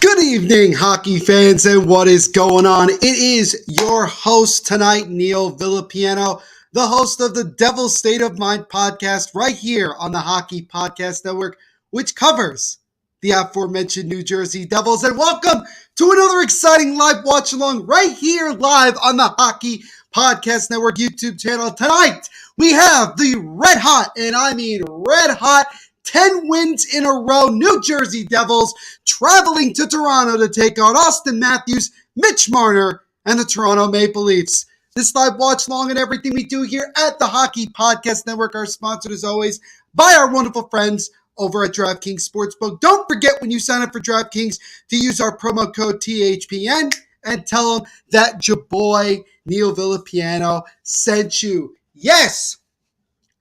Good evening, hockey fans, and what is going on? It is your host tonight, Neil Villapiano, the host of the Devil's State of Mind podcast right here on the Hockey Podcast Network, which covers the aforementioned New Jersey Devils. And welcome to another exciting live watch along right here live on the Hockey Podcast Network YouTube channel. Tonight, we have the red hot, and I mean red hot, 10 wins in a row, New Jersey Devils traveling to Toronto to take on Austin Matthews, Mitch Marner, and the Toronto Maple Leafs. This live watch long and everything we do here at the Hockey Podcast Network are sponsored as always by our wonderful friends over at DraftKings Sportsbook. Don't forget when you sign up for DraftKings to use our promo code THPN and tell them that your boy Neil Villapiano sent you. Yes!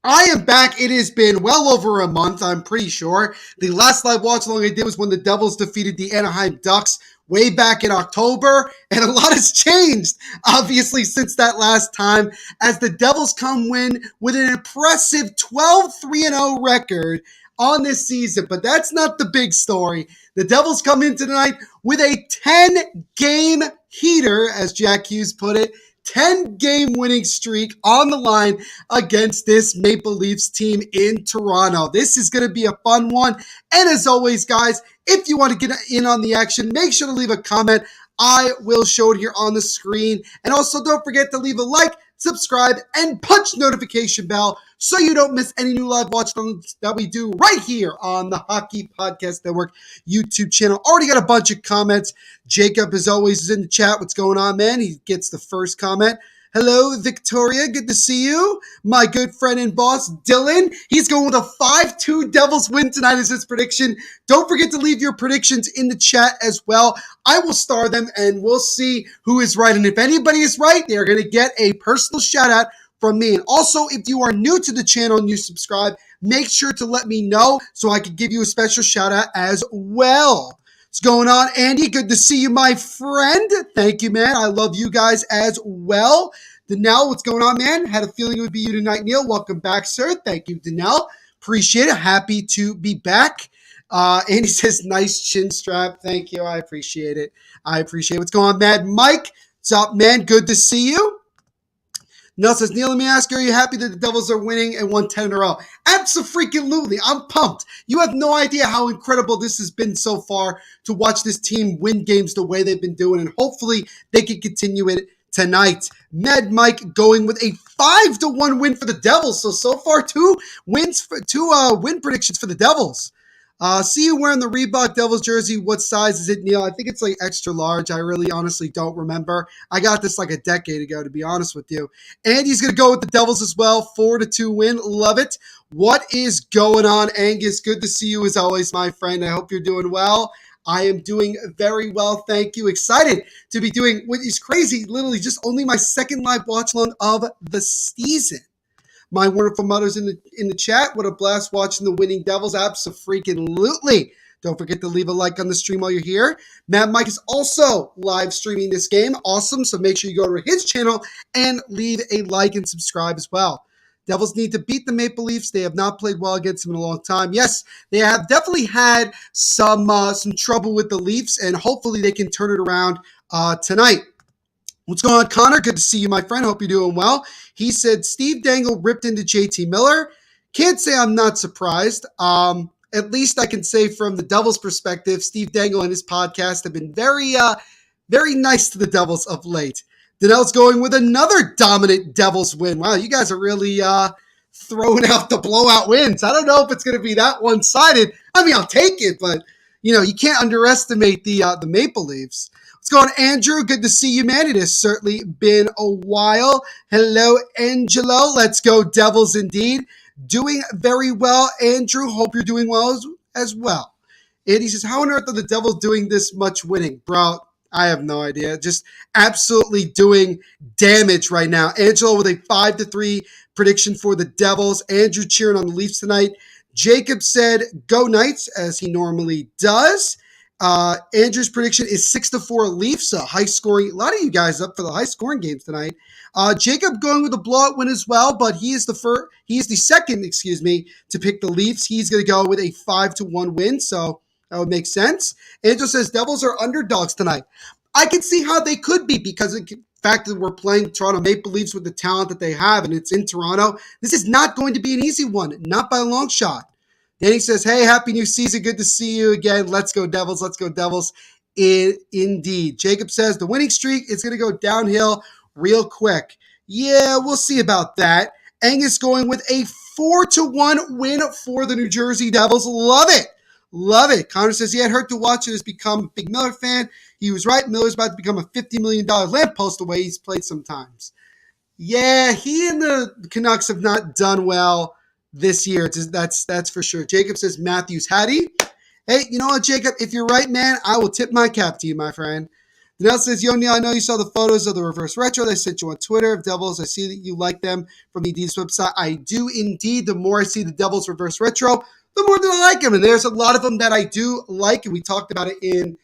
I am back. It has been well over a month, I'm pretty sure. The last live watch along I did was when the Devils defeated the Anaheim Ducks way back in October, and a lot has changed, obviously, since that last time, as the Devils come win with an impressive 12-3-0 record on this season. But that's not the big story. The Devils come in tonight with a 10-game heater, as Jack Hughes put it, 10-game winning streak on the line against this Maple Leafs team in Toronto. This is going to be a fun one. And as always, guys, if you want to get in on the action, make sure to leave a comment. I will show it here on the screen. And also don't forget to leave a like, subscribe, and punch notification bell so you don't miss any new live watch that we do right here on the Hockey Podcast Network YouTube channel. Already got a bunch of comments. Jacob, as always, is in the chat. What's going on, man? He gets the first comment. Hello, Victoria. Good to see you. My good friend and boss, Dylan. He's going with a 5-2 Devils win tonight as his prediction. Don't forget to leave your predictions in the chat as well. I will star them, and we'll see who is right. And if anybody is right, they're going to get a personal shout-out from me. And also, if you are new to the channel and you subscribe, make sure to let me know so I can give you a special shout-out as well. What's going on, Andy? Good to see you, my friend. Thank you, man. I love you guys as well. Danelle, what's going on, man? Had a feeling it would be you tonight, Neil. Welcome back, sir. Thank you, Danelle. Appreciate it. Happy to be back. Andy says, nice chin strap. Thank you. I appreciate it. What's going on, Mad Mike? What's up, man? Good to see you. Nell says, Neil, let me ask you, are you happy that the Devils are winning and won 10 in a row? Absolutely. I'm pumped. You have no idea how incredible this has been so far to watch this team win games the way they've been doing, and hopefully they can continue it tonight. Mad Mike going with a 5-1 win for the Devils. So far, two win predictions for the Devils. See you wearing the Reebok Devils jersey. What size is it, Neil? I think it's like extra large. I really honestly don't remember. I got this like a decade ago, to be honest with you. Andy's going to go with the Devils as well. 4-2 win. Love it. What is going on, Angus? Good to see you as always, my friend. I hope you're doing well. I am doing very well. Thank you. Excited to be doing what is crazy. Literally just only my second live watch along of the season. My wonderful mother's in the chat. What a blast watching the winning Devils. Abso-freaking-lutely. Don't forget to leave a like on the stream while you're here. Matt Mike is also live streaming this game. Awesome. So make sure you go to his channel and leave a like and subscribe as well. Devils need to beat the Maple Leafs. They have not played well against them in a long time. Yes, they have definitely had some trouble with the Leafs, and hopefully they can turn it around tonight. What's going on, Connor? Good to see you, my friend. Hope you're doing well. He said, Steve Dangle ripped into JT Miller. Can't say I'm not surprised. At least I can say from the Devils' perspective, Steve Dangle and his podcast have been very nice to the Devils of late. Danelle's going with another dominant Devils win. Wow, you guys are really throwing out the blowout wins. I don't know if it's going to be that one-sided. I mean, I'll take it, but, you can't underestimate the Maple Leafs. What's going on, Andrew? Good to see you, man. It has certainly been a while. Hello, Angelo. Let's go, Devils, indeed. Doing very well, Andrew. Hope you're doing well as well. And he says, how on earth are the Devils doing this much winning? Bro, I have no idea. Just absolutely doing damage right now. Angelo with a 5-3 prediction for the Devils. Andrew cheering on the Leafs tonight. Jacob said, go Knights, as he normally does. Andrew's prediction is 6-4 Leafs, a high scoring. A lot of you guys up for the high scoring games tonight. Jacob going with a blowout win as well, but he is the second, to pick the Leafs. He's going to go with a 5-1 win. So That would make sense. Angel says Devils are underdogs tonight. I can see how they could be because of the fact that we're playing Toronto Maple Leafs with the talent that they have, and it's in Toronto. This is not going to be an easy one, not by a long shot. Danny says, hey, happy new season. Good to see you again. Let's go Devils. Let's go Devils. Indeed. Jacob says the winning streak is going to go downhill real quick. Yeah, we'll see about that. Angus going with a 4-1 win for the New Jersey Devils. Love it. Love it. Connor says he had hurt to watch it, has become a big Miller fan. He was right. Miller's about to become a $50 million lamppost the way he's played sometimes. Yeah, he and the Canucks have not done well this year. That's for sure. Jacob says Matthews Hattie. Hey, you know what, Jacob? If you're right, man, I will tip my cap to you, my friend. Danelle says, Yo, Neil, I know you saw the photos of the reverse retro they sent you on Twitter of Devils. I see that you like them from ED's website. I do indeed. The more I see the Devils reverse retro, the more that I like them. And there's a lot of them that I do like, and we talked about it in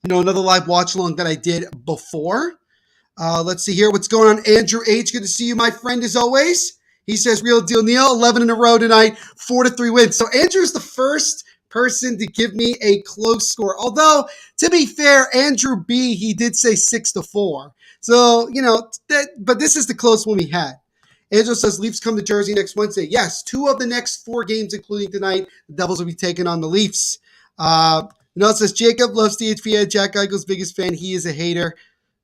another live watch along that I did before. Let's see here. What's going on? Andrew H. Good to see you, my friend, as always. He says, real deal, Neil, 11 in a row tonight, 4-3 wins. So Andrew's the first person to give me a close score. Although, to be fair, Andrew B., he did say 6-4. So, but this is the close one we had. Angel says, Leafs come to Jersey next Wednesday. Yes, 2 of the next 4 games, including tonight, the Devils will be taking on the Leafs. It says, Jacob loves THPN. Jack Eichel's biggest fan. He is a hater.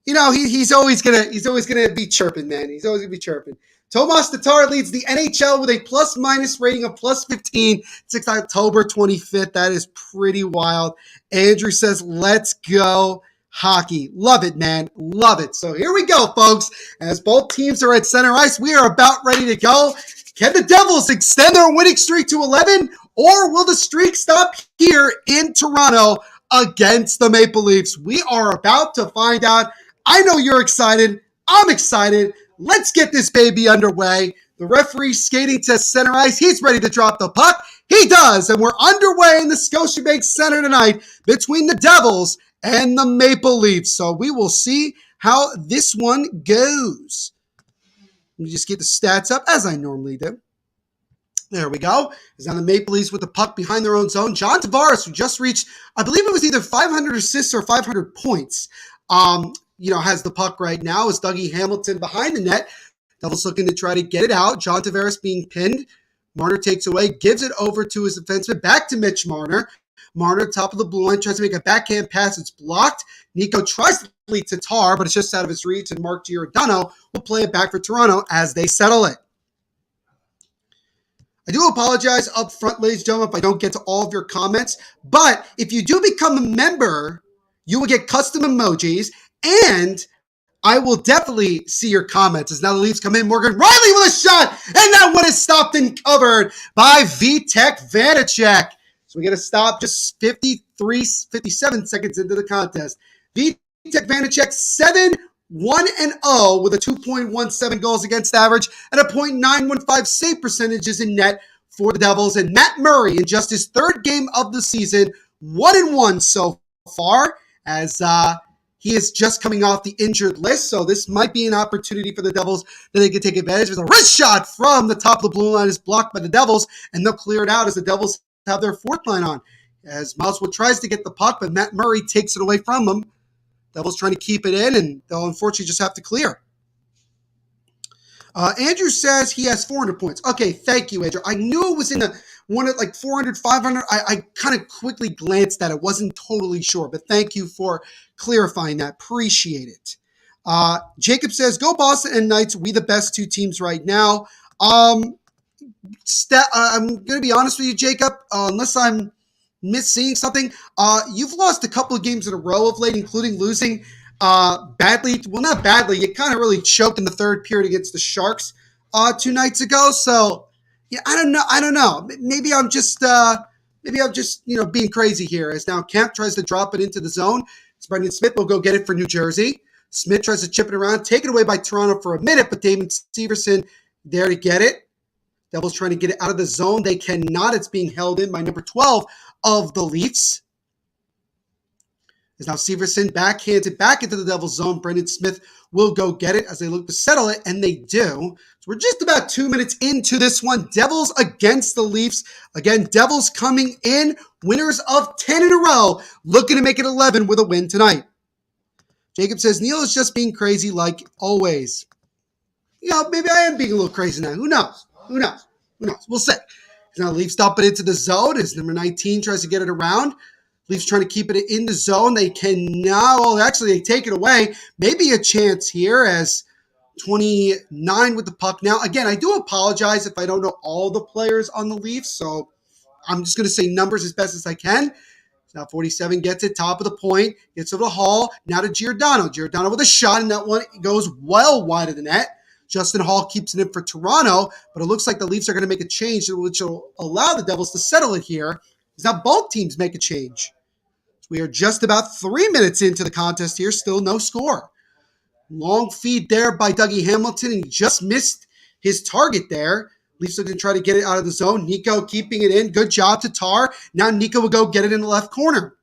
He's always gonna be chirping, man. He's always gonna be chirping. Tomas Tatar leads the NHL with a plus-minus rating of +15 since October 25th. That is pretty wild. Andrew says, let's go hockey. Love it, man. Love it. So here we go, folks. As both teams are at center ice, we are about ready to go. Can the Devils extend their winning streak to 11, or will the streak stop here in Toronto against the Maple Leafs? We are about to find out. I know you're excited. I'm excited. Let's get this baby underway. The referee skating to center ice. He's ready to drop the puck. He does. And we're underway in the Scotiabank Center tonight between the Devils and the Maple Leafs. So we will see how this one goes. Let me just get the stats up as I normally do. There we go. Is on the Maple Leafs with the puck behind their own zone. John Tavares, who just reached, I believe it was either 500 assists or 500 points. Has the puck right now. Is Dougie Hamilton behind the net. Devils looking to try to get it out. John Tavares being pinned. Marner takes away, gives it over to his defenseman. Back to Mitch Marner. Marner, top of the blue line, tries to make a backhand pass. It's blocked. Nico tries to lead Tatar, but it's just out of his reach, and Mark Giordano will play it back for Toronto as they settle it. I do apologize up front, ladies and gentlemen, if I don't get to all of your comments, but if you do become a member, you will get custom emojis, and I will definitely see your comments as now the Leafs come in. Morgan Riley with a shot, and that one is stopped and covered by Vitek Vanacek. So we get a stop just 57 seconds into the contest. Vitek Vanacek, 7-1-0 with a 2.17 goals against average and a .915 save percentages in net for the Devils. And Matt Murray, in just his 3rd game of the season, 1-1 so far, as he is just coming off the injured list. So this might be an opportunity for the Devils that they can take advantage. There's a wrist shot from the top of the blue line is blocked by the Devils, and they'll clear it out as the Devils have their 4th line on. As Miles Wood tries to get the puck, but Matt Murray takes it away from him. Devils trying to keep it in, and they'll unfortunately just have to clear. Andrew says he has 400 points. Okay, thank you, Andrew. I knew it was in the one at like 400, 500. I kind of quickly glanced at it. Wasn't totally sure, but thank you for clarifying that. Appreciate it. Jacob says, go Boston and Knights. We the best 2 teams right now. I'm going to be honest with you, Jacob, unless I'm missing something. You've lost a couple of games in a row of late, including losing badly. Well, not badly. You kind of really choked in the 3rd period against the Sharks 2 nights ago. So, yeah, I don't know. Maybe I'm just being crazy here. As now Kemp tries to drop it into the zone. So Brendan Smith will go get it for New Jersey. Smith tries to chip it around, taken away by Toronto for a minute, but Damon Severson there to get it. Devils trying to get it out of the zone. They cannot. It's being held in by number 12 of the Leafs. As now Severson backhands it back into the Devils zone. Brendan Smith will go get it as they look to settle it, and they do. So we're just about 2 minutes into this one. Devils against the Leafs. Again, Devils coming in, winners of 10 in a row, looking to make it 11 with a win tonight. Jacob says, Neil is just being crazy like always. Maybe I am being a little crazy now. Who knows? We'll see. Now Leafs dump it into the zone as number 19 tries to get it around. Leafs trying to keep it in the zone. They can now, they take it away. Maybe a chance here as 29 with the puck. Now, again, I do apologize if I don't know all the players on the Leafs, so I'm just going to say numbers as best as I can. Now 47 gets it, top of the point, gets over to Hall, now to Giordano. Giordano with a shot, and that one goes well wide of the net. Justin Hall keeps it in for Toronto, but it looks like the Leafs are going to make a change, which will allow the Devils to settle it here. Now both teams make a change. So we are just about 3 minutes into the contest here, still no score. Long feed there by Dougie Hamilton, and he just missed his target there. Leafs are going to try to get it out of the zone. Nico keeping it in. Good job to Tar. Now Nico will go get it in the left corner.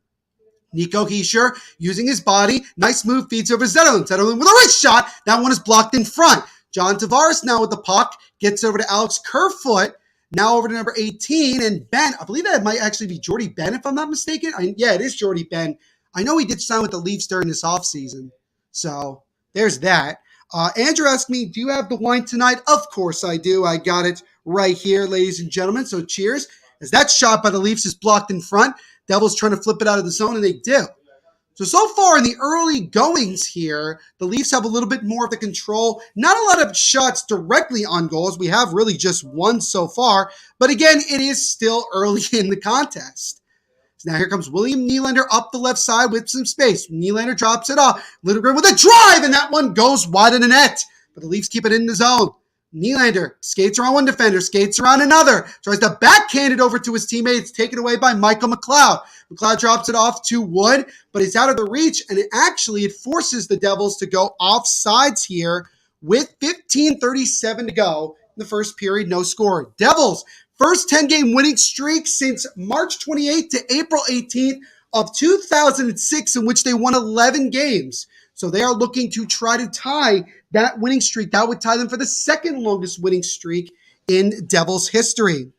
Nico Hischier using his body. Nice move, feeds over Zetterlund. Zetterlund with a wrist shot. That one is blocked in front. John Tavares now with the puck. Gets over to Alex Kerfoot. Now over to number 18. And Ben, I believe that might actually be Jordy Ben if I'm not mistaken. Yeah, it is Jordy Ben. I know he did sign with the Leafs during this offseason. So there's that. Andrew asked me, do you have the wine tonight? Of course I do. I got it right here, ladies and gentlemen. So cheers. As that shot by the Leafs is blocked in front. Devils trying to flip it out of the zone, and they do. So far in the early goings here, the Leafs have a little bit more of the control. Not a lot of shots directly on goals. We have really just one so far. But again, it is still early in the contest. Now here comes William Nylander up the left side with some space. Nylander drops it off. Lindgren with a drive, and that one goes wide in the net. But the Leafs keep it in the zone. Nylander skates around one defender, skates around another, tries to backhand it over to his teammate. It's taken away by Michael McLeod. McLeod drops it off to Wood, but it's out of the reach, and it forces the Devils to go off sides here with 15:37 to go in the first period. No score. Devils first 10-game winning streak since March 28th to April 18th of 2006, in which they won 11 games. So they are looking to try to tie that winning streak. That would tie them for the second longest winning streak in Devils history.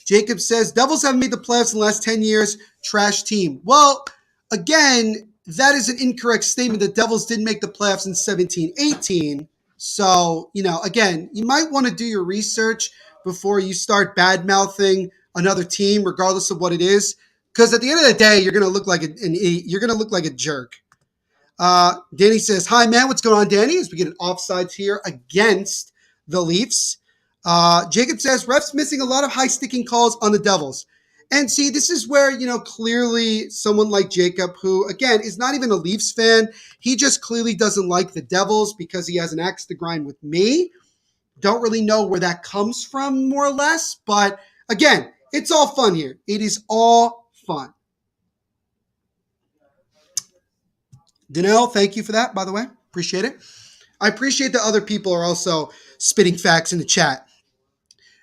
Jacob says, Devils haven't made the playoffs in the last 10 years. Trash team. Well, again, that is an incorrect statement. The Devils didn't make the playoffs in 17-18. So, again, you might want to do your research before you start bad-mouthing another team, regardless of what it is. Because at the end of the day, you're going to look like an idiot. You're going to look like a jerk. Danny says, hi, man. What's going on, Danny? As we get an offsides here against the Leafs. Jacob says, refs missing a lot of high-sticking calls on the Devils. And see, this is where, clearly someone like Jacob, who, again, is not even a Leafs fan, he just clearly doesn't like the Devils because he has an axe to grind with me. Don't really know where that comes from, more or less. But, again, it's all fun here. It is all fun. Danelle, thank you for that, by the way. Appreciate it. I appreciate that other people are also spitting facts in the chat.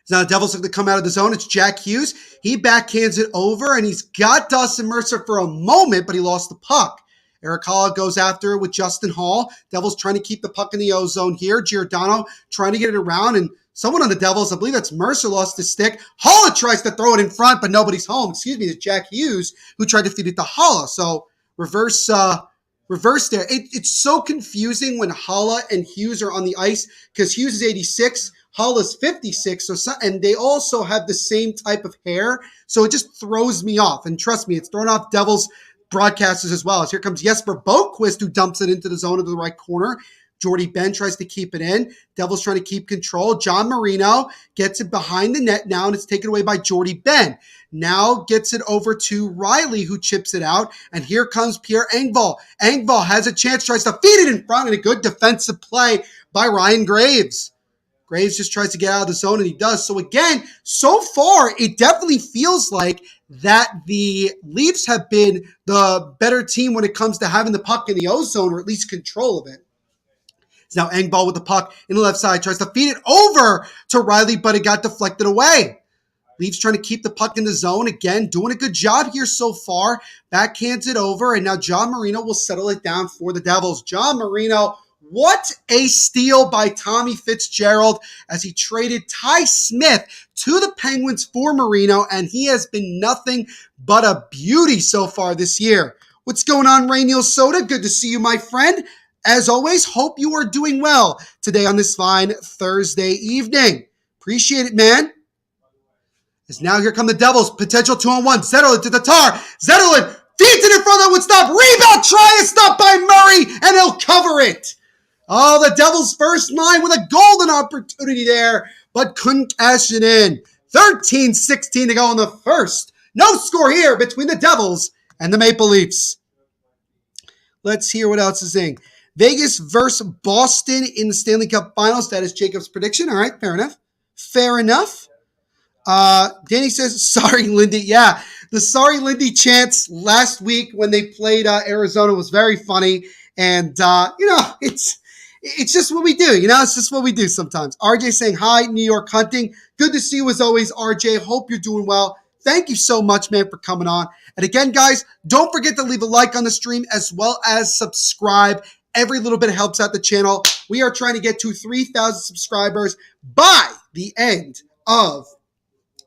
Now the Devils look to come out of the zone. It's Jack Hughes. He backhands it over, and he's got Dawson Mercer for a moment, but he lost the puck. Eric Hall goes after it with Justin Hall. Devils trying to keep the puck in the O-zone here. Giordano trying to get it around, and someone on the Devils, I believe that's Mercer, lost his stick. Holla tries to throw it in front, but nobody's home. It's Jack Hughes who tried to feed it to Holla. So reverse there. It's so confusing when Holla and Hughes are on the ice because Hughes is 86, Holla's 56, and they also have the same type of hair. So it just throws me off. And trust me, it's thrown off Devils broadcasters as well. As here comes Jesper Boquist, who dumps it into the zone of the right corner. Jordy Ben tries to keep it in. Devils trying to keep control. John Marino gets it behind the net now, and it's taken away by Jordy Ben. Now gets it over to Riley, who chips it out. And here comes Pierre Engvall. Engvall has a chance, tries to feed it in front, and a good defensive play by Ryan Graves. Graves just tries to get out of the zone, and he does. So again, so far, it definitely feels like that the Leafs have been the better team when it comes to having the puck in the O-zone, or at least control of it. Now Engvall with the puck in the left side, tries to feed it over to Riley, but it got deflected away. Leafs trying to keep the puck in the zone. Again, doing a good job here so far. Backhands it over, and now John Marino will settle it down for the Devils. John Marino, what a steal by Tommy Fitzgerald as he traded Ty Smith to the Penguins for Marino, and he has been nothing but a beauty so far this year. What's going on, Ray Neal Soda? Good to see you, my friend. As always, hope you are doing well today on this fine Thursday evening. Appreciate it, man. As now here come the Devils. Potential 2-on-1. Zetterlund to the Tar. Zetterlund feeds it in front that would stop. Rebound try is stopped by Murray, and he'll cover it. Oh, the Devils' first line with a golden opportunity there, but couldn't cash it in. 13-16 to go in the first. No score here between the Devils and the Maple Leafs. Let's hear what else is saying. Vegas versus Boston in the Stanley Cup Finals. That is Jacob's prediction. All right, fair enough. Fair enough. Danny says, sorry, Lindy. Yeah, the sorry, Lindy chants last week when they played Arizona was very funny. And, it's just what we do. It's just what we do sometimes. RJ saying, hi, New York Hunting. Good to see you as always, RJ. Hope you're doing well. Thank you so much, man, for coming on. And again, guys, don't forget to leave a like on the stream as well as subscribe. Every little bit helps out the channel. We are trying to get to 3,000 subscribers by the end of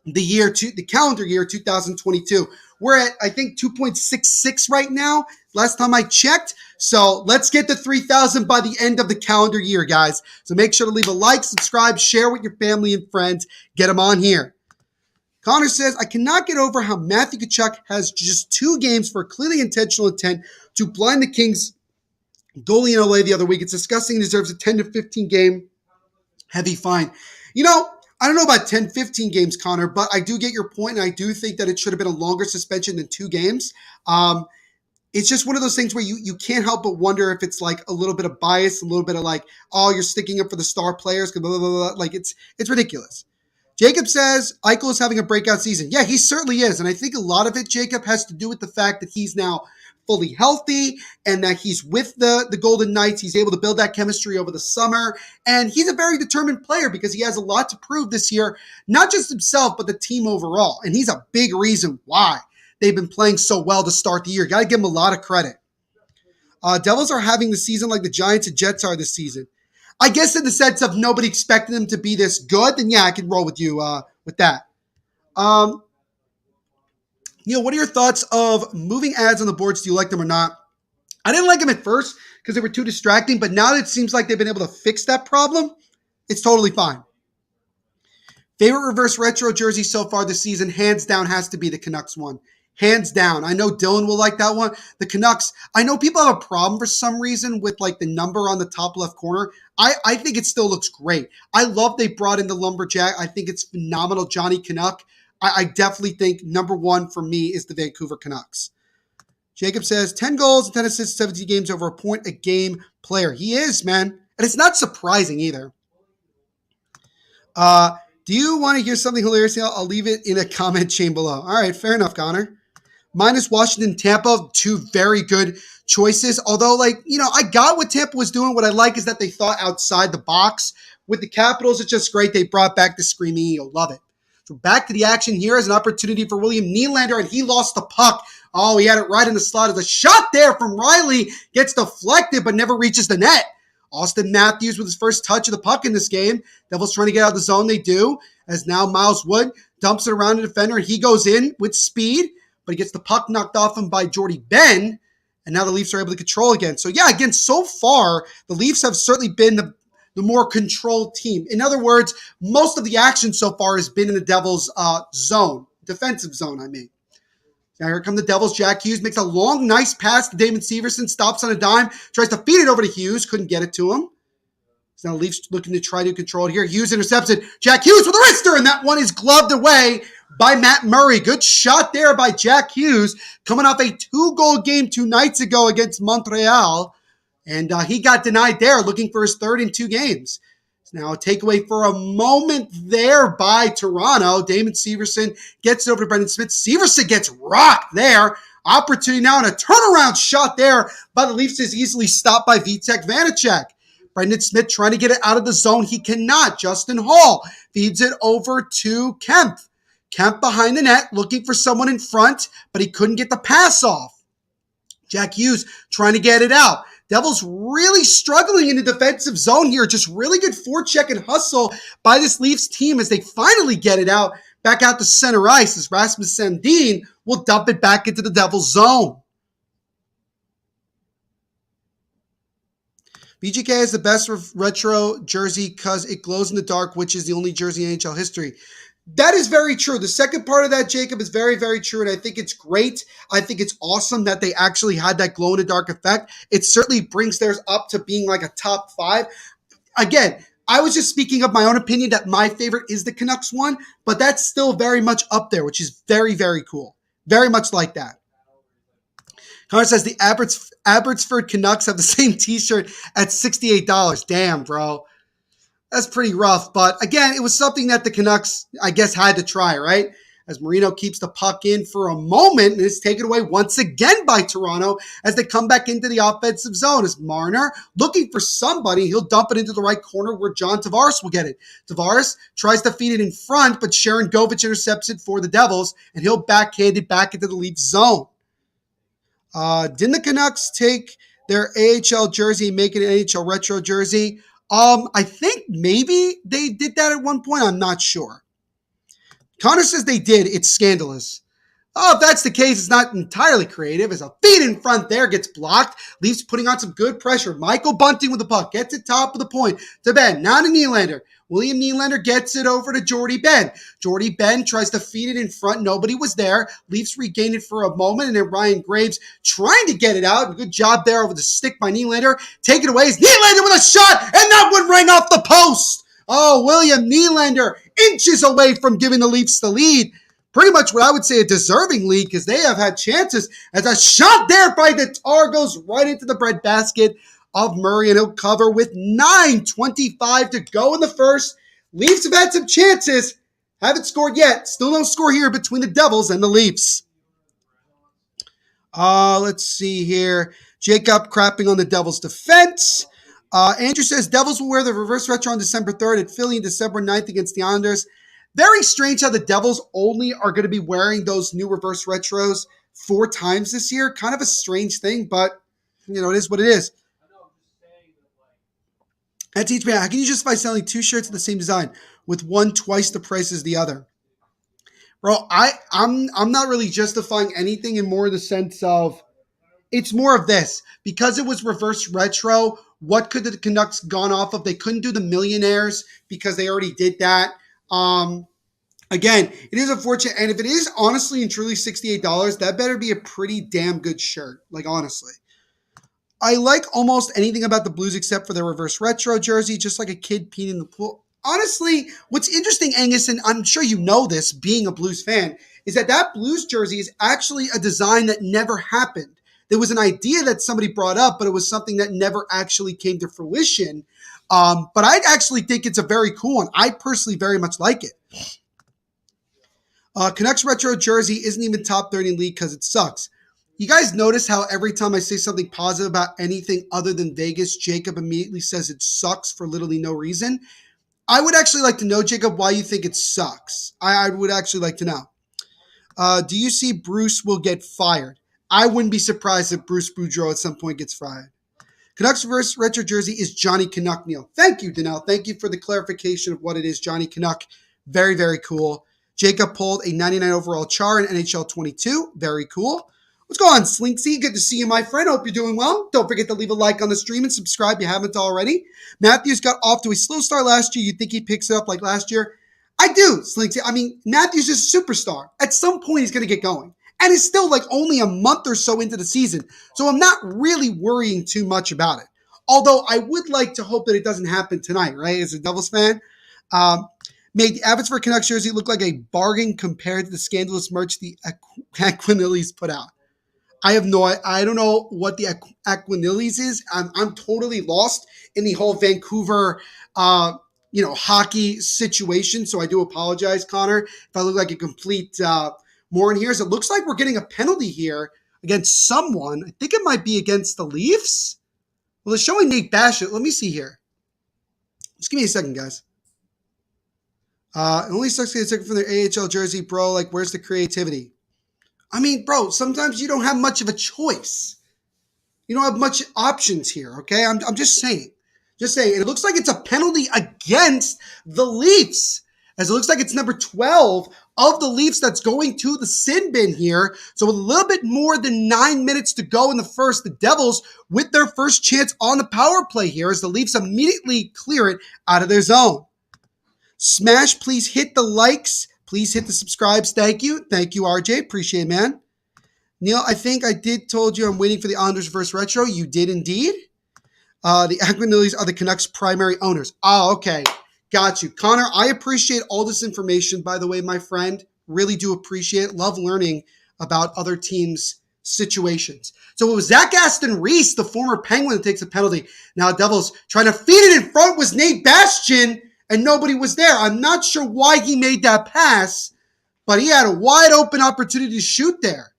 the calendar year 2022. We're at, I think, 2.66 right now, last time I checked. So let's get to 3,000 by the end of the calendar year, guys. So make sure to leave a like, subscribe, share with your family and friends. Get them on here. Connor says, I cannot get over how Matthew Tkachuk has just 2 games for clearly intentional intent to blind the Kings goalie in LA the other week. It's disgusting. He deserves a 10 to 15 game heavy fine. I don't know about 10, 15 games, Connor, but I do get your point, and I do think that it should have been a longer suspension than 2 games. It's just one of those things where you can't help but wonder if it's like a little bit of bias, a little bit of like, oh, you're sticking up for the star players, blah, blah, blah, blah. Like it's ridiculous. Jacob says Eichel is having a breakout season. Yeah, he certainly is, and I think a lot of it, Jacob, has to do with the fact that he's now fully healthy and that he's with the Golden Knights. He's able to build that chemistry over the summer. And he's a very determined player because he has a lot to prove this year, not just himself, but the team overall. And he's a big reason why they've been playing so well to start the year. Got to give him a lot of credit. Devils are having the season like the Giants and Jets are this season. I guess in the sense of nobody expected them to be this good, then yeah, I can roll with you with that. Neil, what are your thoughts of moving ads on the boards? Do you like them or not? I didn't like them at first because they were too distracting, but now that it seems like they've been able to fix that problem, it's totally fine. Favorite reverse retro jersey so far this season, hands down, has to be the Canucks one. Hands down. I know Dylan will like that one. The Canucks, I know people have a problem for some reason with like the number on the top left corner. I think it still looks great. I love they brought in the Lumberjack. I think it's phenomenal. Johnny Canuck. I definitely think number one for me is the Vancouver Canucks. Jacob says 10 goals and 10 assists, 17 games over a point a game player. He is, man. And it's not surprising either. Do you want to hear something hilarious? I'll leave it in a comment chain below. All right, fair enough, Connor. Minus Washington, Tampa, 2 very good choices. Although, I got what Tampa was doing. What I like is that they thought outside the box. With the Capitals, it's just great. They brought back the Screaming Eagle. Love it. So back to the action here as an opportunity for William Nylander, and he lost the puck. Oh, he had it right in the slot. As a shot there from Riley gets deflected but never reaches the net. Austin Matthews with his first touch of the puck in this game. Devils trying to get out of the zone. They do. As now Miles Wood dumps it around the defender, and he goes in with speed, but he gets the puck knocked off him by Jordy Ben, and now the Leafs are able to control again. So yeah, again, so far, the Leafs have certainly been the more controlled team. In other words, most of the action so far has been in the Devils' zone, defensive zone, I mean. Now here come the Devils. Jack Hughes makes a long, nice pass to Damon Severson, stops on a dime, tries to feed it over to Hughes, couldn't get it to him. So now Leafs looking to try to control it here. Hughes intercepted. Jack Hughes with a wrister, and that one is gloved away by Matt Murray. Good shot there by Jack Hughes, coming off a 2-goal game 2 nights ago against Montreal. And he got denied there, looking for his 3rd in 2 games. Now a takeaway for a moment there by Toronto. Damon Severson gets it over to Brendan Smith. Severson gets rocked there. Opportunity now and a turnaround shot there by the Leafs is easily stopped by Vitek Vanacek. Brendan Smith trying to get it out of the zone. He cannot. Justin Hall feeds it over to Kemp. Kemp behind the net, looking for someone in front, but he couldn't get the pass off. Jack Hughes trying to get it out. Devils really struggling in the defensive zone here. Just really good forecheck and hustle by this Leafs team as they finally get it out back out to center ice as Rasmus Sandin will dump it back into the Devils zone. BGK has the best retro jersey because it glows in the dark, which is the only jersey in NHL history. That is very true. The second part of that, Jacob, is very, very true, and I think it's great. I think it's awesome that they actually had that glow-in-the-dark effect. It certainly brings theirs up to being like a top 5. Again, I was just speaking of my own opinion that my favorite is the Canucks one, but that's still very much up there, which is very, very cool. Very much like that. Connor says the Abbotsford Canucks have the same t-shirt at $68. Damn, bro. That's pretty rough. But again, it was something that the Canucks, I guess, had to try, right? As Marino keeps the puck in for a moment and is taken away once again by Toronto as they come back into the offensive zone. As Marner looking for somebody, he'll dump it into the right corner where John Tavares will get it. Tavares tries to feed it in front, but Sharon Govich intercepts it for the Devils, and he'll backhand it back into the Leafs zone. Didn't the Canucks take their AHL jersey and make it an NHL retro jersey? I think maybe they did that at one point. I'm not sure. Connor says they did. It's scandalous. Oh, if that's the case, it's not entirely creative. As a feed in front there gets blocked. Leafs putting on some good pressure. Michael Bunting with the puck. Gets it top of the point to Ben. Now to Nylander. William Nylander gets it over to Jordy Ben. Jordy Ben tries to feed it in front. Nobody was there. Leafs regain it for a moment. And then Ryan Graves trying to get it out. Good job there over the stick by Nylander. Take it away. It's Nylander with a shot. And that one rang off the post. Oh, William Nylander inches away from giving the Leafs the lead. Pretty much what I would say a deserving lead because they have had chances as a shot there by the Tar goes right into the breadbasket of Murray, and he'll cover with 9:25 to go in the first. Leafs have had some chances. Haven't scored yet. Still no score here between the Devils and the Leafs. Let's see here. Jacob crapping on the Devils' defense. Andrew says Devils will wear the reverse retro on December 3rd at Philly and December 9th against the Islanders. Very strange how the Devils only are going to be wearing those new reverse retros 4 times this year. Kind of a strange thing, but, it is what it is. That teach me, how can you justify selling 2 shirts of the same design with one twice the price as the other? Bro, I'm not really justifying anything in more the sense of, it's more of this. Because it was reverse retro, what could the Canucks gone off of? They couldn't do the millionaires because they already did that. Again, it is unfortunate. And if it is honestly and truly $68, that better be a pretty damn good shirt. Like, honestly. I like almost anything about the Blues except for their reverse retro jersey, just like a kid peeing in the pool. Honestly, what's interesting, Angus, and I'm sure you know this being a Blues fan, is that Blues jersey is actually a design that never happened. There was an idea that somebody brought up, but it was something that never actually came to fruition. But I actually think it's a very cool one. I personally very much like it. Canucks retro jersey isn't even top 30 in league because it sucks. You guys notice how every time I say something positive about anything other than Vegas, Jacob immediately says it sucks for literally no reason? I would actually like to know, Jacob, why you think it sucks. I would actually like to know. Do you see Bruce will get fired? I wouldn't be surprised if Bruce Boudreau at some point gets fired. Canucks reverse retro jersey is Johnny Canuck, Neil. Thank you, Danelle. Thank you for the clarification of what it is, Johnny Canuck. Very, very cool. Jacob pulled a 99 overall char in NHL 22. Very cool. What's going on, Slinksy? Good to see you, my friend. Hope you're doing well. Don't forget to leave a like on the stream and subscribe if you haven't already. Matthews got off to a slow start last year. You think he picks it up like last year? I do, Slinksy. I mean, Matthews is a superstar. At some point, he's going to get going. And it's still like only a month or so into the season. So I'm not really worrying too much about it. Although I would like to hope that it doesn't happen tonight, right? As a Devils fan. Made the Abbotsford Canucks jersey look like a bargain compared to the scandalous merch the Aquinilles put out. I don't know what the Aquinilles is. I'm totally lost in the whole Vancouver, hockey situation. So I do apologize, Connor, if I look like a complete moron here. So it looks like we're getting a penalty here against someone. I think it might be against the Leafs. Well, it's showing Nate Bassett. Let me see here. Just give me a second, guys. It only sucks to get taken from their AHL jersey, bro. Like, where's the creativity? I mean, bro, sometimes you don't have much of a choice. You don't have much options here, okay? I'm just saying. Just saying. And it looks like it's a penalty against the Leafs, as it looks like it's number 12 of the Leafs that's going to the sin bin here. So with a little bit more than 9 minutes to go in the first, the Devils with their first chance on the power play here as the Leafs immediately clear it out of their zone. Smash, please hit the likes. Please hit the subscribes. Thank you. Thank you, RJ. Appreciate it, man. Neil, I think I did told you I'm waiting for the Islanders versus Retro. You did indeed. The Aquanillies are the Canucks' primary owners. Oh, okay. Got you. Connor, I appreciate all this information, by the way, my friend. Really do appreciate it. Love learning about other teams' situations. So it was Zach Aston Reese, the former Penguin, that takes a penalty. Now Devils trying to feed it in front was Nate Bastian, and nobody was there. I'm not sure why he made that pass, but he had a wide open opportunity to shoot there.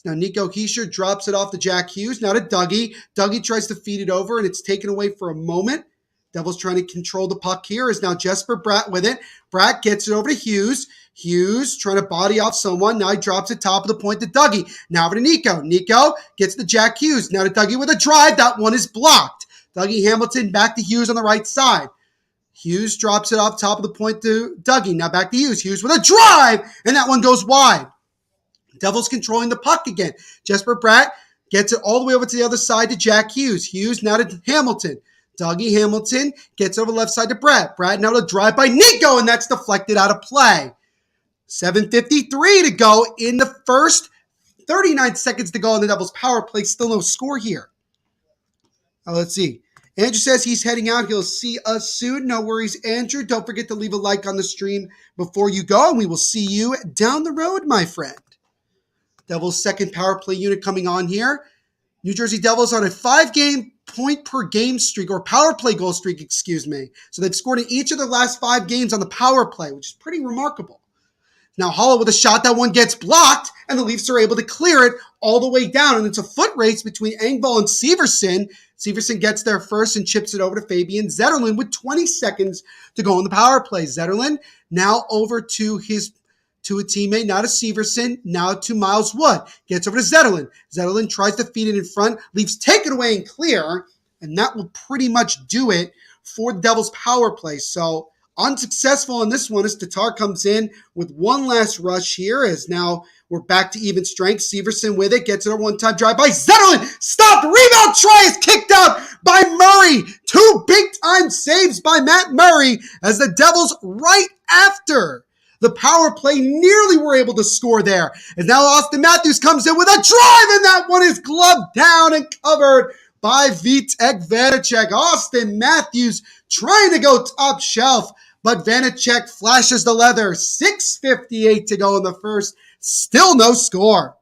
Now Nico Hischier drops it off to Jack Hughes. Now to Dougie. Dougie tries to feed it over, and it's taken away for a moment. Devils trying to control the puck here. Is now Jesper Bratt with it. Bratt gets it over to Hughes. Hughes trying to body off someone. Now he drops it top of the point to Dougie. Now over to Nico. Nico gets to Jack Hughes. Now to Dougie with a drive. That one is blocked. Dougie Hamilton back to Hughes on the right side. Hughes drops it off top of the point to Dougie. Now back to Hughes. Hughes with a drive, and that one goes wide. Devils controlling the puck again. Jesper Bratt gets it all the way over to the other side to Jack Hughes. Hughes now to Hamilton. Dougie Hamilton gets over left side to Bratt. Bratt now to drive by Nico, and that's deflected out of play. 7:53 to go in the first. 39 seconds to go in the Devils power play. Still no score here. Now let's see. Andrew says he's heading out. He'll see us soon. No worries, Andrew. Don't forget to leave a like on the stream before you go, and we will see you down the road, my friend. Devils' second power play unit coming on here. New Jersey Devils on a 5-game point per game streak, or power play goal streak, excuse me. So they've scored in each of their last 5 games on the power play, which is pretty remarkable. Now Hollow with a shot, that one gets blocked, and the Leafs are able to clear it all the way down, and it's a foot race between Engvall and Severson. Severson gets there first and chips it over to Fabian Zetterlund with 20 seconds to go on the power play. Zetterlund now over to a teammate, now to Severson, now to Miles Wood. Gets over to Zetterlund. Zetterlund tries to feed it in front, Leafs take it away and clear, and that will pretty much do it for the Devils' power play. So unsuccessful on this one as Tatar comes in with one last rush here, as now we're back to even strength. Severson with it, gets it a one-time drive by Zetterlund. Stop! Rebound try is kicked out by Murray. 2 big-time saves by Matt Murray as the Devils right after the power play nearly were able to score there. And now Austin Matthews comes in with a drive, and that one is gloved down and covered by Vitek Vanacek. Austin Matthews trying to go top shelf, but Vanacek flashes the leather. 6:58 to go in the first. Still no score.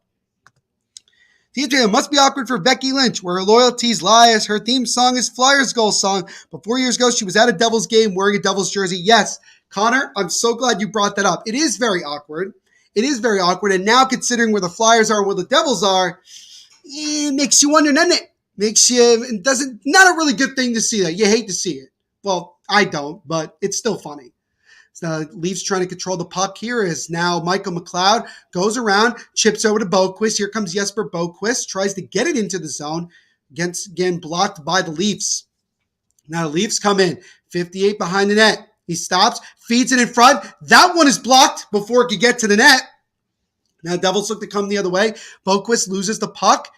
TJ, it must be awkward for Becky Lynch, where her loyalties lie, as her theme song is Flyers goal song. But 4 years ago, she was at a Devils game wearing a Devils jersey. Yes, Connor, I'm so glad you brought that up. It is very awkward. It is very awkward. And now, considering where the Flyers are and where the Devils are, it makes you wonder, doesn't it? Not a really good thing to see that. You hate to see it. Well, I don't, but it's still funny. So Leafs trying to control the puck here as now Michael McLeod goes around, chips over to Boquist. Here comes Jesper Boquist, tries to get it into the zone. Again, blocked by the Leafs. Now the Leafs come in, 58 behind the net. He stops, feeds it in front. That one is blocked before it could get to the net. Now Devils look to come the other way. Boquist loses the puck.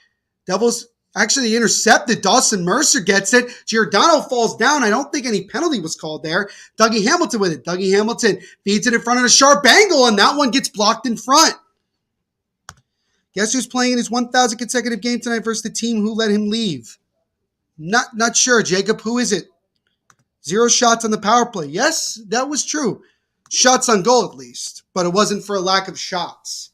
Devils actually intercepted. Dawson Mercer gets it. Giordano falls down. I don't think any penalty was called there. Dougie Hamilton with it. Dougie Hamilton feeds it in front of a sharp angle, and that one gets blocked in front. Guess who's playing in his 1,000th consecutive game tonight versus the team who let him leave? Not sure, Jacob. Who is it? 0 shots on the power play. Yes, that was true. Shots on goal at least, but it wasn't for a lack of shots.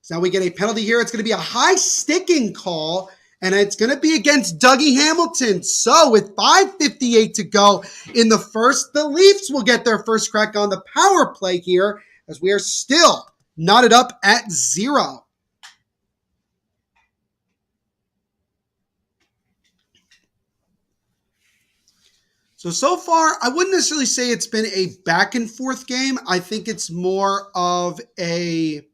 So now we get a penalty here. It's going to be a high sticking call, and it's going to be against Dougie Hamilton. So with 5:58 to go in the first, the Leafs will get their first crack on the power play here, as we are still knotted up at 0. So far, I wouldn't necessarily say it's been a back and forth game. I think it's more of a.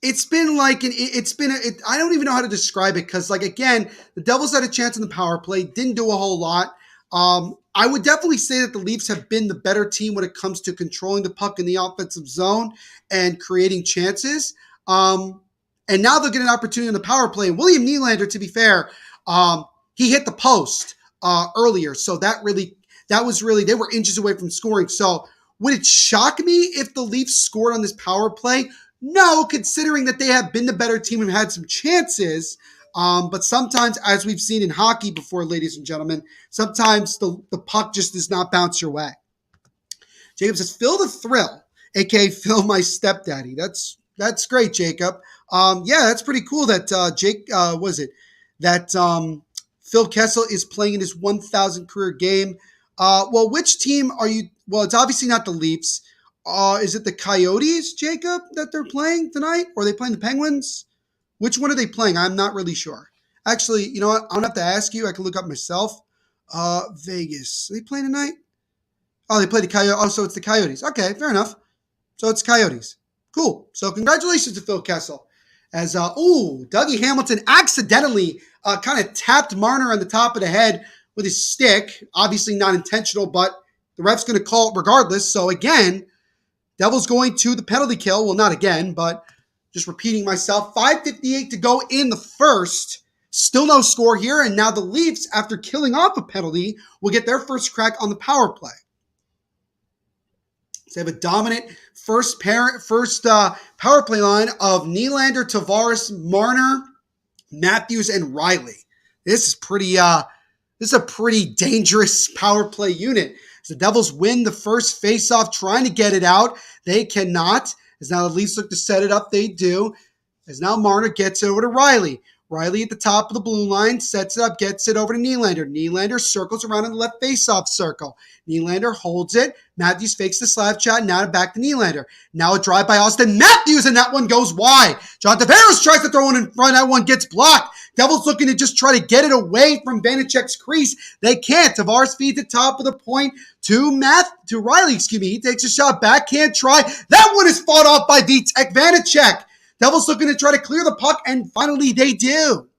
It's been like I don't even know how to describe it because, like, again, the Devils had a chance in the power play, didn't do a whole lot. I would definitely say that the Leafs have been the better team when it comes to controlling the puck in the offensive zone and creating chances. And now they'll get an opportunity in the power play. And William Nylander, to be fair, he hit the post earlier, so that was really they were inches away from scoring. So would it shock me if the Leafs scored on this power play? No, considering that they have been the better team and had some chances. But sometimes, as we've seen in hockey before, ladies and gentlemen, sometimes the puck just does not bounce your way. Jacob says, Phil the Thrill, a.k.a. Phil my stepdaddy. That's great, Jacob. Yeah, that's pretty cool that Phil Kessel is playing in his 1,000 career game. Well, which team are you? Well, it's obviously not the Leafs. Is it the Coyotes, Jacob, that they're playing tonight? Or are they playing the Penguins? Which one are they playing? I'm not really sure. Actually, you know what? I don't have to ask you. I can look up myself. Vegas. Are they playing tonight? Oh, they play the Coyotes. Oh, so it's the Coyotes. Okay, fair enough. So it's Coyotes. Cool. So congratulations to Phil Kessel. As, Dougie Hamilton accidentally kind of tapped Marner on the top of the head with his stick. Obviously not intentional, but the ref's going to call it regardless. So again, Devils going to the penalty kill. Well, not again, but just repeating myself. 5:58 to go in the first. Still no score here. And now the Leafs, after killing off a penalty, will get their first crack on the power play. So they have a dominant first power play line of Nylander, Tavares, Marner, Matthews, and Riley. This is a pretty dangerous power play unit. As the Devils win the first faceoff, trying to get it out. They cannot. As now the Leafs look to set it up, they do. As now Marner gets over to Riley. Riley at the top of the blue line, sets it up, gets it over to Nylander. Nylander circles around in the left faceoff circle. Nylander holds it. Matthews fakes the slap shot, now back to Nylander. Now a drive by Austin Matthews, and that one goes wide. John Tavares tries to throw it in front. That one gets blocked. Devils looking to just try to get it away from Vanecek's crease. They can't. Tavares feeds the top of the point to Riley. He takes a shot, backhand try. That one is fought off by Vitek Vanecek. Devils looking to try to clear the puck, and finally they do.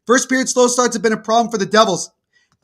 First period slow starts have been a problem for the Devils.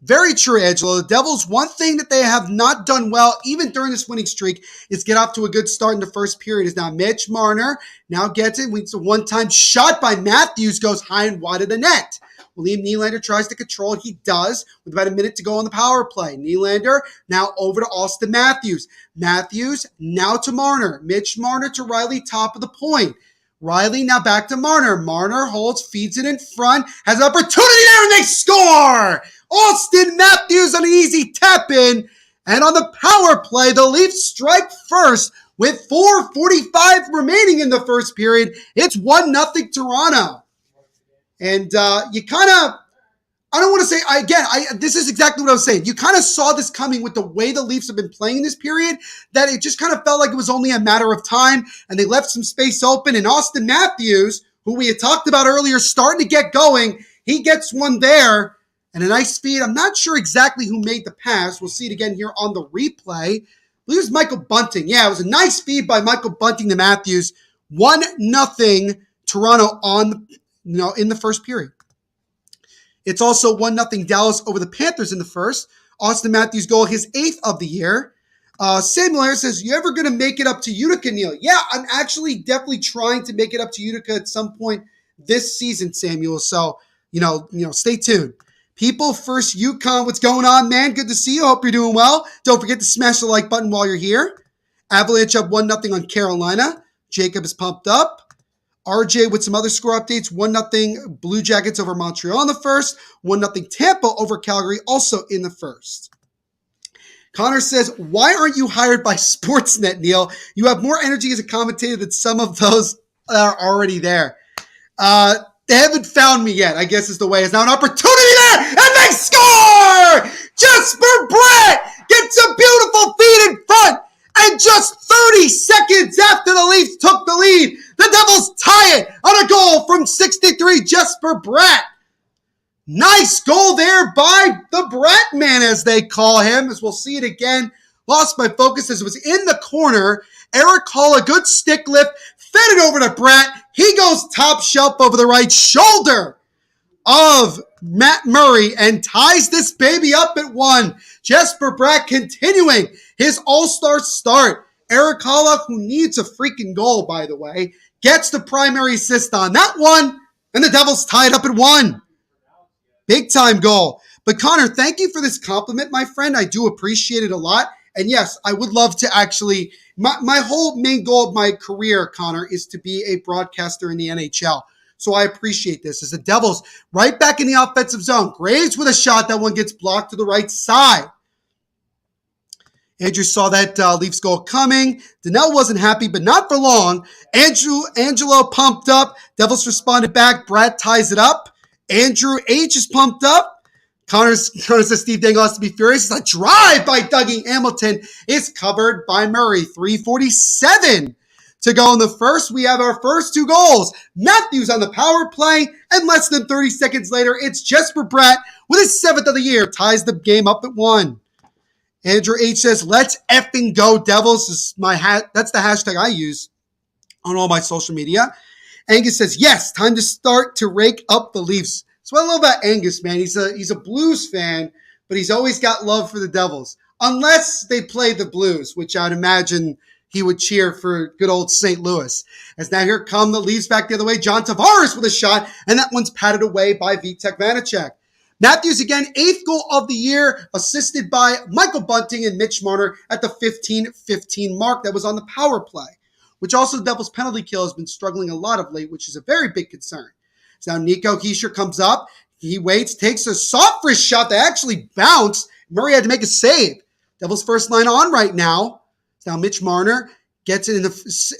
Very true, Angelo. The Devils, one thing that they have not done well, even during this winning streak, is get off to a good start in the first period. Is now Mitch Marner now gets it. It's a one-time shot by Matthews, goes high and wide of the net. William Nylander tries to control it. He does, with about a minute to go on the power play. Nylander now over to Austin Matthews. Matthews now to Marner. Mitch Marner to Riley, top of the point. Riley now back to Marner. Marner holds, feeds it in front, has an opportunity there, and they score! Austin Matthews on an easy tap-in. And on the power play, the Leafs strike first with 4:45 remaining in the first period. It's 1-0 Toronto. And you kind of, I don't want to say, this is exactly what I was saying. You kind of saw this coming with the way the Leafs have been playing in this period, that it just kind of felt like it was only a matter of time, and they left some space open. And Austin Matthews, who we had talked about earlier, starting to get going, he gets one there, and a nice feed. I'm not sure exactly who made the pass. We'll see it again here on the replay. I believe it was Michael Bunting. Yeah, it was a nice feed by Michael Bunting to Matthews. 1-0 Toronto in the first period. It's also 1-0 Dallas over the Panthers in the first. Austin Matthews' goal, his 8th of the year. Samuel says, you ever going to make it up to Utica, Neil? Yeah, I'm actually definitely trying to make it up to Utica at some point this season, Samuel. So, stay tuned. People, first Yukon, what's going on, man? Good to see you. Hope you're doing well. Don't forget to smash the like button while you're here. Avalanche up 1-0 on Carolina. Jacob is pumped up. RJ with some other score updates. 1-0 Blue Jackets over Montreal in the first. 1-0 Tampa over Calgary also in the first. Connor says, why aren't you hired by Sportsnet, Neil? You have more energy as a commentator than some of those that are already there. They haven't found me yet, I guess is the way. It's now an opportunity there, and they score! Jesper Bratt gets a beautiful feed in front. And just 30 seconds after the Leafs took the lead, the Devils tie it on a goal from 63, Jesper Bratt. Nice goal there by the Brat Man, as they call him, as we'll see it again. Lost my focus as it was in the corner. Eric Hall, a good stick lift, fed it over to Brat. He goes top shelf over the right shoulder of Matt Murray and ties this baby up at 1. Jesper Bratt continuing his all-star start. Eric Hall, who needs a freaking goal, by the way, gets the primary assist on that one, and the Devils tie it up at 1. Big time goal. But Connor, thank you for this compliment, my friend. I do appreciate it a lot. And yes, I would love to actually, my whole main goal of my career, Connor, is to be a broadcaster in the NHL. So I appreciate this. As the Devils right back in the offensive zone. Graves with a shot. That one gets blocked to the right side. Andrew saw that Leafs goal coming. Donnell wasn't happy, but not for long. Angelo pumped up. Devils responded back. Brad ties it up. Andrew H. is pumped up. Connor says Steve Dangle has to be furious. It's a drive by Dougie Hamilton. It's covered by Murray. 3:47 to go in the first. We have our first 2 goals. Matthews on the power play, and less than 30 seconds later, it's Jesper Bratt with his 7th of the year. Ties the game up at 1. Andrew H. says, let's effing go Devils. This is that's the hashtag I use on all my social media. Angus says, yes, time to start to rake up the Leafs. That's what I love about Angus, man. He's a Blues fan, but he's always got love for the Devils. Unless they play the Blues, which I'd imagine he would cheer for good old St. Louis. As now here come the Leafs back the other way. John Tavares with a shot, and that one's patted away by Vitek Vanacek. Matthews again, 8th goal of the year, assisted by Michael Bunting and Mitch Marner at the 15-15 mark. That was on the power play, which also the Devils' penalty kill has been struggling a lot of late, which is a very big concern. So now Nico Hischier comes up. He waits, takes a soft wrist shot that actually bounced. Murray had to make a save. Devils' first line on right now. So now Mitch Marner gets it in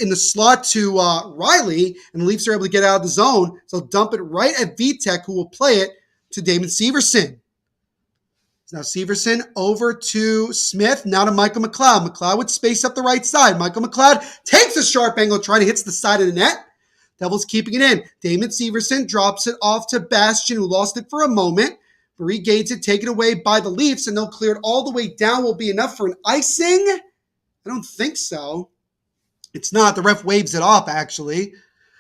the slot to Riley, and the Leafs are able to get out of the zone. So dump it right at Vitek, who will play it to Damon Severson. So now Severson over to Smith, now to Michael McLeod. McLeod would space up the right side. Michael McLeod takes a sharp angle, trying to hit the side of the net. Devils keeping it in. Damon Severson drops it off to Bastian, who lost it for a moment. Regains it, taken away by the Leafs, and they'll clear it all the way down. Will be enough for an icing? I don't think so. It's not. The ref waves it off, actually.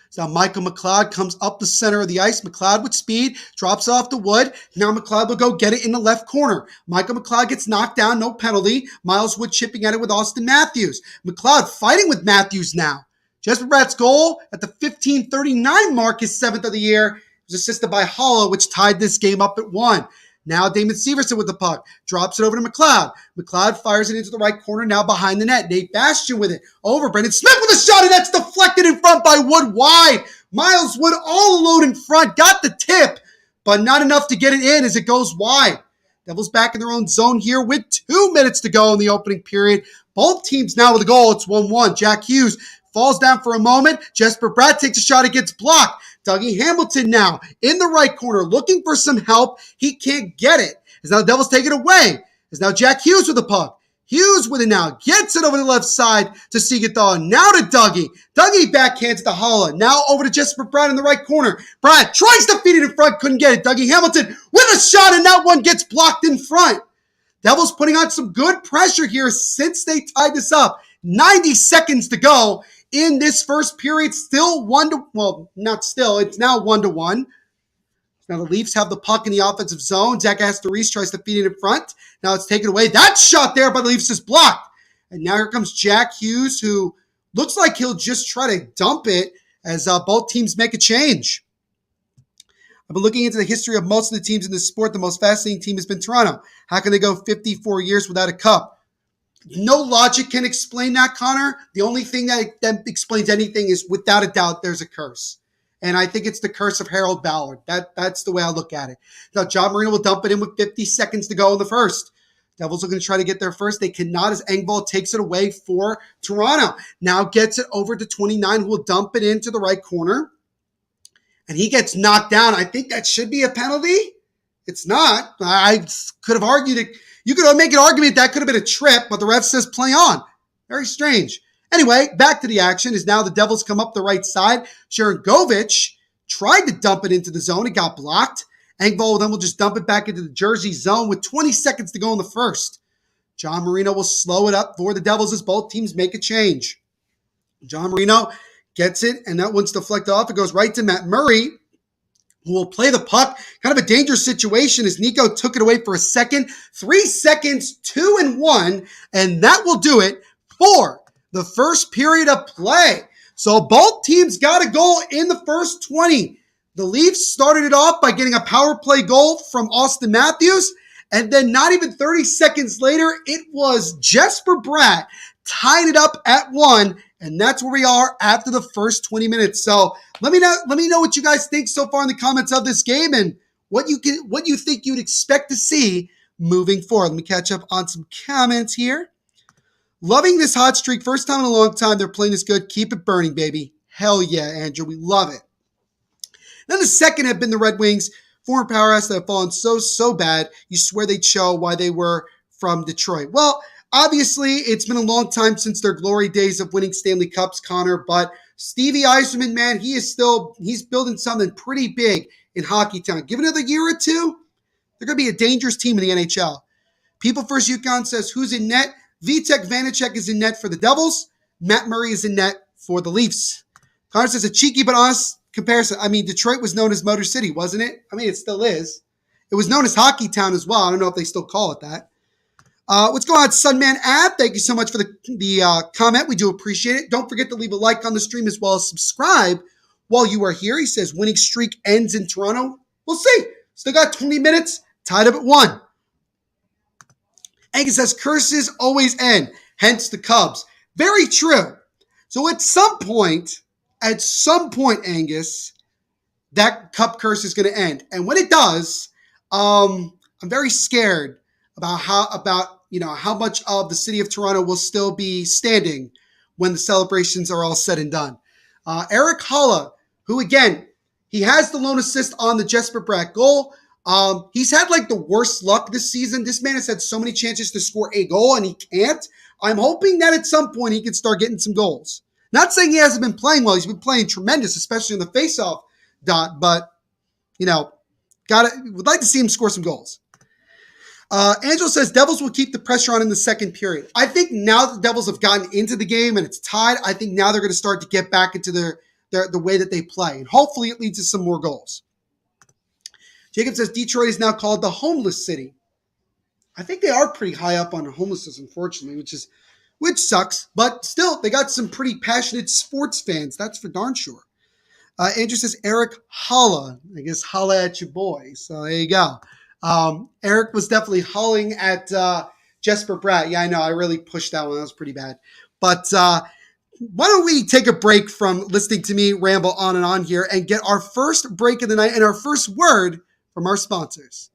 So now Michael McLeod comes up the center of the ice. McLeod with speed, drops off the Wood. Now McLeod will go get it in the left corner. Michael McLeod gets knocked down, no penalty. Miles Wood chipping at it with Austin Matthews. McLeod fighting with Matthews now. Jesper Bratt's goal at the 15:39 mark, his 7th of the year, was assisted by Hollow, which tied this game up at 1. Now Damon Severson with the puck. Drops it over to McLeod. McLeod fires it into the right corner, now behind the net. Nate Bastian with it. Over. Brendan Smith with a shot, and that's deflected in front by Wood wide. Miles Wood all alone in front. Got the tip, but not enough to get it in as it goes wide. Devils back in their own zone here with 2 minutes to go in the opening period. Both teams now with a goal. It's 1-1. Jack Hughes falls down for a moment. Jesper Bratt takes a shot. It gets blocked. Dougie Hamilton now in the right corner looking for some help. He can't get it. As now the Devils take it away. As now Jack Hughes with the puck. Hughes with it now. Gets it over the left side to Siegenthaler. Now to Dougie. Dougie backhands to Holla. Now over to Jesper Bratt in the right corner. Bratt tries to feed it in front. Couldn't get it. Dougie Hamilton with a shot, and that one gets blocked in front. Devils putting on some good pressure here since they tied this up. 90 seconds to go in this first period. Still not still. It's now 1-1. Now the Leafs have the puck in the offensive zone. Zach Astorius tries to feed it in front. Now it's taken away. That shot there by the Leafs is blocked. And now here comes Jack Hughes, who looks like he'll just try to dump it as both teams make a change. I've been looking into the history of most of the teams in this sport. The most fascinating team has been Toronto. How can they go 54 years without a cup? No logic can explain that, Connor. The only thing that explains anything is, without a doubt, there's a curse. And I think it's the curse of Harold Ballard. That's the way I look at it. Now, John Marino will dump it in with 50 seconds to go in the first. Devils are going to try to get there first. They cannot, as Engvall takes it away for Toronto. Now gets it over to 29, who will dump it into the right corner. And he gets knocked down. I think that should be a penalty. It's not. I could have argued it. You could make an argument that could have been a trip, but the ref says play on. Very strange. Anyway, back to the action is now the Devils come up the right side. Sharon Govich tried to dump it into the zone. It got blocked. Engvall then will just dump it back into the Jersey zone with 20 seconds to go in the first. John Marino will slow it up for the Devils as both teams make a change. John Marino gets it, and that one's deflected off. It goes right to Matt Murray, who will play the puck. Kind of a dangerous situation as Nico took it away for a second. 3 seconds, 2-1, and that will do it for the first period of play. So both teams got a goal in the first 20. The Leafs started it off by getting a power play goal from Austin Matthews, and then not even 30 seconds later, it was Jesper Bratt tied it up at 1, and that's where we are after the first 20 minutes. So let me know what you guys think so far in the comments of this game and what you think you'd expect to see moving forward. Let me catch up on some comments here. Loving this hot streak. First time in a long time they're playing this good. Keep it burning, baby. Hell yeah, Andrew. We love it. Then the second have been the Red Wings, former powerhouse that have fallen so bad, you swear they'd show why they were from Detroit. Well, obviously, it's been a long time since their glory days of winning Stanley Cups, Connor, but Stevie Yzerman, man, he's building something pretty big in Hockey Town. Give it another year or two, they're going to be a dangerous team in the NHL. People First Yukon says, who's in net? Vitek Vanacek is in net for the Devils. Matt Murray is in net for the Leafs. Connor says, a cheeky but honest comparison. I mean, Detroit was known as Motor City, wasn't it? I mean, it still is. It was known as Hockey Town as well. I don't know if they still call it that. What's going on, Sunman Ab? Thank you so much for the comment. We do appreciate it. Don't forget to leave a like on the stream as well as subscribe while you are here. He says, winning streak ends in Toronto. We'll see. Still got 20 minutes. Tied up at 1. Angus says, curses always end. Hence the Cubs. Very true. So at some point, Angus, that cup curse is going to end. And when it does, I'm very scared about how much of the city of Toronto will still be standing when the celebrations are all said and done. Eric Holla, who again, he has the lone assist on the Jesper Bratt goal. He's had like the worst luck this season. This man has had so many chances to score a goal and he can't. I'm hoping that at some point he can start getting some goals. Not saying he hasn't been playing well. He's been playing tremendous, especially in the faceoff dot, but would like to see him score some goals. Angel says Devils will keep the pressure on in the second period. I think now that the Devils have gotten into the game and it's tied, I think now they're going to start to get back into the way that they play. And hopefully it leads to some more goals. Jacob says Detroit is now called the homeless city. I think they are pretty high up on homelessness, unfortunately, which sucks. But still, they got some pretty passionate sports fans. That's for darn sure. Andrew says Eric Holla. I guess holla at your boy. So there you go. Eric was definitely hauling at Jesper Bratt. Yeah, I know. I really pushed that one. That was pretty bad. But why don't we take a break from listening to me ramble on and on here and get our first break of the night and our first word from our sponsors.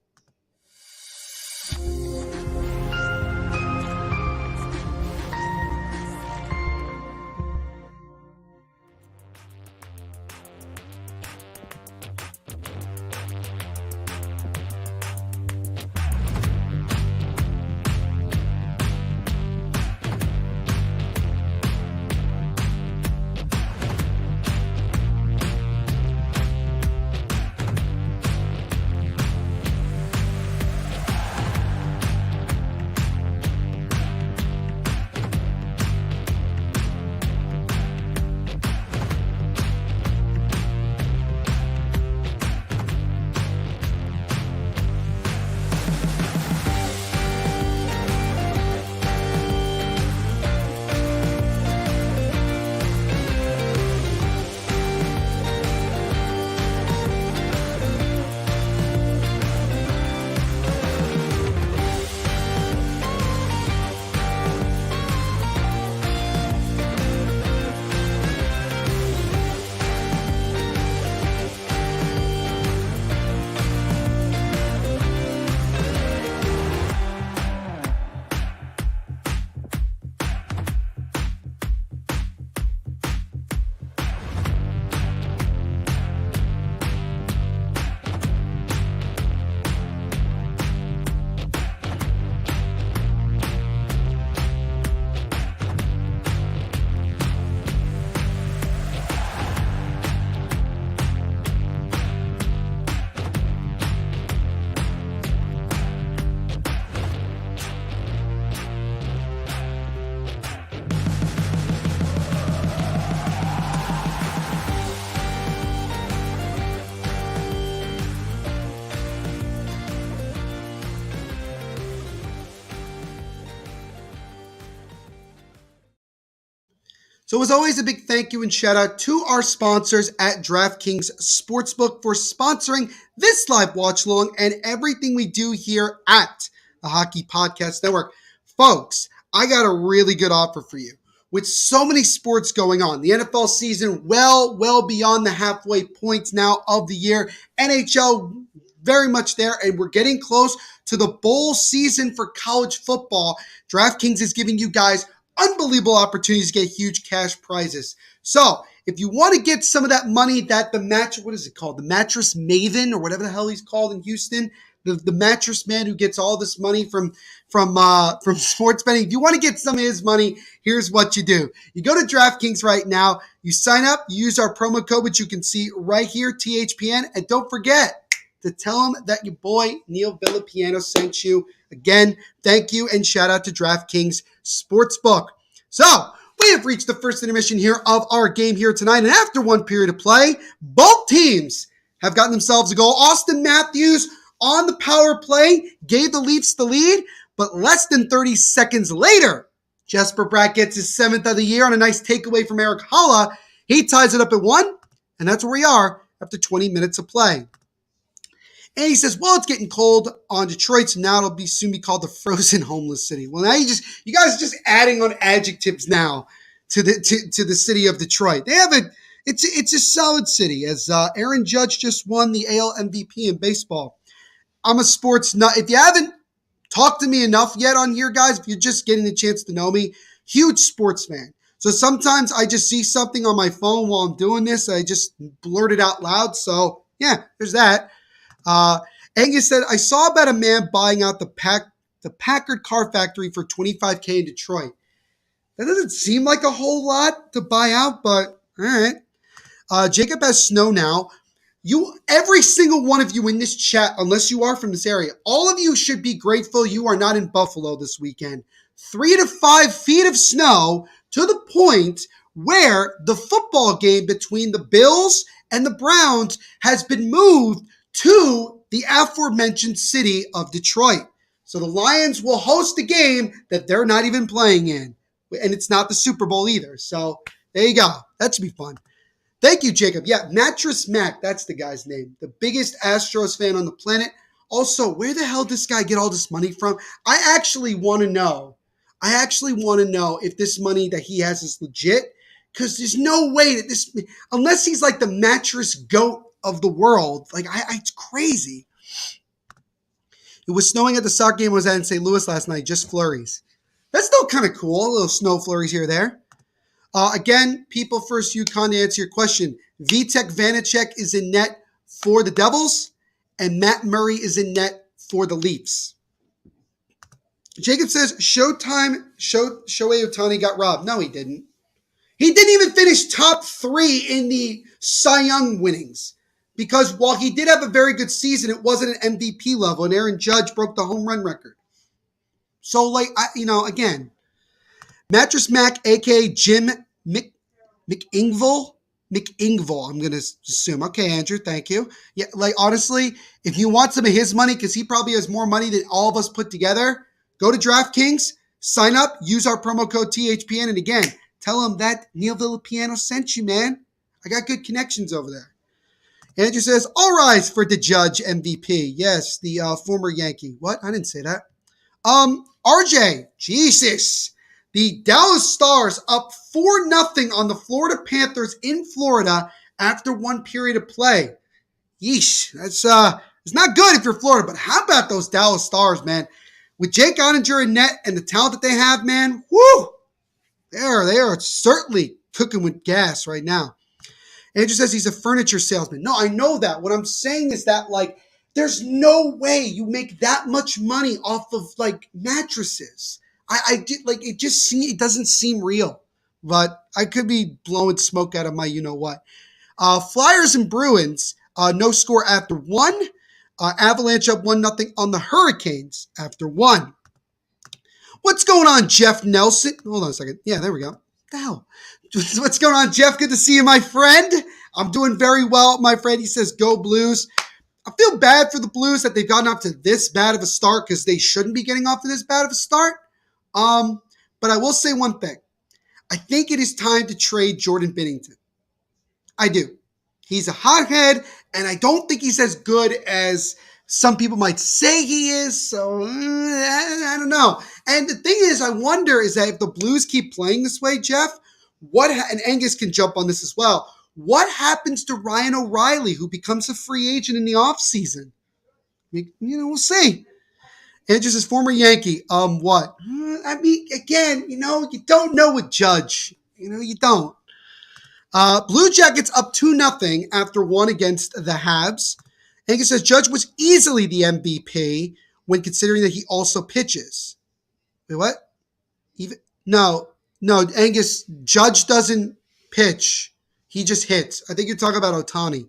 So as always, a big thank you and shout out to our sponsors at DraftKings Sportsbook for sponsoring this live watch along and everything we do here at the Hockey Podcast Network. Folks, I got a really good offer for you. With so many sports going on, the NFL season well beyond the halfway points now of the year, NHL very much there, and we're getting close to the bowl season for college football. DraftKings is giving you guys unbelievable opportunities to get huge cash prizes. So if you want to get some of that money that the Mattress Maven or whatever the hell he's called in Houston, the mattress man who gets all this money from sports betting. If you want to get some of his money, here's what you do. You go to DraftKings right now, you sign up, you use our promo code, which you can see right here, THPN, and don't forget to tell them that your boy Neil Villapiano sent you. Again, thank you and shout out to DraftKings Sportsbook. So, we have reached the first intermission here of our game here tonight, and after one period of play, both teams have gotten themselves a goal. Austin Matthews on the power play gave the Leafs the lead, but less than 30 seconds later, Jesper Bratt gets his 7th of the year on a nice takeaway from Erik Haula. He ties it up at 1, and that's where we are after 20 minutes of play. And he says, well, it's getting cold on Detroit, so now it'll soon be called the frozen homeless city. Well, now you guys are just adding on adjectives now to the city of Detroit. It's a solid city, as Aaron Judge just won the AL MVP in baseball. I'm a sports nut. If you haven't talked to me enough yet on here, guys, if you're just getting the chance to know me, huge sports fan. So sometimes I just see something on my phone while I'm doing this. I just blurt it out loud. So yeah, there's that. Angus said, I saw about a man buying out the Packard car factory for $25,000 in Detroit. That doesn't seem like a whole lot to buy out, but all right. Jacob has snow now. Every single one of you in this chat, unless you are from this area, all of you should be grateful you are not in Buffalo this weekend. 3 to 5 feet of snow to the point where the football game between the Bills and the Browns has been moved to the aforementioned city of Detroit. So the Lions will host a game that they're not even playing in. And it's not the Super Bowl either. So there you go. That should be fun. Thank you, Jacob. Yeah, Mattress Mac, that's the guy's name. The biggest Astros fan on the planet. Also, where the hell did this guy get all this money from? I actually want to know if this money that he has is legit. Because there's no way that unless he's like the mattress goat of the world, it's crazy. It was snowing at the soccer game I was at in St. Louis last night, just flurries. That's still kind of cool, a little snow flurries here or there. Again, People First UConn, to answer your question, Vitek Vanacek is in net for the Devils, and Matt Murray is in net for the Leafs. Jacob says, Shohei Ohtani got robbed. No, he didn't. He didn't even finish top 3 in the Cy Young winnings. Because while he did have a very good season, it wasn't an MVP level, and Aaron Judge broke the home run record. So, again, Mattress Mac, a.k.a. Jim McIngville, I'm going to assume. Okay, Andrew, thank you. Yeah, honestly, if you want some of his money, because he probably has more money than all of us put together, go to DraftKings, sign up, use our promo code THPN, and again, tell him that Neil Villapiano sent you, man. I got good connections over there. Andrew says, all rise for the Judge MVP. Yes, the former Yankee. What? I didn't say that. RJ, Jesus. The Dallas Stars up 4-0 on the Florida Panthers in Florida after one period of play. Yeesh. That's it's not good if you're Florida, but how about those Dallas Stars, man? With Jake Ottinger in net and the talent that they have, man, whoo! They are certainly cooking with gas right now. Andrew says he's a furniture salesman. No, I know that. What I'm saying is that, there's no way you make that much money off of, mattresses. It doesn't seem real. But I could be blowing smoke out of my you-know-what. Flyers and Bruins, no score after 1. Avalanche up 1-0 on the Hurricanes after 1. What's going on, Jeff Nelson? Hold on a second. Yeah, there we go. What the hell? What's going on, Jeff? Good to see you, my friend. I'm doing very well, my friend. He says, go Blues. I feel bad for the Blues that they've gotten off to this bad of a start because they shouldn't be getting off to this bad of a start. But I will say one thing. I think it is time to trade Jordan Binnington. I do. He's a hothead, and I don't think he's as good as some people might say he is, so I don't know. And the thing is, I wonder is that if the Blues keep playing this way, Jeff, and Angus can jump on this as well, what happens to Ryan O'Reilly, who becomes a free agent in the offseason? We'll see. Andrew says, former Yankee. What? I mean, again, you don't know with Judge. You don't. Blue Jackets up 2-0 after one against the Habs. Angus says, Judge was easily the MVP when considering that he also pitches. Wait, what? No, Angus, Judge doesn't pitch. He just hits. I think you're talking about Ohtani.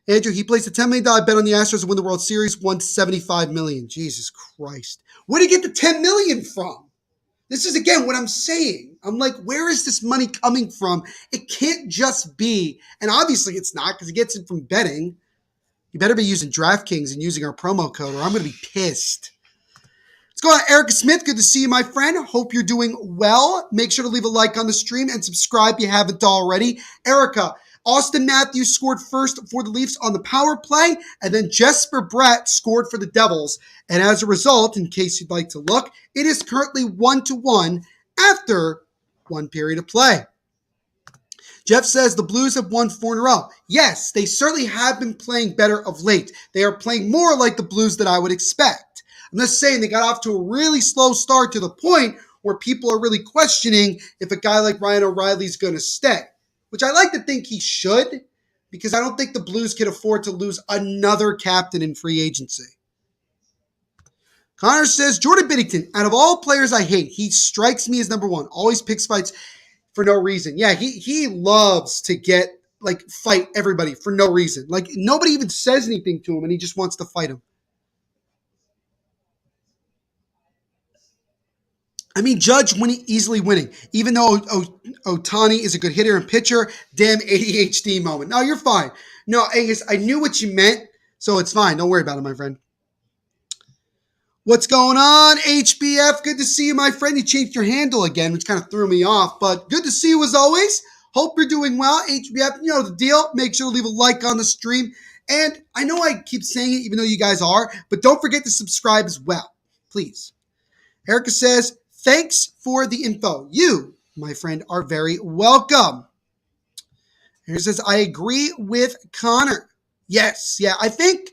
Andrew, he placed a $10 million bet on the Astros to win the World Series, won $75 million. Jesus Christ. Where did he get the $10 million from? This is, again, what I'm saying. I'm like, where is this money coming from? It can't just be, and obviously it's not because he gets it from betting. You better be using DraftKings and using our promo code or I'm going to be pissed. Let's go on. Erica Smith, good to see you, my friend. Hope you're doing well. Make sure to leave a like on the stream and subscribe if you haven't already. Erica, Austin Matthews scored first for the Leafs on the power play, and then Jesper Bratt scored for the Devils. And as a result, in case you'd like to look, it is currently 1-1 after one period of play. Jeff says the Blues have won 4 in a row. Yes, they certainly have been playing better of late. They are playing more like the Blues that I would expect. I'm just saying they got off to a really slow start to the point where people are really questioning if a guy like Ryan O'Reilly is going to stay, which I like to think he should, because I don't think the Blues can afford to lose another captain in free agency. Connor says, Jordan Binnington, out of all players I hate, he strikes me as number one. Always picks fights for no reason. Yeah, he loves to fight everybody for no reason. Like, nobody even says anything to him, and he just wants to fight him. I mean, Judge easily winning, even though Ohtani is a good hitter and pitcher. Damn ADHD moment. No, you're fine. No, Angus, I knew what you meant, so it's fine. Don't worry about it, my friend. What's going on, HBF? Good to see you, my friend. You changed your handle again, which kind of threw me off, but good to see you as always. Hope you're doing well. HBF, you know the deal. Make sure to leave a like on the stream. And I know I keep saying it, even though you guys are, but don't forget to subscribe as well, please. Erica says, thanks for the info. You, my friend, are very welcome. Here says, I agree with Connor. Yes, yeah, I think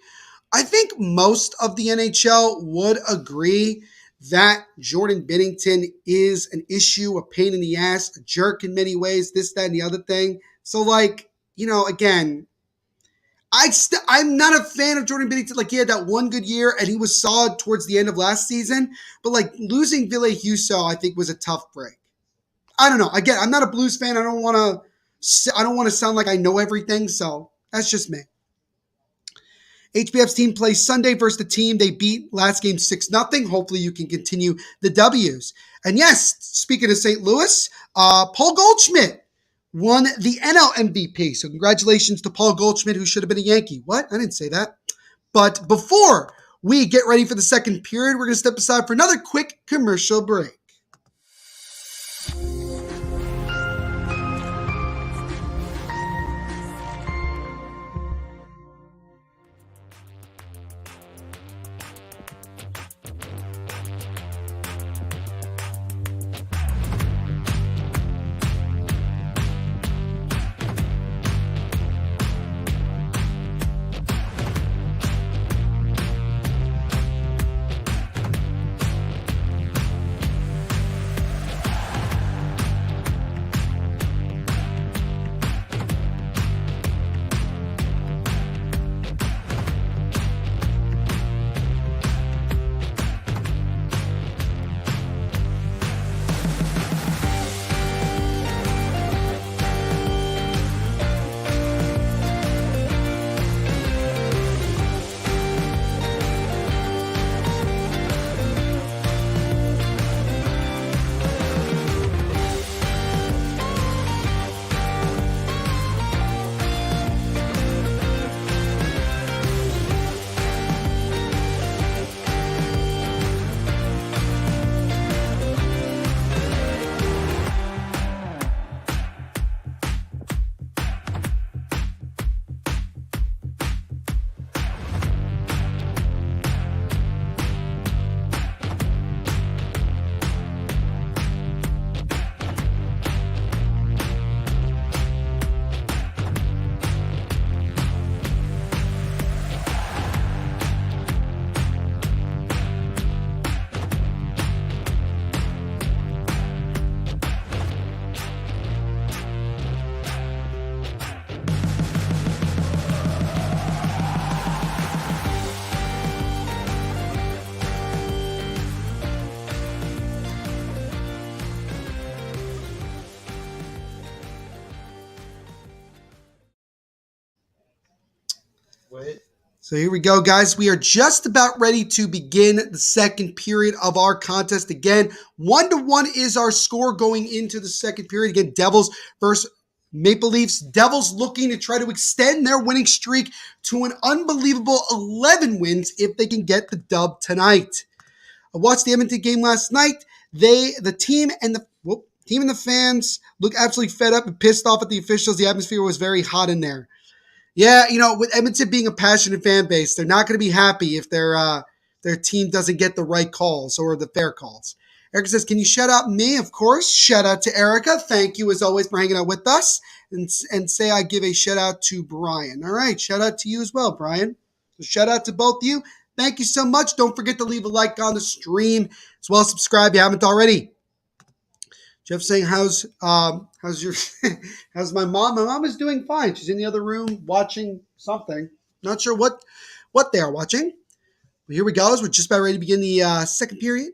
most of the NHL would agree that Jordan Binnington is an issue, a pain in the ass, a jerk in many ways, this, that, and the other thing. So, again, I'm not a fan of Jordan Binnington. He had that one good year, and he was solid towards the end of last season. But, losing Ville Husso, I think, was a tough break. I don't know. Again, I'm not a Blues fan. I don't want to sound like I know everything, so that's just me. HBF's team plays Sunday versus the team they beat last game 6-0. Hopefully you can continue the W's. And yes, speaking of St. Louis, Paul Goldschmidt won the NL MVP. So congratulations to Paul Goldschmidt, who should have been a Yankee. What? I didn't say that. But before we get ready for the second period, we're going to step aside for another quick commercial break. So here we go, guys. We are just about ready to begin the second period of our contest. Again, 1-1 is our score going into the second period. Again, Devils versus Maple Leafs. Devils looking to try to extend their winning streak to an unbelievable 11 wins if they can get the dub tonight. I watched the Edmonton game last night. The team and the fans look absolutely fed up and pissed off at the officials. The atmosphere was very hot in there. Yeah, with Edmonton being a passionate fan base, they're not going to be happy if their team doesn't get the right calls or the fair calls. Erica says, can you shout out me? Of course. Shout out to Erica. Thank you, as always, for hanging out with us. And say I give a shout out to Brian. All right, shout out to you as well, Brian. So shout out to both of you. Thank you so much. Don't forget to leave a like on the stream, as well as subscribe if you haven't already. Jeff saying, how's your how's my mom? My mom is doing fine. She's in the other room watching something. Not sure what they are watching. But here we go. We're just about ready to begin the second period.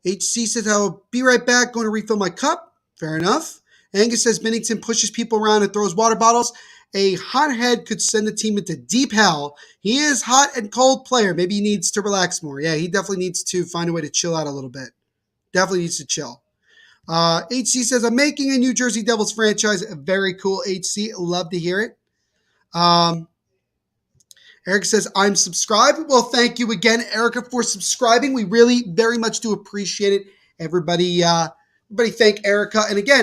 HC says, I'll be right back. Going to refill my cup. Fair enough. Angus says, Bennington pushes people around and throws water bottles. A hothead could send the team into deep hell. He is hot and cold player. Maybe he needs to relax more. Yeah, he definitely needs to find a way to chill out a little bit. Definitely needs to chill. HC says, I'm making a New Jersey Devils franchise. Very cool, HC. Love to hear it. Erica says, I'm subscribed. Well, thank you again, Erica, for subscribing. We really very much do appreciate it. Everybody thank Erica. And again,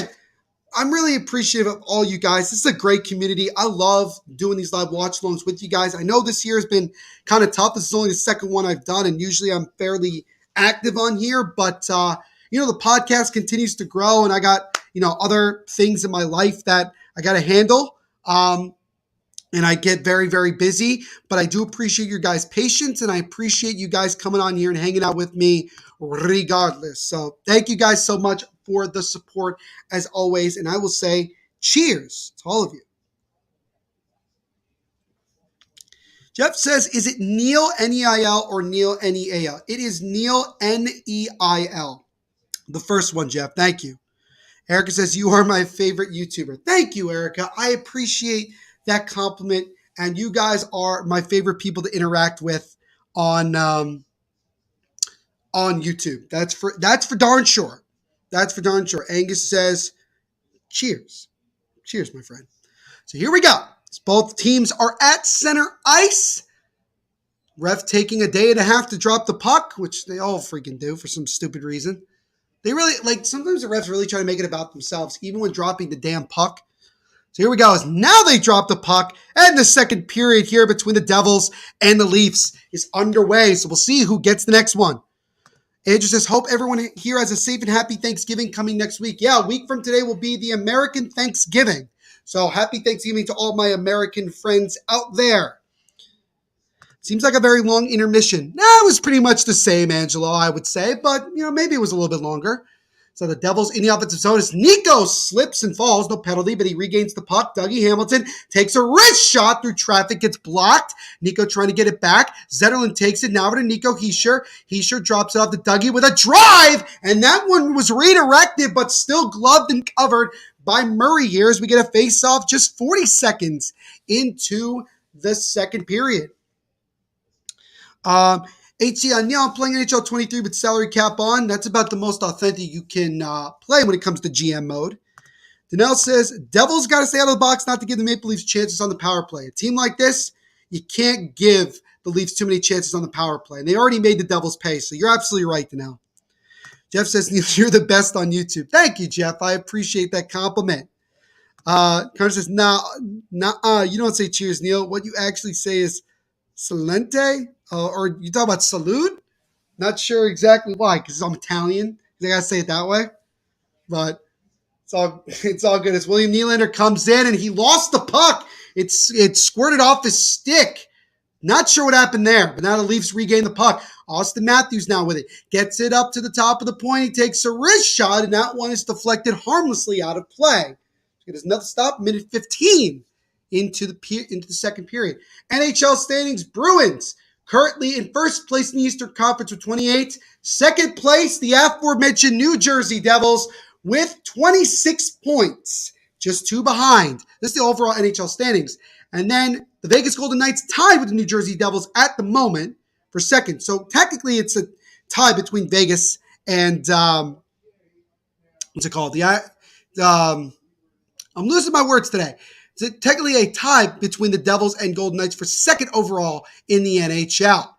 I'm really appreciative of all you guys. This is a great community. I love doing these live watch alongs with you guys. I know this year has been kind of tough. This is only the second one I've done, and usually I'm fairly active on here, but the podcast continues to grow, and I got, other things in my life that I got to handle. And I get very, very busy, but I do appreciate your guys' patience, and I appreciate you guys coming on here and hanging out with me regardless. So thank you guys so much for the support as always. And I will say cheers to all of you. Jeff says, is it Neil, N-E-I-L, or Neil, N-E-A-L? It is Neil, N-E-I-L. The first one, Jeff. Thank you. Erica says, you are my favorite YouTuber. Thank you, Erica. I appreciate that compliment. And you guys are my favorite people to interact with on YouTube. That's for darn sure. That's for darn sure. Angus says, cheers. Cheers, my friend. So here we go. Both teams are at center ice. Ref taking a day and a half to drop the puck, which they all freaking do for some stupid reason. They really, sometimes the refs really try to make it about themselves, even when dropping the damn puck. So here we go. Now they drop the puck, and the second period here between the Devils and the Leafs is underway. So we'll see who gets the next one. Andrew says, hope everyone here has a safe and happy Thanksgiving coming next week. Yeah, a week from today will be the American Thanksgiving. So happy Thanksgiving to all my American friends out there. Seems like a very long intermission. No, it was pretty much the same, Angelo, I would say. But, maybe it was a little bit longer. So the Devils in the offensive zone as Nico slips and falls. No penalty, but he regains the puck. Dougie Hamilton takes a wrist shot through traffic. Gets blocked. Nico trying to get it back. Zetterlund takes it now to Nico Hischier. Hischier drops it off to Dougie with a drive. And that one was redirected, but still gloved and covered by Murray here as we get a face-off just 40 seconds into the second period. HC, I'm playing NHL 23 with salary cap on. That's about the most authentic you can play when it comes to GM mode. Danelle says, Devils got to stay out of the box not to give the Maple Leafs chances on the power play. A team like this, you can't give the Leafs too many chances on the power play. And they already made the Devils pay, so you're absolutely right, Danelle. Jeff says, you're the best on YouTube. Thank you, Jeff. I appreciate that compliment. Connor says, you don't say cheers, Neil. What you actually say is Salente, or you talk about salute? Not sure exactly why, because I'm Italian. I gotta say it that way. But it's all good. As William Nylander comes in and he lost the puck. It squirted off his stick. Not sure what happened there, but now the Leafs regain the puck. Austin Matthews now with it. Gets it up to the top of the point. He takes a wrist shot, and that one is deflected harmlessly out of play. It is another stop, minute 15 into the second period. NHL standings, Bruins currently in first place in the Eastern Conference with 28. Second place, the aforementioned New Jersey Devils with 26 points, just two behind. This is the overall NHL standings. And then The Vegas Golden Knights tied with the New Jersey Devils at the moment for second. So technically it's a tie between Vegas and, what's it called? I'm losing my words today. It's technically a tie between the Devils and Golden Knights for second overall in the NHL.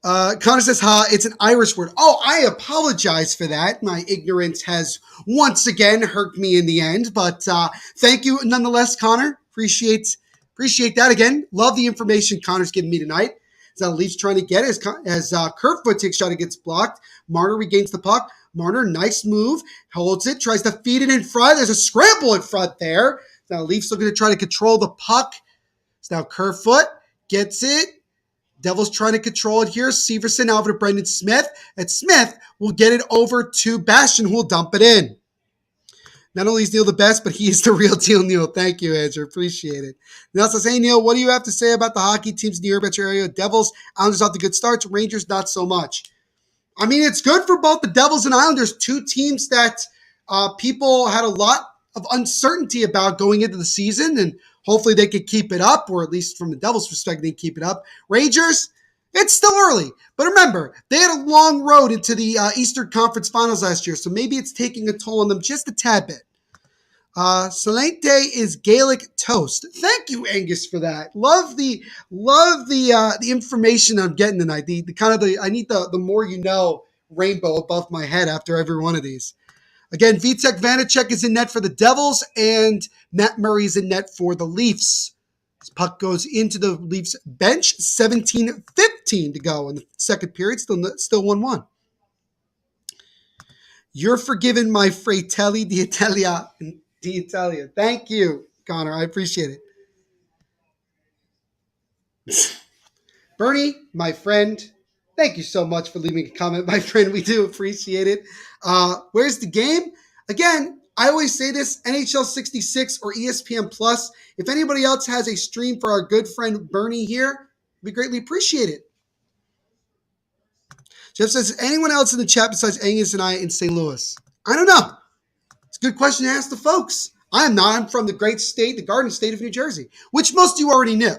Connor says, it's an Irish word. Oh, I apologize for that. My ignorance has once again hurt me in the end, but thank you nonetheless, Connor. Appreciate that again. Love the information Connor's giving me tonight. So Leafs trying to get it as Kerfoot takes shot, it gets blocked. Marner regains the puck. Marner, nice move, holds it, tries to feed it in front. There's a scramble in front there. Now Leafs looking to try to control the puck. So now Kerfoot gets it. Devils trying to control it here. Severson over to Brendan Smith. And Smith will get it over to Bastian, who will dump it in. Not only is Neil the best, but he is the real deal, Neil. Thank you, Andrew. Appreciate it. Now says, hey, Neil, what do you have to say about the hockey teams in your area? Devils, Islanders off the good starts. Rangers, not so much. I mean, it's good for both the Devils and Islanders, two teams that people had a lot of uncertainty about going into the season, and hopefully they could keep it up, or at least from the Devils' perspective, they keep it up. Rangers, it's still early. But remember, they had a long road into the Eastern Conference Finals last year, so maybe it's taking a toll on them just a tad bit. Salente is Gaelic toast. Thank you, Angus, for that. Love the information I'm getting tonight. I need the more you know rainbow above my head after every one of these. Again, Vitek Vanacek is in net for the Devils, and Matt Murray is in net for the Leafs. This puck goes into the Leafs bench. 17:15 to go in the second period. Still 1-1. You're forgiven, my Fratelli d'Italia. Thank you, Connor. I appreciate it. Bernie, my friend, thank you so much for leaving a comment, my friend. We do appreciate it. Where's the game? Again, I always say this, NHL 66 or ESPN Plus. If anybody else has a stream for our good friend Bernie here, we greatly appreciate it. Jeff says, is anyone else in the chat besides Angus and I in St. Louis? I don't know. It's a good question to ask the folks. I'm not. I'm from the great state, the Garden State of New Jersey, which most of you already knew.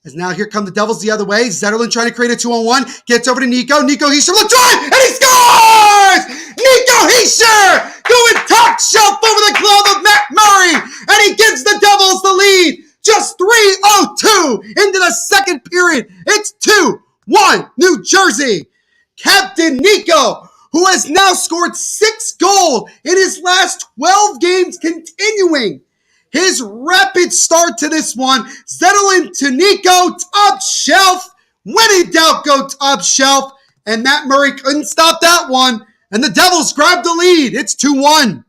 As now here come the Devils the other way. Zetterlund trying to create a 2-on-1. Gets over to Nico. Nico Hischier, look, drive, and he scores! Nico Hischier going top shelf over the glove of Matt Murray, and he gives the Devils the lead. Just 3:02 into the second period. It's 2-1 New Jersey. Captain Nico, who has now scored 6 goals in his last 12 games, continuing his rapid start to this one. Zetterlund to Nico, top shelf. When in doubt, go top shelf. And Matt Murray couldn't stop that one. And the Devils grabbed the lead. It's 2-1.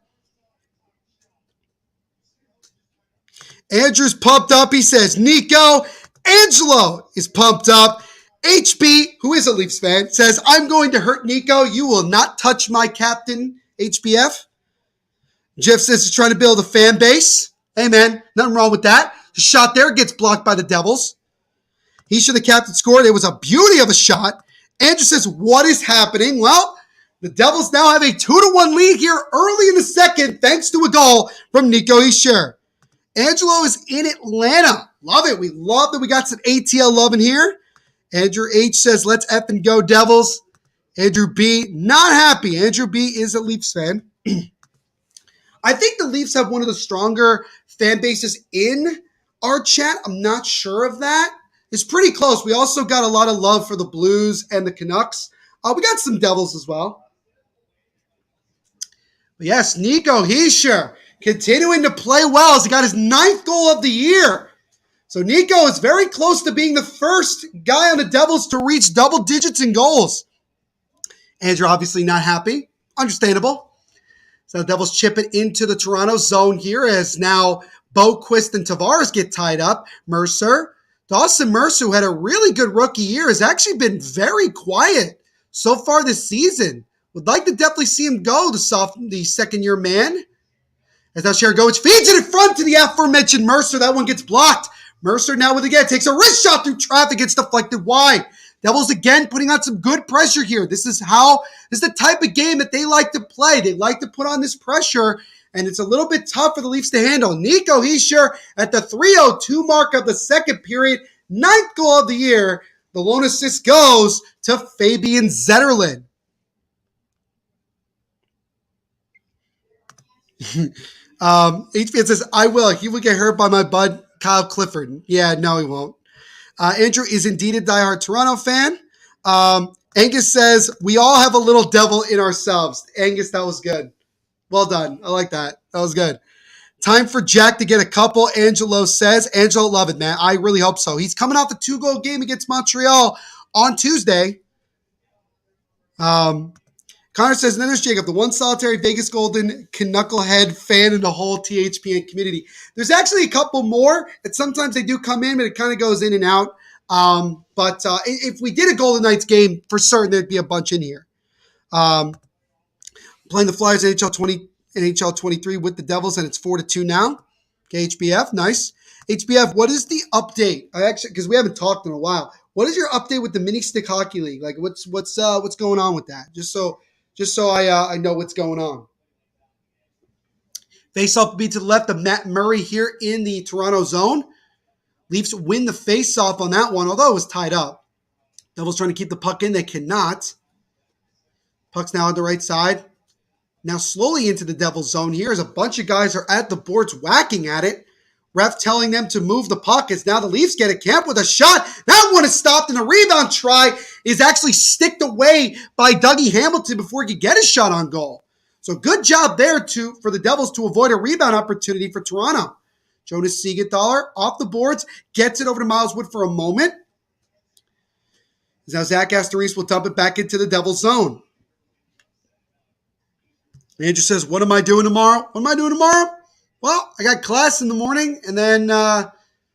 Andrew's pumped up. He says, Nico. Angelo is pumped up. HB, who is a Leafs fan, says, I'm going to hurt Nico. You will not touch my captain, HBF. Jeff says he's trying to build a fan base. Hey, man, nothing wrong with that. The shot there gets blocked by the Devils. He should have captain scored. It was a beauty of a shot. Andrew says, what is happening? Well, the Devils now have a 2-1 lead here early in the second, thanks to a goal from Nico Hischier. Angelo is in Atlanta. Love it. We love that we got some ATL love in here. Andrew H says, let's effing go Devils. Andrew B, not happy. Andrew B is a Leafs fan. I think the Leafs have one of the stronger fan bases in our chat. I'm not sure of that. It's pretty close. We also got a lot of love for the Blues and the Canucks. We got some Devils as well. But yes, Nico Hischier continuing to play well as he got his 9th goal of the year. So Nico is very close to being the first guy on the Devils to reach double digits in goals. Andrew obviously not happy. Understandable. So the Devils chip it into the Toronto zone here as now Boquist and Tavares get tied up. Dawson Mercer, who had a really good rookie year, has actually been very quiet so far this season. Would like to definitely see him go, the second-year man. As now Sharagovich feeds it in front to the aforementioned Mercer. That one gets blocked. Mercer now with again takes a wrist shot through traffic. It's deflected wide. Devils again putting on some good pressure here. This is the type of game that they like to play. They like to put on this pressure. and it's a little bit tough for the Leafs to handle. Nico Hischier at the 3:02 mark of the second period, 9th goal of the year. The lone assist goes to Fabian Zetterlund. HPN says, I will. He will get hurt by my bud, Kyle Clifford. Yeah, no, he won't. Andrew is indeed a diehard Toronto fan. Angus says, we all have a little devil in ourselves. Angus, that was good. Well done. I like that. That was good. Time for Jack to get a couple, Angelo says. Angelo, love it, man. I really hope so. He's coming off the 2-goal game against Montreal on Tuesday. Connor says, and then there's Jacob, the one solitary Vegas Golden knucklehead fan in the whole THPN community. There's actually a couple more, and sometimes they do come in, but it kind of goes in and out. But if we did a Golden Knights game, for certain there'd be a bunch in here. Playing the Flyers NHL 23 with the Devils, and it's 4-2 now. Okay, HBF, nice. HBF, what is the update? Because we haven't talked in a while. What is your update with the Mini Stick Hockey League? Like, what's going on with that? Just so I know what's going on. Face-off will be to the left of Matt Murray here in the Toronto zone. Leafs win the face-off on that one, although it was tied up. Devils trying to keep the puck in. They cannot. Puck's now on the right side. Now slowly into the Devils zone here as a bunch of guys are at the boards whacking at it. Ref telling them to move the puck as now the Leafs get a camp with a shot. That one is stopped, and the rebound try is actually sticked away by Dougie Hamilton before he could get his shot on goal. So good job there for the Devils to avoid a rebound opportunity for Toronto. Jonas Siegenthaler off the boards, gets it over to Miles Wood for a moment. Now Zach Astorius will dump it back into the Devils zone. Andrew says, what am I doing tomorrow? What am I doing tomorrow? Well, I got class in the morning and then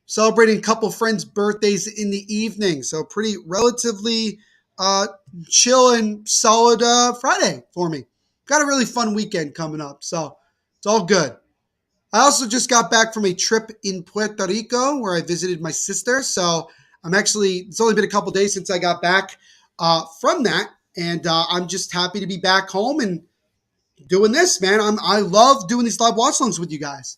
celebrating a couple friends' birthdays in the evening. So pretty relatively chill and solid Friday for me. Got a really fun weekend coming up. So it's all good. I also just got back from a trip in Puerto Rico where I visited my sister. So it's only been a couple days since I got back from that. And I'm just happy to be back home and doing this, man. I love doing these live watch alongs with you guys.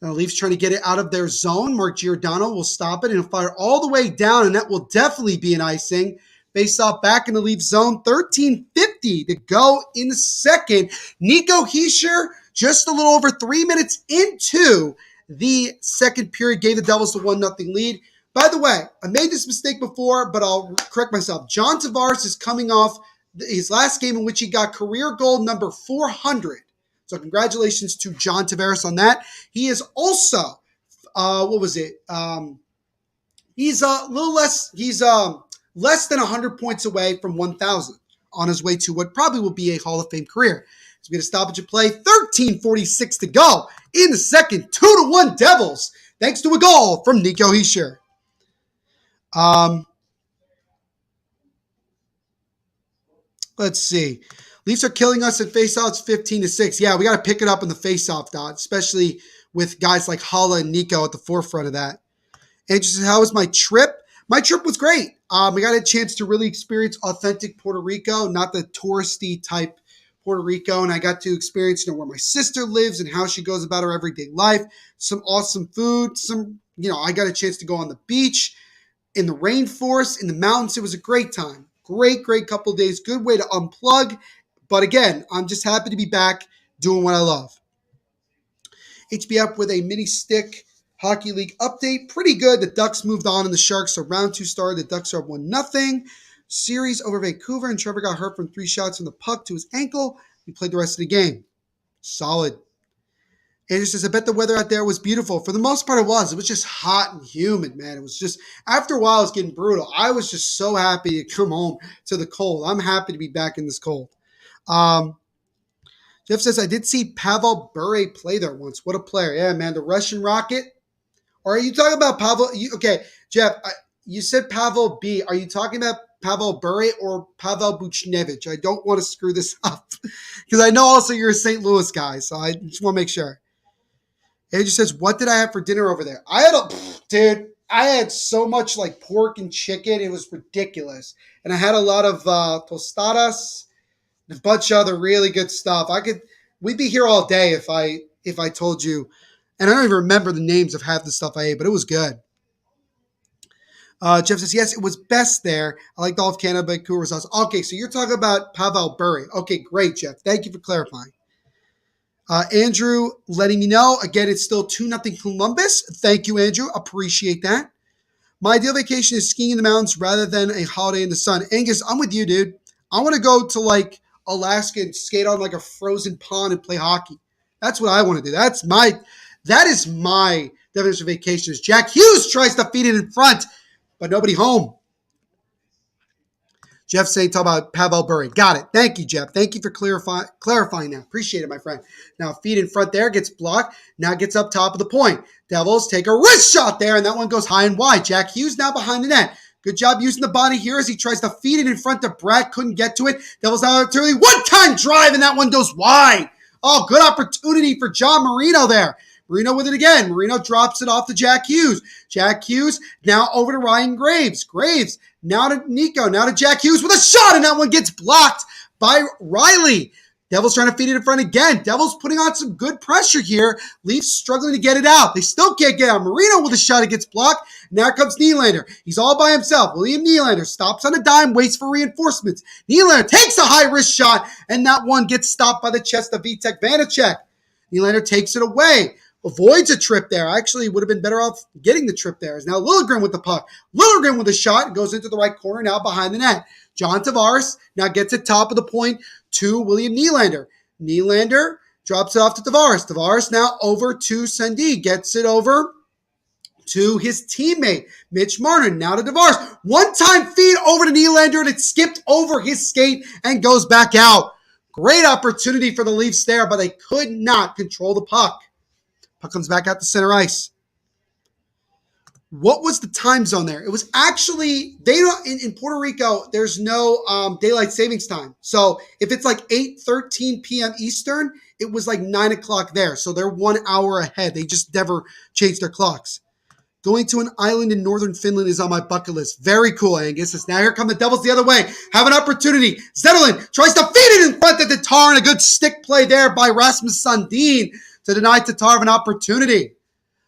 Now, Leafs trying to get it out of their zone. Mark Giordano will stop it and fire all the way down, and that will definitely be an icing. Face off back in the Leafs zone. 13:50 to go in the second. Nico Hischier, just a little over 3 minutes into the second period, gave the Devils the 1-0 lead. By the way, I made this mistake before, but I'll correct myself. John Tavares is coming off his last game in which he got career goal number 400. So congratulations to John Tavares on that. He is also, he's a little less, he's less than 100 points away from 1,000 on his way to what probably will be a Hall of Fame career. So we get a stoppage of play, 13:46 to go in the second, 2-1 Devils, thanks to a goal from Nico Hischier. Let's see. Leafs are killing us at faceoffs 15-6. Yeah, we got to pick it up in the faceoff dot, especially with guys like Hala and Nico at the forefront of that. Andrew says, how was my trip? My trip was great. We got a chance to really experience authentic Puerto Rico, not the touristy type Puerto Rico. And I got to experience, where my sister lives and how she goes about her everyday life. Some awesome food. I got a chance to go on the beach, in the rainforest, in the mountains. It was a great time. Great couple of days. Good way to unplug. But again, I'm just happy to be back doing what I love. HBF with a mini stick hockey league update. Pretty good. The Ducks moved on and the Sharks. So round 2 started. The Ducks are up 1-0. Series over Vancouver. And Trevor got hurt from 3 shots from the puck to his ankle. He played the rest of the game. Solid. Andrew says, I bet the weather out there was beautiful. For the most part, it was. It was just hot and humid, man. It was just, after a while, it was getting brutal. I was just so happy to come home to the cold. I'm happy to be back in this cold. Jeff says, I did see Pavel Bure play there once. What a player. Yeah, man, the Russian Rocket. Or are you talking about Pavel? Okay, Jeff, you said Pavel B. Are you talking about Pavel Bure or Pavel Buchnevich? I don't want to screw this up because I know also you're a St. Louis guy, so I just want to make sure. Andrew says, what did I have for dinner over there? I had so much like pork and chicken. It was ridiculous. And I had a lot of tostadas, a bunch of other really good stuff. we'd be here all day if I told you. And I don't even remember the names of half the stuff I ate, but it was good. Jeff says, yes, it was best there. I liked all of Canada, but Vancouver sauce. Okay, so you're talking about Pavel Bure. Okay, great, Jeff. Thank you for clarifying. Andrew letting me know. Again, it's still 2-0 Columbus. Thank you, Andrew. Appreciate that. My ideal vacation is skiing in the mountains rather than a holiday in the sun. Angus, I'm with you, dude. I want to go to like Alaska and skate on like a frozen pond and play hockey. That's what I want to do. That is my definition of vacation. Is Jack Hughes tries to feed it in front, but nobody home. Jeff saying, talk about Pavel Bure. Got it. Thank you, Jeff. Thank you for clarifying that. Appreciate it, my friend. Now, feed in front there, gets blocked. Now gets up top of the point. Devils take a wrist shot there, and that one goes high and wide. Jack Hughes now behind the net. Good job using the body here as he tries to feed it in front of Brad. Couldn't get to it. Devils now opportunity. One-time drive, and that one goes wide. Oh, good opportunity for John Marino there. Marino with it again. Marino drops it off to Jack Hughes. Jack Hughes now over to Ryan Graves. Graves now to Nico. Now to Jack Hughes with a shot, and that one gets blocked by Riley. Devils trying to feed it in front again. Devils putting on some good pressure here. Leafs struggling to get it out. They still can't get out. Marino with a shot. It gets blocked. Now comes Nylander. He's all by himself. William Nylander stops on a dime, waits for reinforcements. Nylander takes a high-risk shot, and that one gets stopped by the chest of Vitek Vanacek. Nylander takes it away. Avoids a trip there. Actually, would have been better off getting the trip there. Is now Liljegren with the puck. Liljegren with a shot. Goes into the right corner now behind the net. John Tavares now gets it top of the point to William Nylander. Nylander drops it off to Tavares. Tavares now over to Sandin. Gets it over to his teammate, Mitch Marner. Now to Tavares. One-time feed over to Nylander, and it skipped over his skate and goes back out. Great opportunity for the Leafs there, but they could not control the puck. Puck comes back out to center ice. What was the time zone there? It was actually, they don't, in Puerto Rico, there's no daylight savings time. So if it's like 8:13 p.m. Eastern, it was like 9 o'clock there. So they're 1 hour ahead. They just never changed their clocks. Going to an island in northern Finland is on my bucket list. Very cool, Angus. Now here come the Devils the other way. Have an opportunity. Zetterlund tries to feed it in front of Tatar, and a good stick play there by Rasmus Sandin to deny Tatar of an opportunity.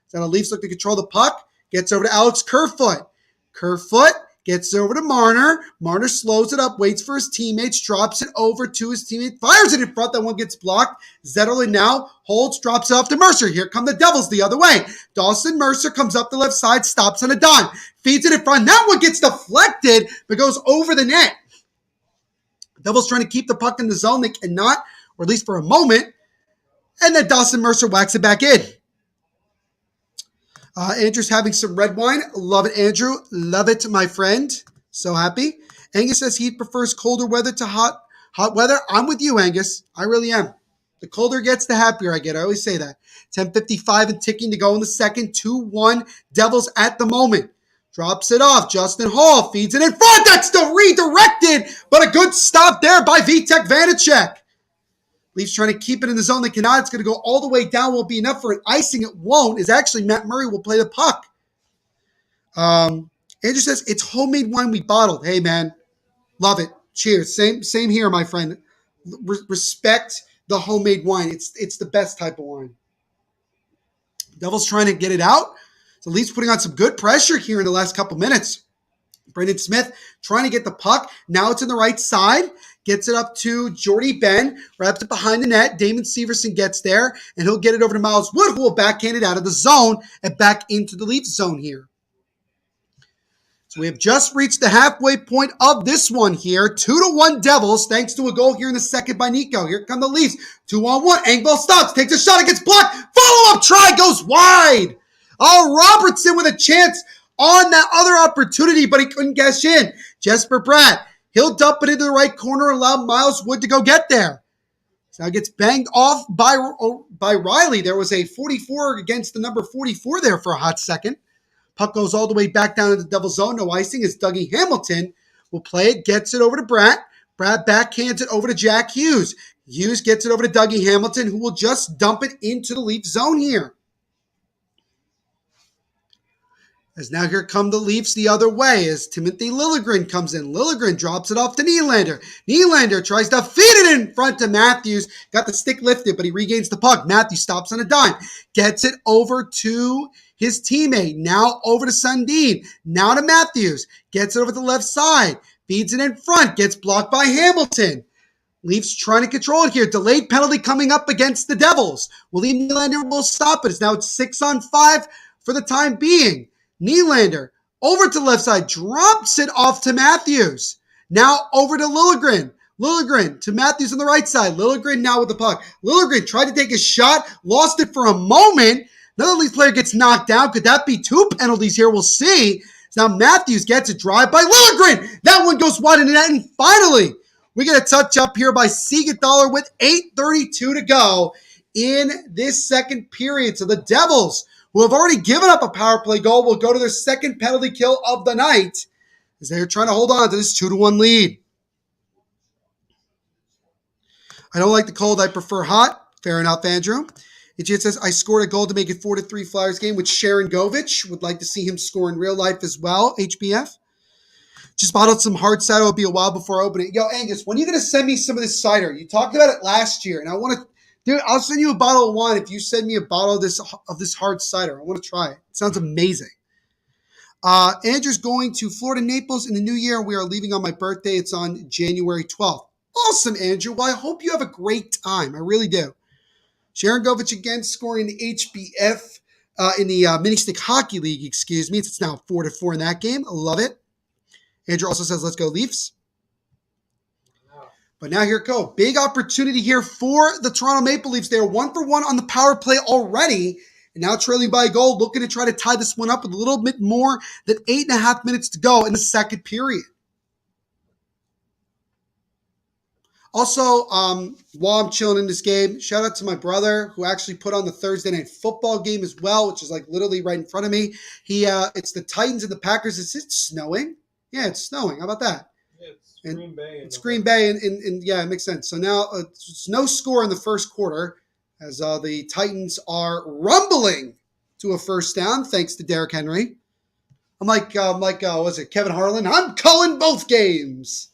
So the Leafs look to control the puck. Gets over to Alex Kerfoot. Kerfoot gets over to Marner. Marner slows it up, waits for his teammates, drops it over to his teammate, fires it in front. That one gets blocked. Zetterlund now holds, drops it off to Mercer. Here come the Devils the other way. Dawson Mercer comes up the left side, stops on a dime, feeds it in front. That one gets deflected, but goes over the net. Devils trying to keep the puck in the zone. They cannot, or at least for a moment. And then Dawson Mercer whacks it back in. Andrew's having some red wine. Love it, Andrew. Love it, my friend. So happy. Angus says he prefers colder weather to hot weather. I'm with you, Angus. I really am. The colder it gets, the happier I get. I always say that. 10:55 and ticking to go in the second. 2-1 Devils at the moment. Drops it off. Justin Hall feeds it in front. That's still redirected, but a good stop there by Vitek Vanacek. Leafs trying to keep it in the zone. They cannot. It's going to go all the way down. Won't be enough for an icing. It won't. Is actually Matt Murray will play the puck. Andrew says, it's homemade wine we bottled. Hey, man. Love it. Cheers. Same here, my friend. Respect the homemade wine. It's the best type of wine. Devils trying to get it out. So Leafs putting on some good pressure here in the last couple minutes. Brendan Smith trying to get the puck. Now it's in the right side. Gets it up to Jordy Ben. Wraps it behind the net. Damon Severson gets there. And he'll get it over to Miles Wood, who will backhand it out of the zone and back into the Leafs zone here. So we have just reached the halfway point of this one here. 2-1 Devils, thanks to a goal here in the second by Nico. Here come the Leafs. 2-on-1. Engvall stops. Takes a shot. It gets blocked. Follow-up try goes wide. Oh, Robertson with a chance on that other opportunity, but he couldn't cash in. Jesper Bratt, he'll dump it into the right corner, allow Miles Wood to go get there. So it gets banged off by Riley. There was a 44 against the number 44 there for a hot second. Puck goes all the way back down to the Devil zone. No icing as Dougie Hamilton will play it, gets it over to Bratt. Bratt backhands it over to Jack Hughes. Hughes gets it over to Dougie Hamilton, who will just dump it into the Leaf zone here. As now here come the Leafs the other way as Timothy Liljegren comes in. Liljegren drops it off to Nylander. Nylander tries to feed it in front to Matthews. Got the stick lifted, but he regains the puck. Matthews stops on a dime. Gets it over to his teammate. Now over to Sundin. Now to Matthews. Gets it over to the left side. Feeds it in front. Gets blocked by Hamilton. Leafs trying to control it here. Delayed penalty coming up against the Devils. William Nylander will stop it. It's now 6-on-5 for the time being. Nylander over to the left side, drops it off to Matthews. Now over to Liljegren. Liljegren to Matthews on the right side. Liljegren now with the puck. Liljegren tried to take a shot, lost it for a moment. Another Leafs player gets knocked down. Could that be 2 penalties here? We'll see. Now Matthews gets a drive by Liljegren. That one goes wide in the net, and finally, we get a touch up here by Siegenthaler with 8:32 to go in this second period. So the Devils, who have already given up a power play goal, will go to their second penalty kill of the night as they're trying to hold on to this 2-1 lead. I don't like the cold. I prefer hot. Fair enough, Andrew. It just says, I scored a goal to make it 4-3 Flyers game with Sharon Govich. Would like to see him score in real life as well, HBF. Just bottled some hard cider. It'll be a while before I open it. Yo, Angus, when are you going to send me some of this cider? You talked about it last year, and I want to... Dude, I'll send you a bottle of wine if you send me a bottle of this hard cider. I want to try it. It sounds amazing. Andrew's going to Florida, Naples in the new year. We are leaving on my birthday. It's on January 12th. Awesome, Andrew. Well, I hope you have a great time. I really do. Sharon Govich again scoring the HBF in the Mini Stick Hockey League, excuse me. It's now 4-4 in that game. I love it. Andrew also says, let's go Leafs. But now here it goes. Big opportunity here for the Toronto Maple Leafs. They are 1-for-1 on the power play already. And now trailing by a goal, looking to try to tie this one up with a little bit more than 8.5 minutes to go in the second period. Also, while I'm chilling in this game, shout out to my brother who actually put on the Thursday night football game as well, which is like literally right in front of me. It's the Titans and the Packers. Is it snowing? Yeah, it's snowing. How about that? It's Green Bay. It's Green Bay, and yeah, it makes sense. So now it's no score in the first quarter as the Titans are rumbling to a first down thanks to Derrick Henry. I'm like, was it Kevin Harlan? I'm calling both games,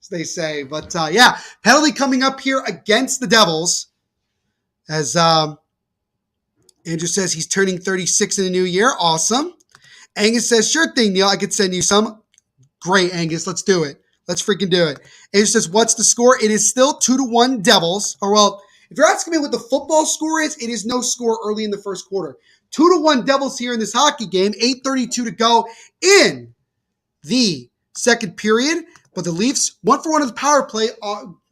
as they say. But yeah, penalty coming up here against the Devils as Andrew says he's turning 36 in the new year. Awesome. Angus says, sure thing, Neil. I could send you some. Great, Angus. Let's do it. Let's freaking do it. And it says, what's the score? It is still 2-1 Devils. Or, well, if you're asking me what the football score is, it is no score early in the first quarter. 2-1 Devils here in this hockey game. 8:32 to go in the second period. But the Leafs, 1-for-1 of the power play,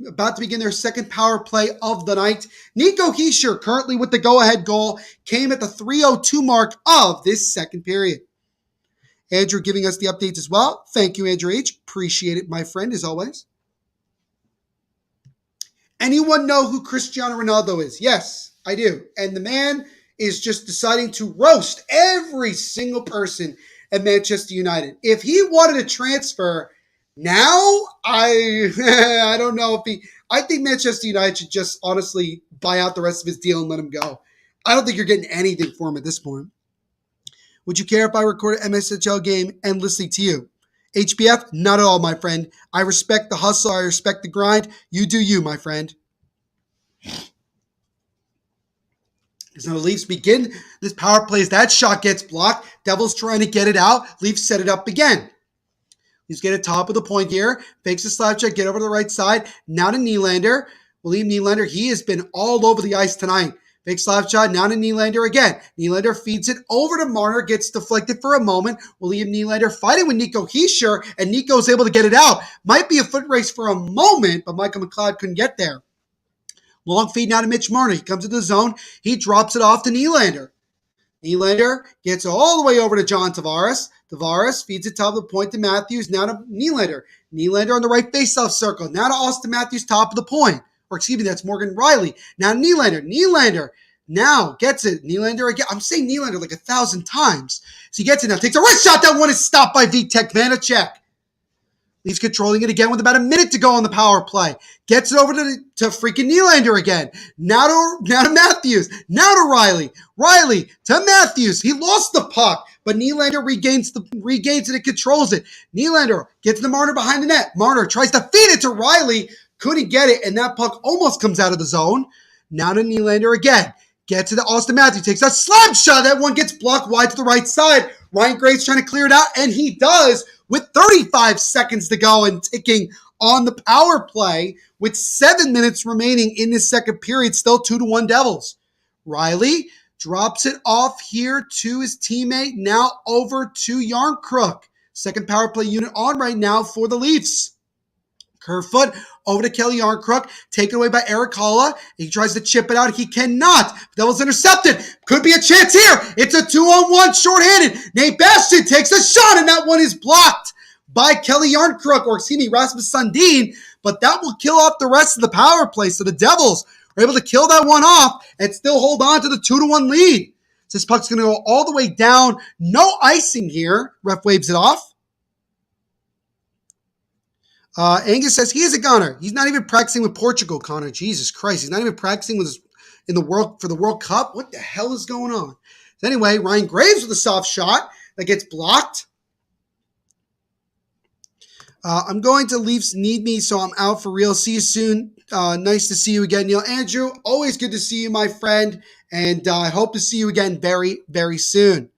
about to begin their second power play of the night. Nico Hischier, currently with the go-ahead goal, came at the 3:02 mark of this second period. Andrew giving us the updates as well. Thank you, Andrew H. Appreciate it, my friend, as always. Anyone know who Cristiano Ronaldo is? Yes, I do. And the man is just deciding to roast every single person at Manchester United. If he wanted to transfer now, I don't know if he... I think Manchester United should just honestly buy out the rest of his deal and let him go. I don't think you're getting anything for him at this point. Would you care if I recorded an MSHL game endlessly to you? HBF, not at all, my friend. I respect the hustle. I respect the grind. You do you, my friend. As now the Leafs begin this power play. As that shot gets blocked, Devils trying to get it out. Leafs set it up again. Leafs get it top of the point here. Fakes a slap check, get over to the right side. Now to Nylander. William Nylander, he has been all over the ice tonight. Big slap shot, now to Nylander again. Nylander feeds it over to Marner, gets deflected for a moment. William Nylander fighting with Nico Hischier, and Nico's able to get it out. Might be a foot race for a moment, but Michael McLeod couldn't get there. Long feed now to Mitch Marner. He comes into the zone. He drops it off to Nylander. Nylander gets all the way over to John Tavares. Tavares feeds it top of the point to Matthews, now to Nylander. Nylander on the right faceoff circle. Now to Austin Matthews, top of the point. Or excuse me, that's Morgan Riley. Now Nylander. Nylander now gets it. Nylander again. I'm saying Nylander like 1,000 times. So he gets it now. Takes a wrist shot. That one is stopped by Vitek Vanacek. Leafs controlling it again with about a minute to go on the power play. Gets it over to freaking Nylander again. Now to Matthews. Now to Riley. Riley to Matthews. He lost the puck, but Nylander regains it and controls it. Nylander gets the Marner behind the net. Marner tries to feed it to Riley, couldn't get it, and that puck almost comes out of the zone. Now to Nylander again. Gets to the Austin Matthews, takes a slap shot. That one gets blocked wide to the right side. Ryan Graves trying to clear it out, and he does with 35 seconds to go and ticking on the power play with 7 minutes remaining in this second period. Still 2-1 Devils. Riley drops it off here to his teammate. Now over to Yarncrook. Second power play unit on right now for the Leafs. Kerfoot over to Kelly Yarncrook, taken away by Eric Halla. He tries to chip it out. He cannot. Devils intercepted. Could be a chance here. It's a 2-on-1 shorthanded. Nate Bastian takes a shot, and that one is blocked by Kelly Yarncrook, Rasmus Sundin, but that will kill off the rest of the power play. So the Devils are able to kill that one off and still hold on to the 2-1 lead. So this puck's going to go all the way down. No icing here. Ref waves it off. Angus says he is a gunner. He's not even practicing with Portugal, Connor. Jesus Christ. He's not even practicing with for the World Cup. What the hell is going on? So anyway, Ryan Graves with a soft shot that gets blocked. I'm going to Leafs need me, so I'm out for real. See you soon. Nice to see you again, Neil. Andrew, always good to see you, my friend. And I hope to see you again very, very soon.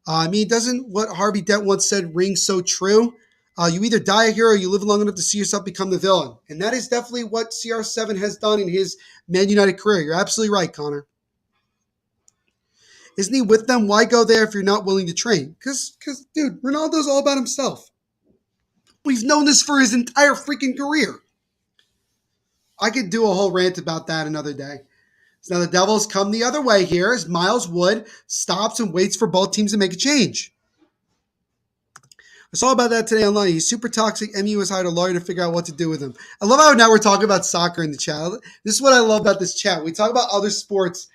Doesn't what Harvey Dent once said ring so true? You either die a hero or you live long enough to see yourself become the villain. And that is definitely what CR7 has done in his Man United career. You're absolutely right, Connor. Isn't he with them? Why go there if you're not willing to train? Because, dude, Ronaldo's all about himself. We've known this for his entire freaking career. I could do a whole rant about that another day. So now the Devils come the other way here as Miles Wood stops and waits for both teams to make a change. I saw about that today online. He's super toxic. MU has hired a lawyer to figure out what to do with him. I love how now we're talking about soccer in the chat. This is what I love about this chat. We talk about other sports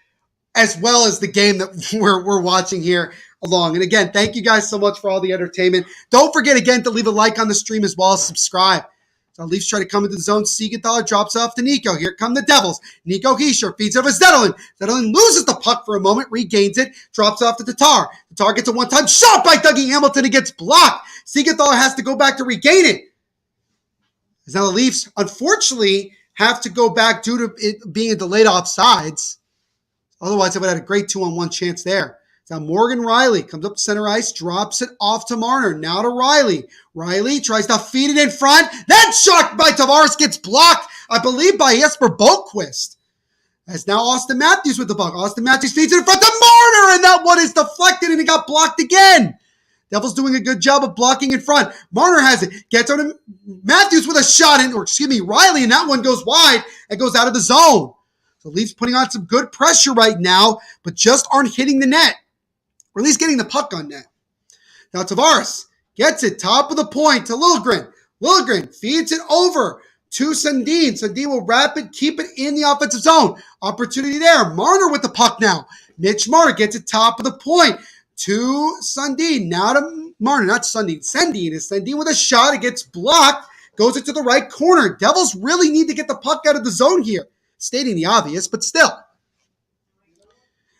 as well as the game that we're watching here along. And again, thank you guys so much for all the entertainment. Don't forget, again, to leave a like on the stream as well as subscribe. So Leafs try to come into the zone. Siegenthaler drops off to Nico. Here come the Devils. Nico Hischier feeds over Zetterlund. Zetterlund loses the puck for a moment, regains it, drops off to Tatar. Tatar gets a one-time shot by Dougie Hamilton. It gets blocked. Siegenthaler has to go back to regain it. As now the Leafs, unfortunately, have to go back due to it being a delayed offsides. Otherwise, they would have had a great 2-on-1 chance there. Now Morgan Rielly comes up to center ice, drops it off to Marner. Now to Rielly. Rielly tries to feed it in front. That shot by Tavares gets blocked, I believe, by Jesper Boqvist. As now Austin Matthews with the puck. Austin Matthews feeds it in front to Marner, and that one is deflected, and it got blocked again. Devils doing a good job of blocking in front. Marner has it. Gets on to Matthews with a shot, Rielly, and that one goes wide and goes out of the zone. So Leafs putting on some good pressure right now, but just aren't hitting the net. Or at least getting the puck on net. Now Tavares gets it, top of the point to Liljegren. Liljegren feeds it over to Sundin. Sundin will wrap it, keep it in the offensive zone. Opportunity there. Marner with the puck now. Mitch Marner gets it top of the point to Sundin. Now to Marner, not Sundin. Sundin is Sundin with a shot. It gets blocked. Goes into the right corner. Devils really need to get the puck out of the zone here. Stating the obvious, but still.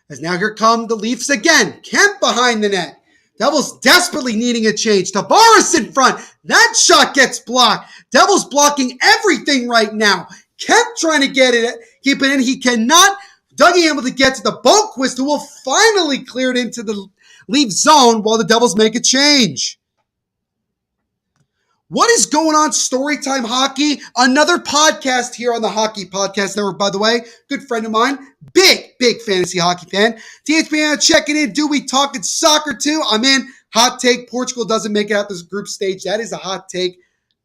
As now here come the Leafs again. Kemp behind the net. Devils desperately needing a change. Tavares in front. That shot gets blocked. Devils blocking everything right now. Kemp trying to get it, keep it in. He cannot. Dougie Hamilton gets it to Boqvist, who will finally clear it into the Leaf zone while the Devils make a change. What is going on, Storytime Hockey? Another podcast here on the Hockey Podcast Network, by the way. Good friend of mine. Big fantasy hockey fan. THPN checking in. Do we talking soccer too? I'm in. Hot take. Portugal doesn't make it out this group stage. That is a hot take.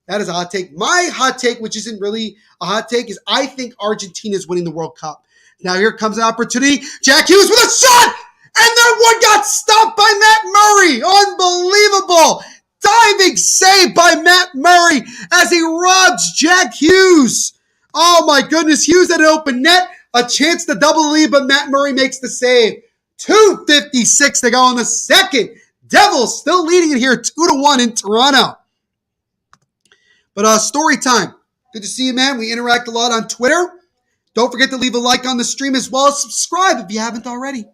My hot take, which isn't really a hot take, is I think Argentina is winning the World Cup. Now here comes an opportunity. Jack Hughes with a shot! And that one got stopped by Matt Murray. Unbelievable. Diving save by Matt Murray as he robs Jack Hughes. Oh my goodness, Hughes at an open net. A chance to double lead, but Matt Murray makes the save. 2:56 to go in the second. Devils still leading it here 2-1 in Toronto. But story time. Good to see you, man. We interact a lot on Twitter. Don't forget to leave a like on the stream as well as subscribe if you haven't already.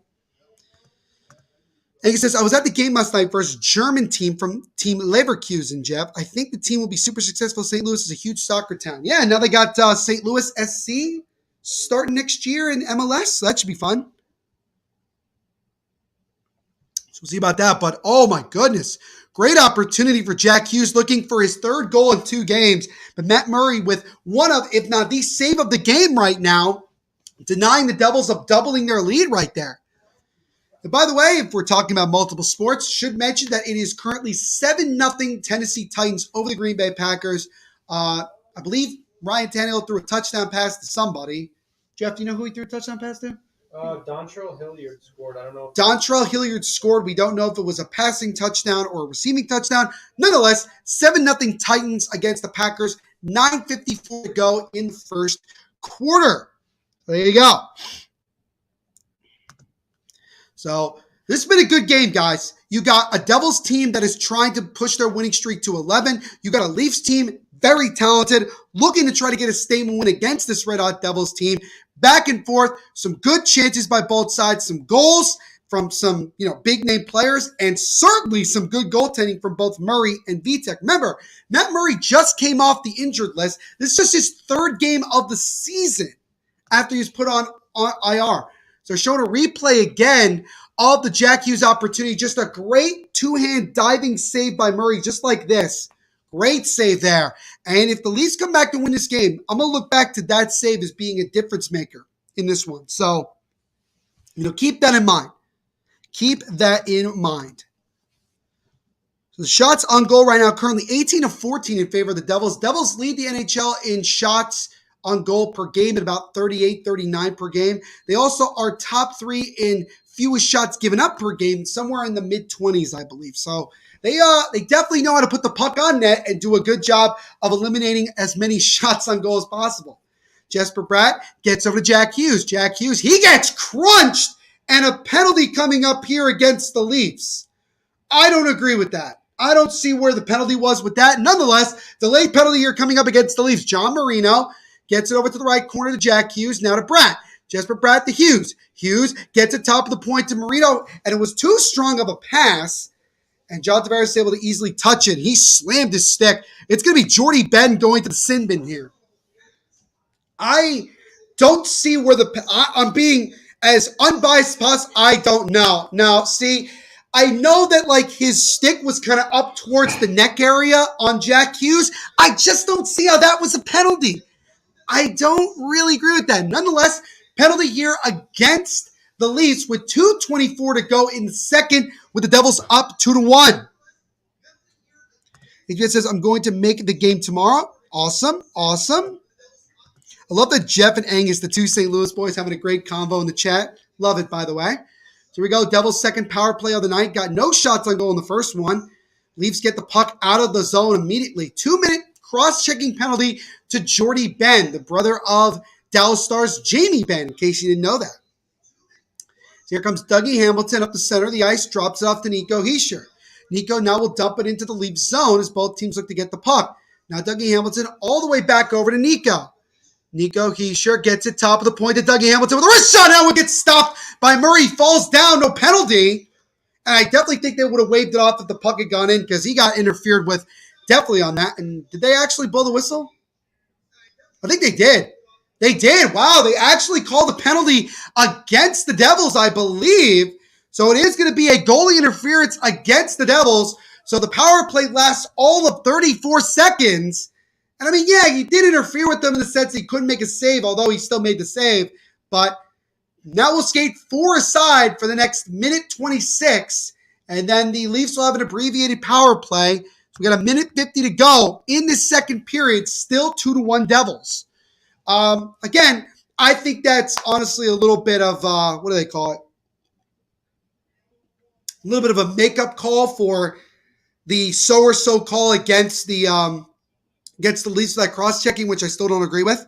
And he says, I was at the game last night versus German team from Team Leverkusen, Jeff. I think the team will be super successful. St. Louis is a huge soccer town. Yeah, now they got St. Louis SC starting next year in MLS. So that should be fun. So we'll see about that. But oh my goodness, great opportunity for Jack Hughes looking for his third goal in 2 games. But Matt Murray with one of, if not the save of the game right now, denying the Devils of doubling their lead right there. And by the way, if we're talking about multiple sports, should mention that it is currently 7-0 Tennessee Titans over the Green Bay Packers. I believe Ryan Tannehill threw a touchdown pass to somebody. Jeff, do you know who he threw a touchdown pass to? Dontrell Hilliard scored. I don't know. Dontrell Hilliard scored. We don't know if it was a passing touchdown or a receiving touchdown. Nonetheless, 7-0 Titans against the Packers. 9:54 to go in the first quarter. There you go. So this has been a good game, guys. You got a Devils team that is trying to push their winning streak to 11. You got a Leafs team, very talented, looking to try to get a statement win against this Red Hot Devils team. Back and forth, some good chances by both sides, some goals from some big name players, and certainly some good goaltending from both Murray and Vitek. Remember, Matt Murray just came off the injured list. This is just his 3rd game of the season after he was put on IR. So showing a replay again of the Jack Hughes opportunity. Just a great 2-hand diving save by Murray, just like this. Great save there. And if the Leafs come back to win this game, I'm going to look back to that save as being a difference maker in this one. So, keep that in mind. Keep that in mind. So the shots on goal right now, currently 18-14 in favor of the Devils. Devils lead the NHL in shots on goal per game at about 38, 39 per game. They also are top 3 in fewest shots given up per game, somewhere in the mid-20s, I believe. So they definitely know how to put the puck on net and do a good job of eliminating as many shots on goal as possible. Jesper Bratt gets over to Jack Hughes. Jack Hughes, he gets crunched, and a penalty coming up here against the Leafs. I don't agree with that. I don't see where the penalty was with that. Nonetheless, the late penalty here coming up against the Leafs. John Marino gets it over to the right corner to Jack Hughes. Now to Bratt. Jesper Bratt to Hughes. Hughes gets it top of the point to Marino, and it was too strong of a pass, and John Tavares is able to easily touch it. He slammed his stick. It's going to be Jordy Ben going to the sin bin here. I don't see where I'm being as unbiased as possible. I don't know. Now, see, I know that his stick was kind of up towards the neck area on Jack Hughes. I just don't see how that was a penalty. I don't really agree with that. Nonetheless, penalty here against the Leafs with 2:24 to go in the second with the Devils up 2-1. He just says, I'm going to make the game tomorrow. Awesome. I love that Jeff and Angus, the 2 St. Louis boys, having a great convo in the chat. Love it, by the way. So here we go. Devils' second power play of the night. Got no shots on goal in the first one. Leafs get the puck out of the zone immediately. 2-minute cross-checking penalty to Jordy Ben, the brother of Dallas Stars Jamie Benn, in case you didn't know that. So here comes Dougie Hamilton up the center of the ice, drops it off to Nico Hischier. Nico now will dump it into the Leafs zone as both teams look to get the puck. Now Dougie Hamilton all the way back over to Nico. Nico Hischier gets it top of the point to Dougie Hamilton with a wrist shot. Now it gets stopped by Murray. Falls down, no penalty. And I definitely think they would have waved it off if the puck had gone in because he got interfered with definitely on that. And did they actually blow the whistle? I think they did. They did. Wow, they actually called a penalty against the Devils, I believe. So it is going to be a goalie interference against the Devils. So the power play lasts all of 34 seconds. And I mean, yeah, he did interfere with them in the sense he couldn't make a save, although he still made the save. But now we'll skate 4 aside for the next minute 26. And then the Leafs will have an abbreviated power play. So we got a minute 50 to go in this second period, still 2-1 Devils. Again, I think that's honestly a little bit of, what do they call it? A little bit of a makeup call for the so-or-so call against the Leafs for that cross-checking, which I still don't agree with.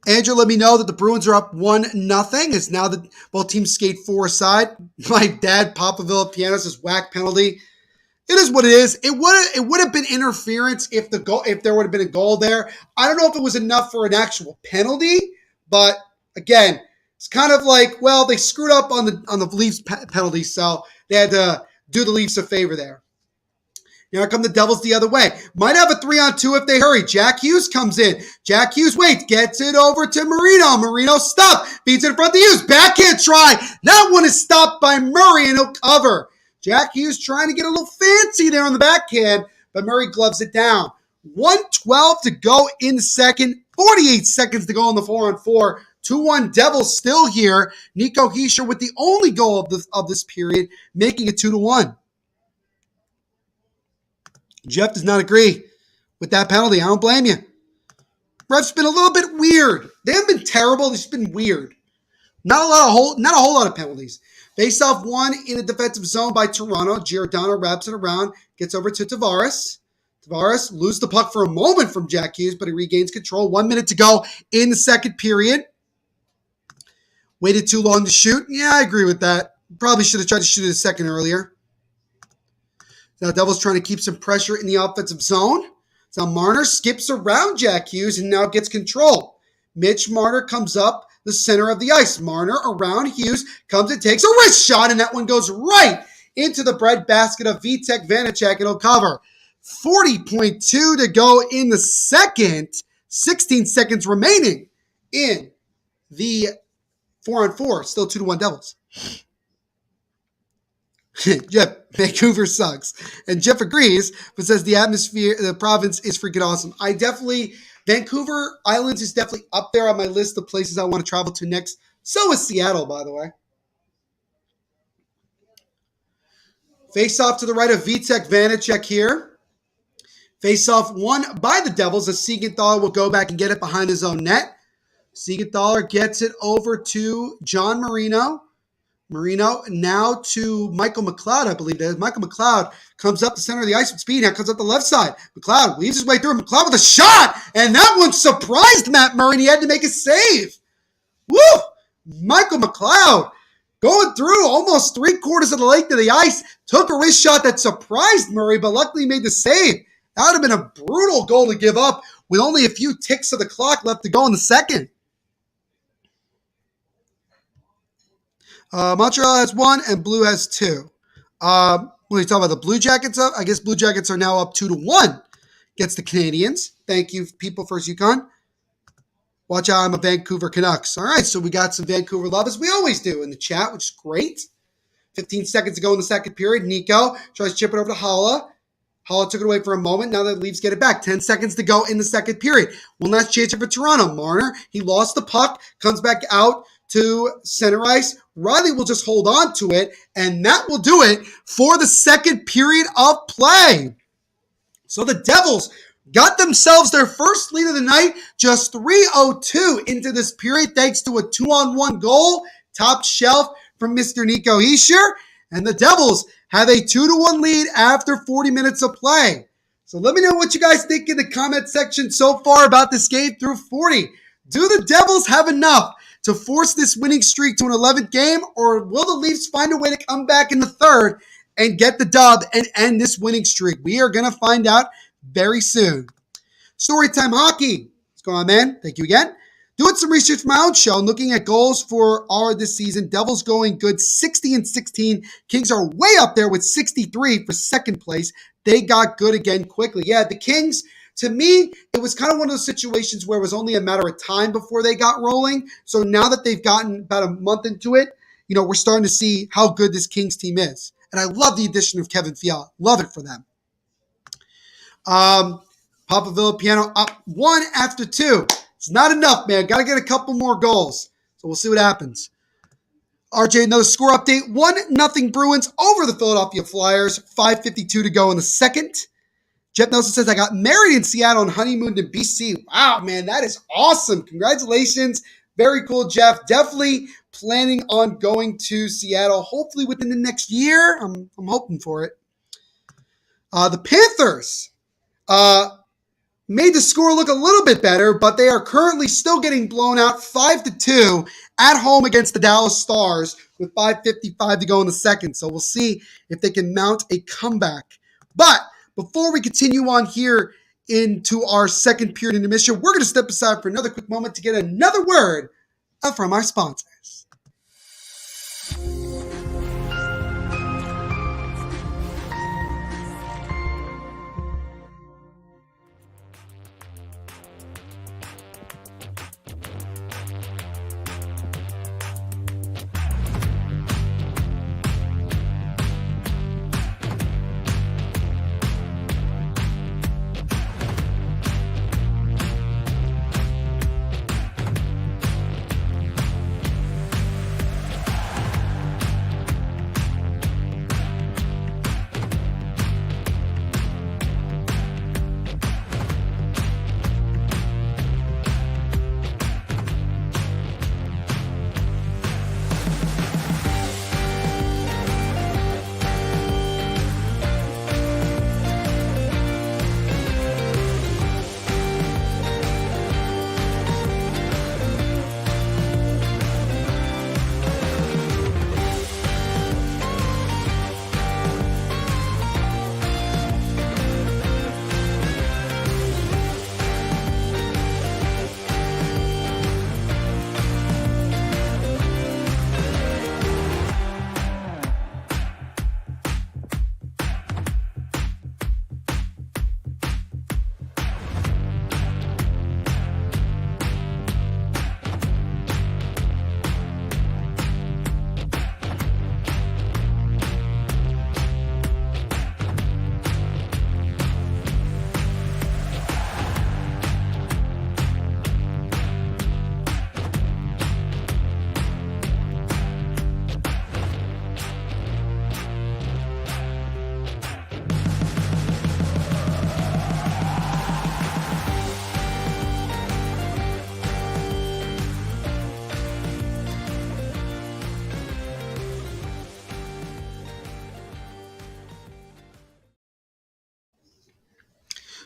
Andrew let me know that the Bruins are up 1-0 as now that both teams skate 4 aside. My dad, Papa Villapiano, says whack penalty. It is what it is. It would have been interference if there would have been a goal there. I don't know if it was enough for an actual penalty, but again, It's kind of like, well, they screwed up on the Leafs penalty, so they had to do the Leafs a favor there. Here come the Devils the other way. Might have a 3-on-2 if they hurry. Jack Hughes comes in. Jack Hughes waits, gets it over to Marino. Marino stop, beats it in front of Hughes. Backhand try. That one is stopped by Murray and he'll cover. Jack Hughes trying to get a little fancy there on the backhand, but Murray gloves it down. 1:12 to go in the second. 48 seconds to go on the 4-on-4. 2-1 Devils still here. Nico Hischier with the only goal of this period, making it 2-1. Jeff does not agree with that penalty. I don't blame you. Ref's been a little bit weird. They haven't been terrible. They've just been weird. Not a whole lot of penalties. Face-off won in the defensive zone by Toronto. Giordano wraps it around, gets over to Tavares. Tavares loses the puck for a moment from Jack Hughes, but he regains control. 1 minute to go in the second period. Waited too long to shoot. Yeah, I agree with that. Probably should have tried to shoot it a second earlier. Now Devils trying to keep some pressure in the offensive zone. So Marner skips around Jack Hughes and now gets control. Mitch Marner comes up the center of the ice. Marner around Hughes, comes and takes a wrist shot, and that one goes right into the breadbasket of Vitek Vanacek, and he'll cover. 40.2 to go in the second. 16 seconds remaining in the 4-on-4. Still 2-1 Devils. Jeff, Vancouver sucks. And Jeff agrees, but says the atmosphere, the province is freaking awesome. Vancouver Islands is definitely up there on my list of places I want to travel to next. So is Seattle, by the way. Face off to the right of Vitek Vanacek here. Face off won by the Devils as Siegenthaler will go back and get it behind his own net. Siegenthaler gets it over to John Marino. Marino now to Michael McLeod, I believe it is. Michael McLeod comes up the center of the ice with speed. Now comes up the left side. McLeod weaves his way through. McLeod with a shot. And that one surprised Matt Murray, and he had to make a save. Woo! Michael McLeod going through almost 3/4 of the length of the ice. Took a wrist shot that surprised Murray, but luckily made the save. That would have been a brutal goal to give up with only a few ticks of the clock left to go in the second. Montreal has 1 and Blue has 2. What are you talking about? The Blue Jackets up? I guess Blue Jackets are now up 2-1 against the Canadians. Thank you, people, First Yukon. Watch out, I'm a Vancouver Canucks. All right, so we got some Vancouver love, as we always do in the chat, which is great. 15 seconds to go in the second period. Nico tries to chip it over to Holla. Holla took it away for a moment. Now the Leafs get it back. 10 seconds to go in the second period. One last chance for Toronto. Marner, he lost the puck, comes back out to center ice. Riley will just hold on to it, and that will do it for the second period of play. So the Devils got themselves their first lead of the night, just 3:02 into this period, thanks to a 2-on-1 goal, top shelf from Mr. Nico Hischier, and the Devils have a 2-1 lead after 40 minutes of play. So let me know what you guys think in the comment section so far about this game through 40. Do the Devils have enough to force this winning streak to an 11th game, or will the Leafs find a way to come back in the third and get the dub and end this winning streak? We are going to find out very soon. Storytime Hockey. What's going on, man? Thank you again. Doing some research for my own show and looking at goals for our this season. Devils going good 60-16. Kings are way up there with 63 for second place. They got good again quickly. Yeah, the Kings, to me, it was kind of one of those situations where it was only a matter of time before they got rolling. So now that they've gotten about a month into it, we're starting to see how good this Kings team is. And I love the addition of Kevin Fiala. Love it for them. Papa Villapiano up 1 after 2. It's not enough, man. Got to get a couple more goals. So we'll see what happens. RJ, another score update. 1-0 Bruins over the Philadelphia Flyers. 5:52 to go in the second. Jeff Nelson says, I got married in Seattle and honeymooned in BC. Wow, man, that is awesome. Congratulations. Very cool, Jeff. Definitely planning on going to Seattle, hopefully within the next year. I'm hoping for it. The Panthers made the score look a little bit better, but they are currently still getting blown out 5-2 at home against the Dallas Stars with 5:55 to go in the second. So we'll see if they can mount a comeback. But before we continue on here into our second period intermission, we're going to step aside for another quick moment to get another word from our sponsors.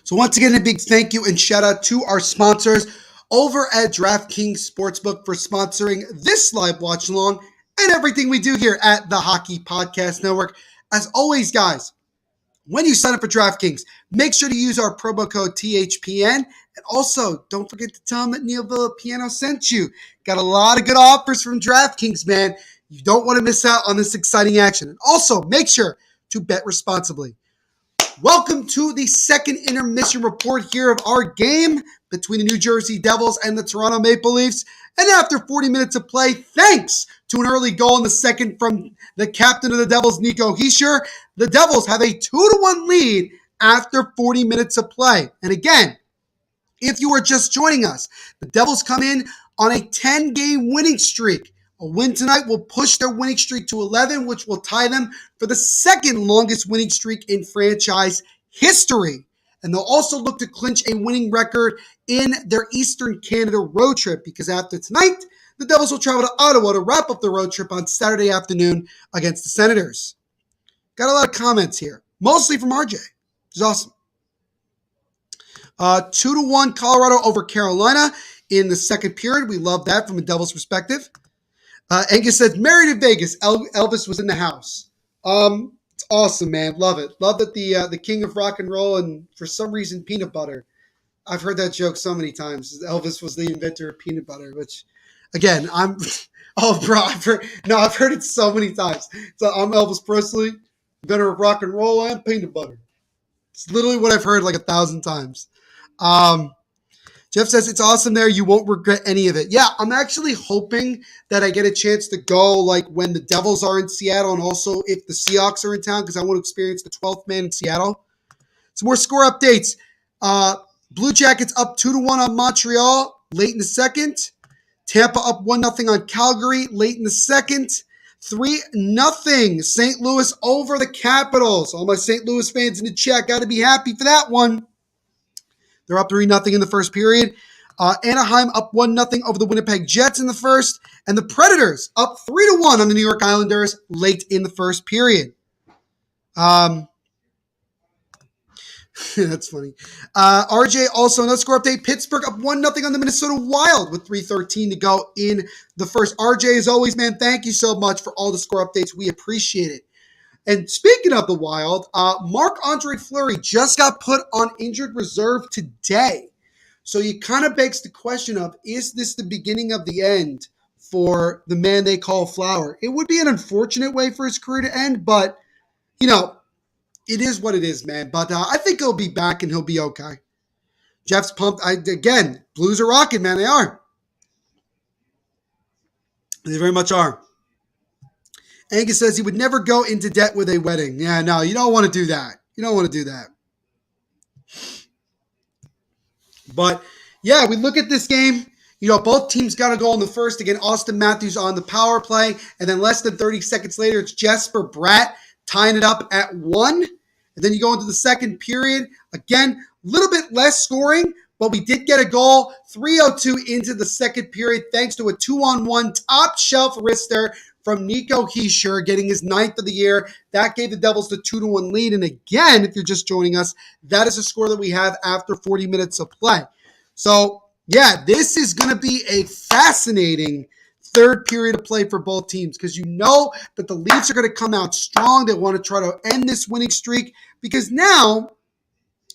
So once again, a big thank you and shout out to our sponsors over at DraftKings Sportsbook for sponsoring this live watch along and everything we do here at the Hockey Podcast Network. As always, guys, when you sign up for DraftKings, make sure to use our promo code THPN. And also, don't forget to tell them that Neil Villapiano sent you. Got a lot of good offers from DraftKings, man. You don't want to miss out on this exciting action. And also, make sure to bet responsibly. Welcome to the second intermission report here of our game between the New Jersey Devils and the Toronto Maple Leafs. And after 40 minutes of play, thanks to an early goal in the second from the captain of the Devils, Nico Hischier, the Devils have a 2-1 lead after 40 minutes of play. And again, if you are just joining us, the Devils come in on a 10-game winning streak. A win tonight will push their winning streak to 11, which will tie them for the second longest winning streak in franchise history. And they'll also look to clinch a winning record in their Eastern Canada road trip because after tonight, the Devils will travel to Ottawa to wrap up the road trip on Saturday afternoon against the Senators. Got a lot of comments here, mostly from RJ, which is awesome. 2-1 Colorado over Carolina in the second period. We love that from a Devils perspective. Angus says, married in Vegas. Elvis was in the house. It's awesome, man. Love it. Love that the king of rock and roll and for some reason peanut butter. I've heard that joke so many times. Elvis was the inventor of peanut butter, which, again, oh, bro, I've heard it so many times. So I'm Elvis Presley, inventor of rock and roll and peanut butter. It's literally what I've heard like 1,000 times. Jeff says, it's awesome there. You won't regret any of it. Yeah, I'm actually hoping that I get a chance to go like when the Devils are in Seattle and also if the Seahawks are in town because I want to experience the 12th man in Seattle. Some more score updates. Blue Jackets up 2-1 on Montreal late in the second. Tampa up 1-0 on Calgary late in the second. 3-0 St. Louis over the Capitals. All my St. Louis fans in the chat got to be happy for that one. They're up 3-0 in the first period. Anaheim up 1-0 over the Winnipeg Jets in the first. And the Predators up 3-1 on the New York Islanders late in the first period. That's funny. RJ also, another score update. Pittsburgh up 1-0 on the Minnesota Wild with 3:13 to go in the first. RJ, as always, man, thank you so much for all the score updates. We appreciate it. And speaking of the Wild, Marc-Andre Fleury just got put on injured reserve today. So it kind of begs the question of, is this the beginning of the end for the man they call Flower. It would be an unfortunate way for his career to end, but, you know, it is what it is, man. But I think he'll be back and he'll be okay. Jeff's pumped. Again, Blues are rocking, man. They are. They very much are. Angus says he would never go into debt with a wedding. Yeah, no, you don't want to do that. You don't want to do that. But, yeah, we look at this game. You know, both teams got a goal in the first. Again, Austin Matthews on the power play. And then less than 30 seconds later, it's Jesper Bratt tying it up at 1. And then you go into the second period. Again, a little bit less scoring, but we did get a goal. 3:02 into the second period, thanks to a 2-on-1 top shelf wrister from Nico Hischier, getting his 9th of the year. That gave the Devils the 2-1 lead. And again, if you're just joining us, that is a score that we have after 40 minutes of play. So, yeah, this is going to be a fascinating third period of play for both teams because you know that the Leafs are going to come out strong. They want to try to end this winning streak because now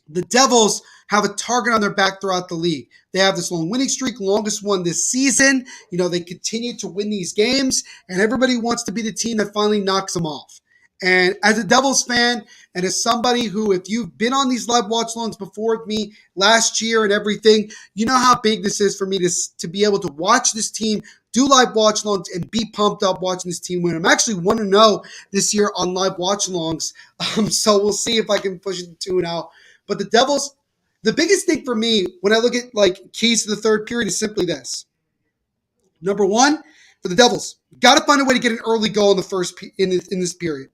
the Devils have a target on their back throughout the league. They have this long winning streak, longest one this season. You know, they continue to win these games, and everybody wants to be the team that finally knocks them off. And as a Devils fan, and as somebody who, if you've been on these live watch-alongs before with me last year and everything, you know how big this is for me to be able to watch this team do live watch-alongs and be pumped up watching this team win. I'm actually 1-0 this year on live watch-alongs, so we'll see if I can push it to 2-0. But the Devils, the biggest thing for me when I look at like keys to the third period is simply this. Number one, for the Devils, got to find a way to get an early goal in the first in this period.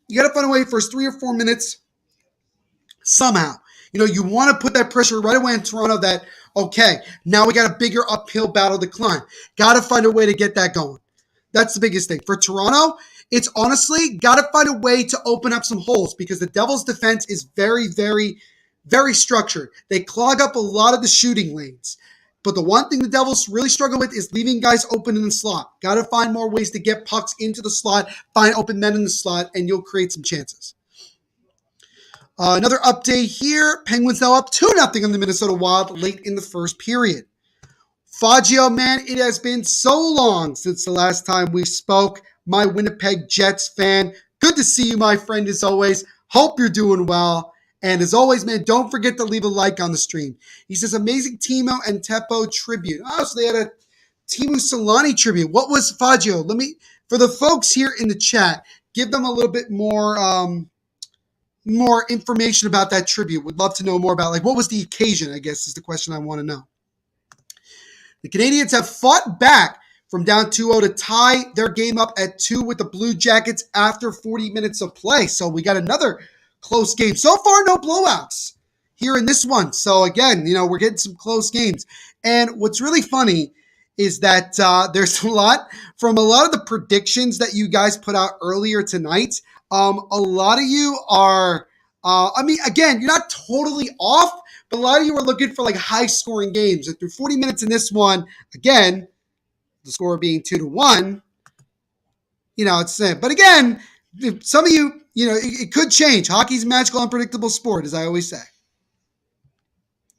You got to find a way first 3 or 4 minutes somehow. You know, you want to put that pressure right away in Toronto that, okay, now we got a bigger uphill battle to climb. Got to find a way to get that going. That's the biggest thing. For Toronto, it's honestly got to find a way to open up some holes because the Devils' defense is very, very, very structured. They clog up a lot of the shooting lanes. But the one thing the Devils really struggle with is leaving guys open in the slot. Got to find more ways to get pucks into the slot, find open men in the slot, and you'll create some chances. Another update here. Penguins now up 2-0 on the Minnesota Wild late in the first period. Faggio, man, it has been so long since the last time we spoke. My Winnipeg Jets fan. Good to see you, my friend, as always. Hope you're doing well. And as always, man, don't forget to leave a like on the stream. He says, amazing Timo and Teppo tribute. Oh, so they had a Timo Solani tribute. What was Faggio? For the folks here in the chat, give them a little bit more information about that tribute. Would love to know more about, like, what was the occasion, I guess, is the question I want to know. The Canadiens have fought back from down 2-0 to tie their game up at 2 with the Blue Jackets after 40 minutes of play. So we got another close game. So far, no blowouts here in this one. So again, you know, we're getting some close games. And what's really funny is that there's a lot of the predictions that you guys put out earlier tonight. A lot of you are, again, you're not totally off, but a lot of you are looking for like high scoring games. And through 40 minutes in this one, again, the score being 2-1, you know, it's it. But again, some of you, you know, it could change. Hockey's a magical, unpredictable sport, as I always say.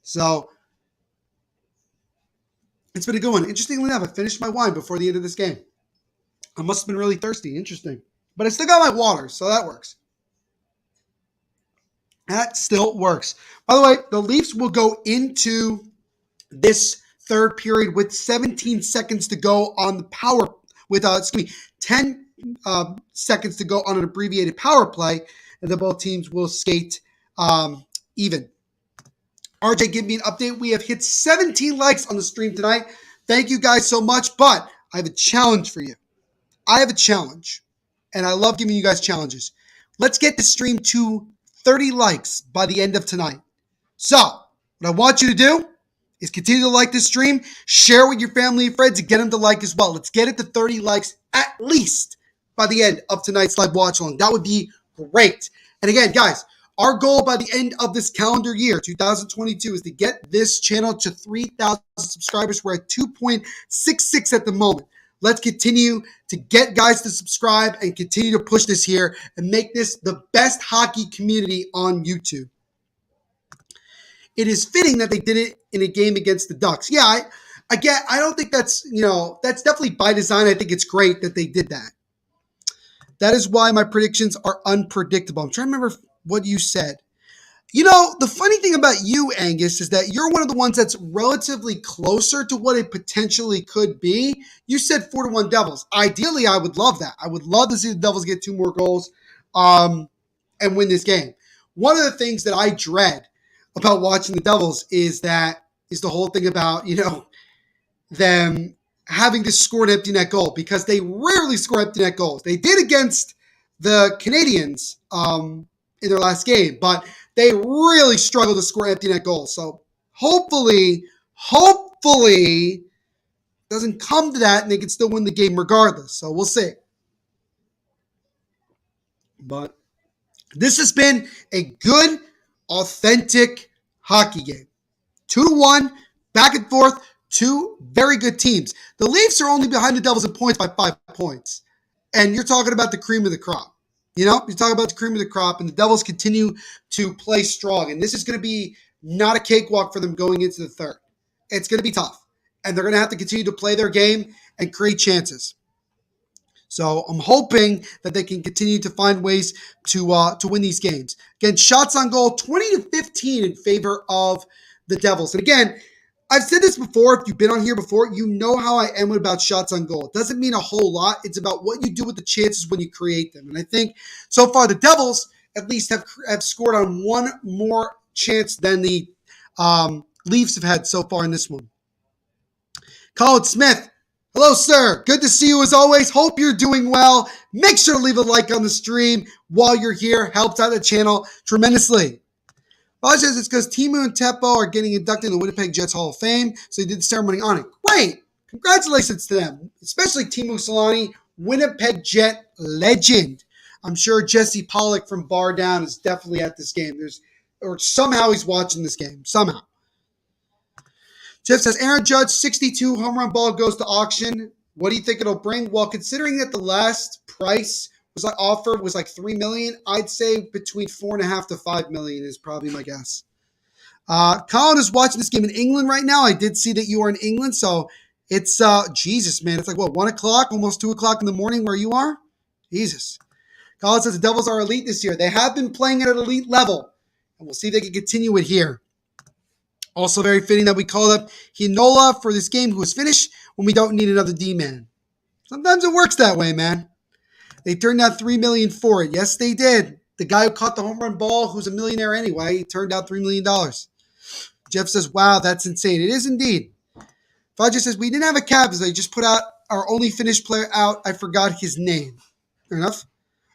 So it's been a good one. Interestingly enough, I finished my wine before the end of this game. I must have been really thirsty. Interesting. But I still got my water, so that works. That still works. By the way, the Leafs will go into this third period with 17 seconds to go on the power, with 10 seconds to go on an abbreviated power play, and then both teams will skate even. RJ, give me an update. We have hit 17 likes on the stream tonight. Thank you guys so much, but I have a challenge for you. I have a challenge, and I love giving you guys challenges. Let's get the stream to 30 likes by the end of tonight. So, what I want you to do is continue to like this stream, share with your family and friends, and get them to like as well. Let's get it to 30 likes at least by the end of tonight's live watch along. That would be great. And again, guys, our goal by the end of this calendar year, 2022, is to get this channel to 3,000 subscribers. We're at 2.66 at the moment. Let's continue to get guys to subscribe and continue to push this here and make this the best hockey community on YouTube. It is fitting that they did it in a game against the Ducks. Yeah, Again, I don't think that's, that's definitely by design. I think it's great that they did that. That is why my predictions are unpredictable. I'm trying to remember what you said. The funny thing about you, Angus, is that you're one of the ones that's relatively closer to what it potentially could be. You said 4-1 Devils. Ideally, I would love that. I would love to see the Devils get 2 more goals and win this game. One of the things that I dread about watching the Devils is the whole thing about, them having to score an empty net goal, because they rarely score empty net goals. They did against the Canadiens in their last game, but they really struggle to score empty net goals. So hopefully, it doesn't come to that and they can still win the game regardless. So we'll see. But this has been a good, authentic hockey game. 2-1, back and forth, 2 very good teams. The Leafs are only behind the Devils in points by 5 points. And you're talking about the cream of the crop. You're talking about the cream of the crop, and the Devils continue to play strong. And this is going to be not a cakewalk for them going into the third. It's going to be tough. And they're going to have to continue to play their game and create chances. So I'm hoping that they can continue to find ways to win these games. Again, shots on goal, 20-15 in favor of the Devils. And again, I've said this before. If you've been on here before, you know how I am about shots on goal. It doesn't mean a whole lot. It's about what you do with the chances when you create them. And I think so far the Devils at least have scored on one more chance than the Leafs have had so far in this one. Colin Smith. Hello, sir. Good to see you as always. Hope you're doing well. Make sure to leave a like on the stream while you're here. Helps out the channel tremendously. Raj says it's because Timu and Teppo are getting inducted in the Winnipeg Jets Hall of Fame, so he did the ceremony on it. Great. Congratulations to them, especially Timu Solani, Winnipeg Jet legend. I'm sure Jesse Pollock from Bar Down is definitely at this game. Or somehow he's watching this game. Somehow. Jeff says, Aaron Judge, 62 home run ball goes to auction. What do you think it'll bring? Well, considering that the last price offered was like $3 million, I'd say between $4.5 to $5 million is probably my guess. Colin is watching this game in England right now. I did see that you are in England, so it's Jesus, man. It's like 1 o'clock, almost 2 o'clock in the morning where you are. Jesus. Colin says the Devils are elite this year. They have been playing at an elite level, and we'll see if they can continue it here. Also very fitting that we called up Hinola for this game, who was finished when we don't need another D-man. Sometimes it works that way, man. They turned out $3 million for it. Yes, they did. The guy who caught the home run ball, who's a millionaire anyway, he turned out $3 million. Jeff says, wow, that's insane. It is indeed. Fudge says, we didn't have a cap, as they just put out our only finished player out. I forgot his name. Fair enough.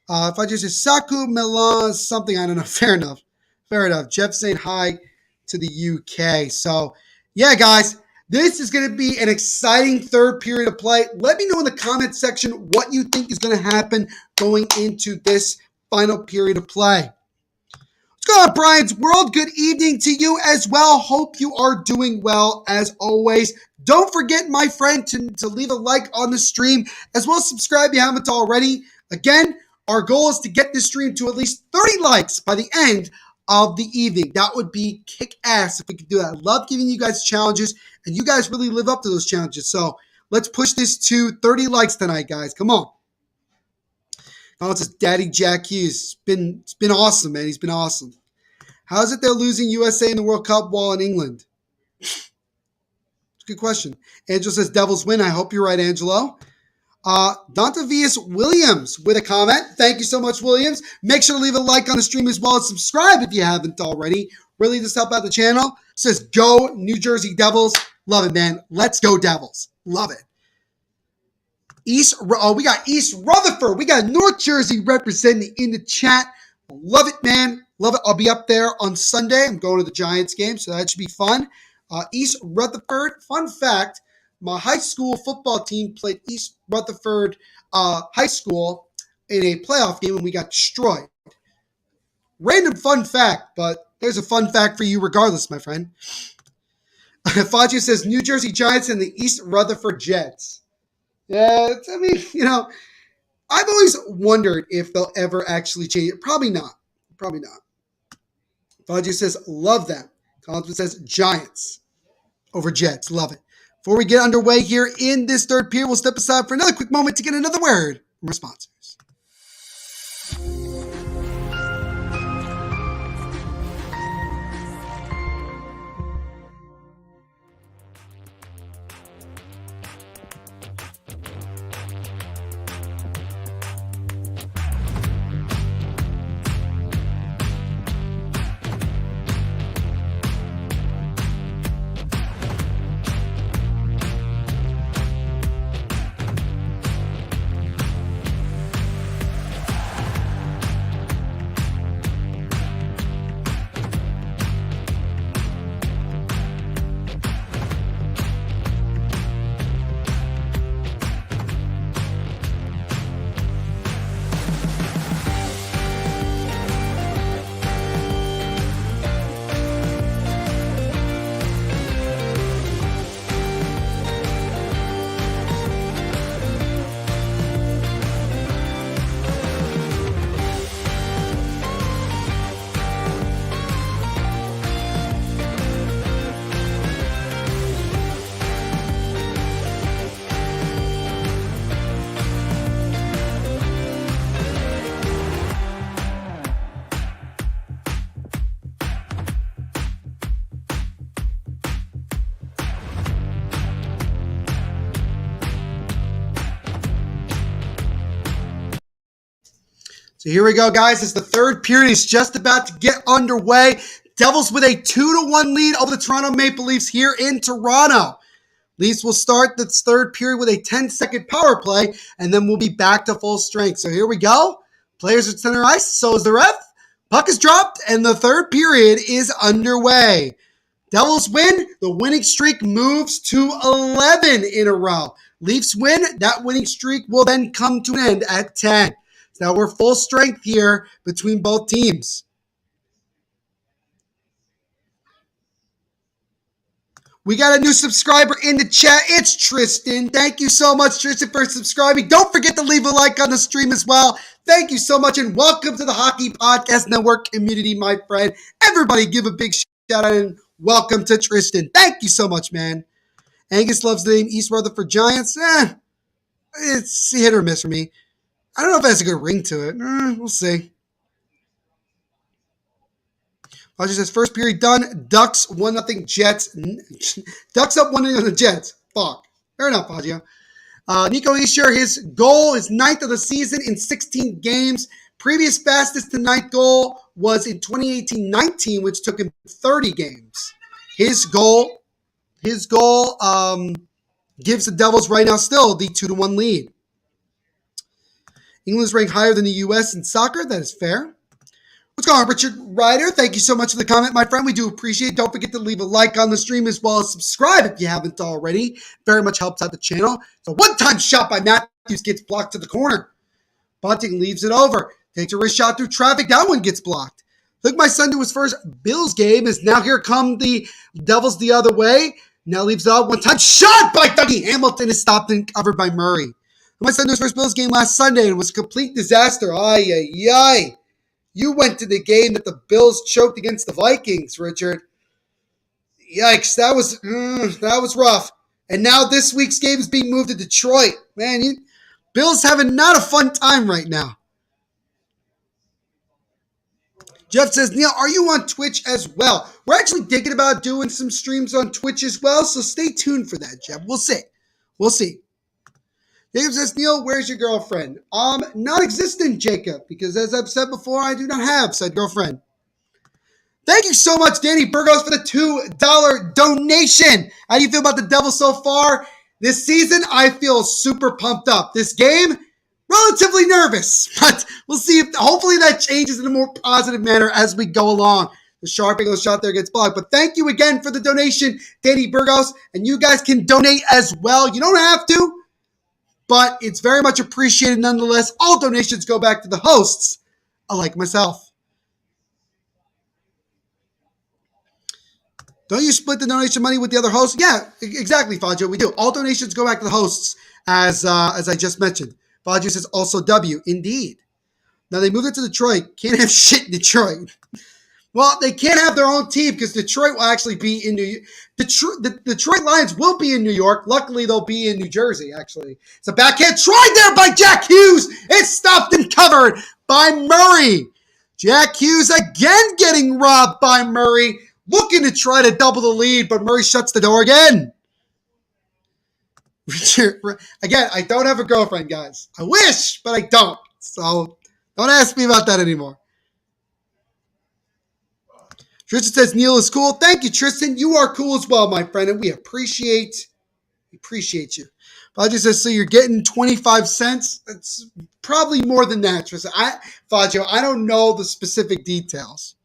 Fudge says, Saku Milan something. I don't know. Fair enough. Fair enough. Jeff saying hi to the UK. So, yeah, guys, this is going to be an exciting third period of play. Let me know in the comment section what you think is going to happen going into this final period of play. What's going on, Brian's World? Good evening to you as well. Hope you are doing well as always. Don't forget, my friend, to leave a like on the stream, as well as subscribe if you haven't already. Again, our goal is to get this stream to at least 30 likes by the end of the evening. That would be kick-ass if we could do that. I love giving you guys challenges, and you guys really live up to those challenges. So let's push this to 30 likes tonight, guys. Come on. Oh, it's just Daddy Jack Hughes. It's been awesome, man. He's been awesome. How is it they're losing USA in the World Cup while in England? It's a good question. Angelo says Devils win. I hope you're right, Angelo. Dontavius Williams with a comment. Thank you so much, Williams. Make sure to leave a like on the stream as well as subscribe if you haven't already. Really just help out the channel. Says go New Jersey Devils. Love it, man. Let's go Devils. Love it. We got East Rutherford. We got North Jersey representing in the chat. Love it, man. Love it. I'll be up there on Sunday. I'm going to the Giants game, so that should be fun. East Rutherford. Fun fact, my high school football team played East Rutherford High School in a playoff game, and we got destroyed. Random fun fact, but there's a fun fact for you regardless, my friend. Fagio says New Jersey Giants and the East Rutherford Jets. Yeah, I mean, I've always wondered if they'll ever actually change it. Probably not. Probably not. Fagio says, love them. Collins says Giants over Jets. Love it. Before we get underway here in this third period, we'll step aside for another quick moment to get another word from our sponsors. So here we go, guys. As the third period is just about to get underway. Devils with a 2-1 lead over the Toronto Maple Leafs here in Toronto. Leafs will start this third period with a 10-second power play, and then we'll be back to full strength. So here we go. Players at center ice. So is the ref. Puck is dropped, and the third period is underway. Devils win. The winning streak moves to 11 in a row. Leafs win. That winning streak will then come to an end at 10. So now we're full strength here between both teams. We got a new subscriber in the chat. It's Tristan. Thank you so much, Tristan, for subscribing. Don't forget to leave a like on the stream as well. Thank you so much, and welcome to the Hockey Podcast Network community, my friend. Everybody give a big shout out and welcome to Tristan. Thank you so much, man. Angus loves the name East Rutherford Giants. It's hit or miss for me. I don't know if it has a good ring to it. We'll see. Roger says, first period done. Ducks 1-0 Jets. Ducks up 1-0 on the Jets. Fuck. Fair enough, Fagio. Nico Hischier, his goal is 9th of the season in 16 games. Previous fastest to 9th goal was in 2018-19, which took him 30 games. His goal gives the Devils right now still the 2-1 lead. England's ranked higher than the U.S. in soccer. That is fair. What's going on, Richard Ryder? Thank you so much for the comment, my friend. We do appreciate it. Don't forget to leave a like on the stream as well as subscribe if you haven't already. Very much helps out the channel. So one-time shot by Matthews gets blocked to the corner. Bunting leaves it over. Takes a wrist shot through traffic. That one gets blocked. Took my son to his first Bills game. As now here come the Devils the other way. Now leaves it out. One-time shot by Dougie Hamilton is stopped and covered by Murray. My son to his first Bills game last Sunday and was a complete disaster. Ay, ay, ay. You went to the game that the Bills choked against the Vikings, Richard. Yikes, that was rough. And now this week's game is being moved to Detroit. Man, Bills having not a fun time right now. Jeff says, Neil, are you on Twitch as well? We're actually thinking about doing some streams on Twitch as well, so stay tuned for that, Jeff. We'll see. We'll see. Jacob says, Neil, where's your girlfriend? Non-existent, Jacob, because as I've said before, I do not have said girlfriend. Thank you so much, Danny Burgos, for the $2 donation. How do you feel about the Devils so far this season? I feel super pumped up. This game, relatively nervous, but we'll see if hopefully that changes in a more positive manner as we go along. The sharp angle shot there gets blocked. But thank you again for the donation, Danny Burgos, and you guys can donate as well. You don't have to, but it's very much appreciated nonetheless. All donations go back to the hosts, like myself. Don't you split the donation money with the other hosts? Yeah, exactly, Fagio. We do. All donations go back to the hosts, as I just mentioned. Fagio says also W. Indeed. Now they moved it to Detroit. Can't have shit in Detroit. Well, they can't have their own team because Detroit will actually be in New York. The Detroit Lions will be in New York. Luckily, they'll be in New Jersey, actually. It's a backhand tried there by Jack Hughes. It's stopped and covered by Murray. Jack Hughes again getting robbed by Murray. Looking to try to double the lead, but Murray shuts the door again. Richard, again, I don't have a girlfriend, guys. I wish, but I don't. So don't ask me about that anymore. Tristan says Neil is cool. Thank you, Tristan. You are cool as well, my friend, and we appreciate you. Fajio says, so you're getting 25 cents? That's probably more than that, Tristan. Fajio, I don't know the specific details.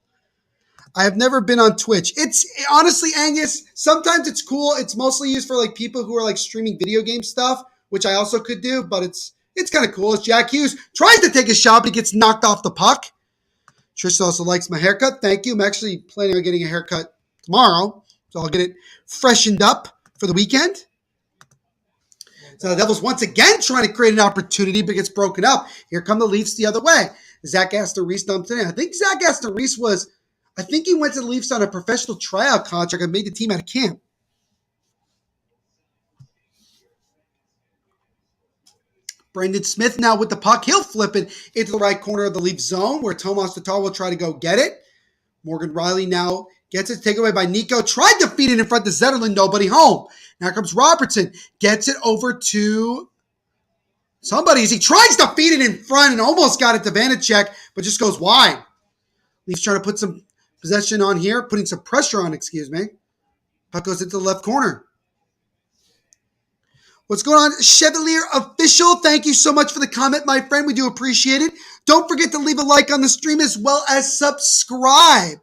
I have never been on Twitch. It's honestly, Angus, sometimes it's cool. It's mostly used for like people who are like streaming video game stuff, which I also could do, but it's kind of cool. It's Jack Hughes tries to take a shot, but he gets knocked off the puck. Tristan also likes my haircut. Thank you. I'm actually planning on getting a haircut tomorrow, so I'll get it freshened up for the weekend. So the Devils once again trying to create an opportunity, but gets broken up. Here come the Leafs the other way. Zach Aston-Reese dumped in. I think Zach Aston-Reese he went to the Leafs on a professional tryout contract and made the team out of camp. Brendan Smith now with the puck. He'll flip it into the right corner of the Leafs zone where Tomas Tatar will try to go get it. Morgan Rielly now gets it taken away by Nico. Tried to feed it in front of Zetterlund. Nobody home. Now comes Robertson. Gets it over to somebody as he tries to feed it in front and almost got it to Vanacek, but just goes wide. Leafs trying to put some possession on here, putting some pressure on, Puck goes into the left corner. What's going on? Chevalier Official, thank you so much for the comment, my friend. We do appreciate it. Don't forget to leave a like on the stream as well as subscribe.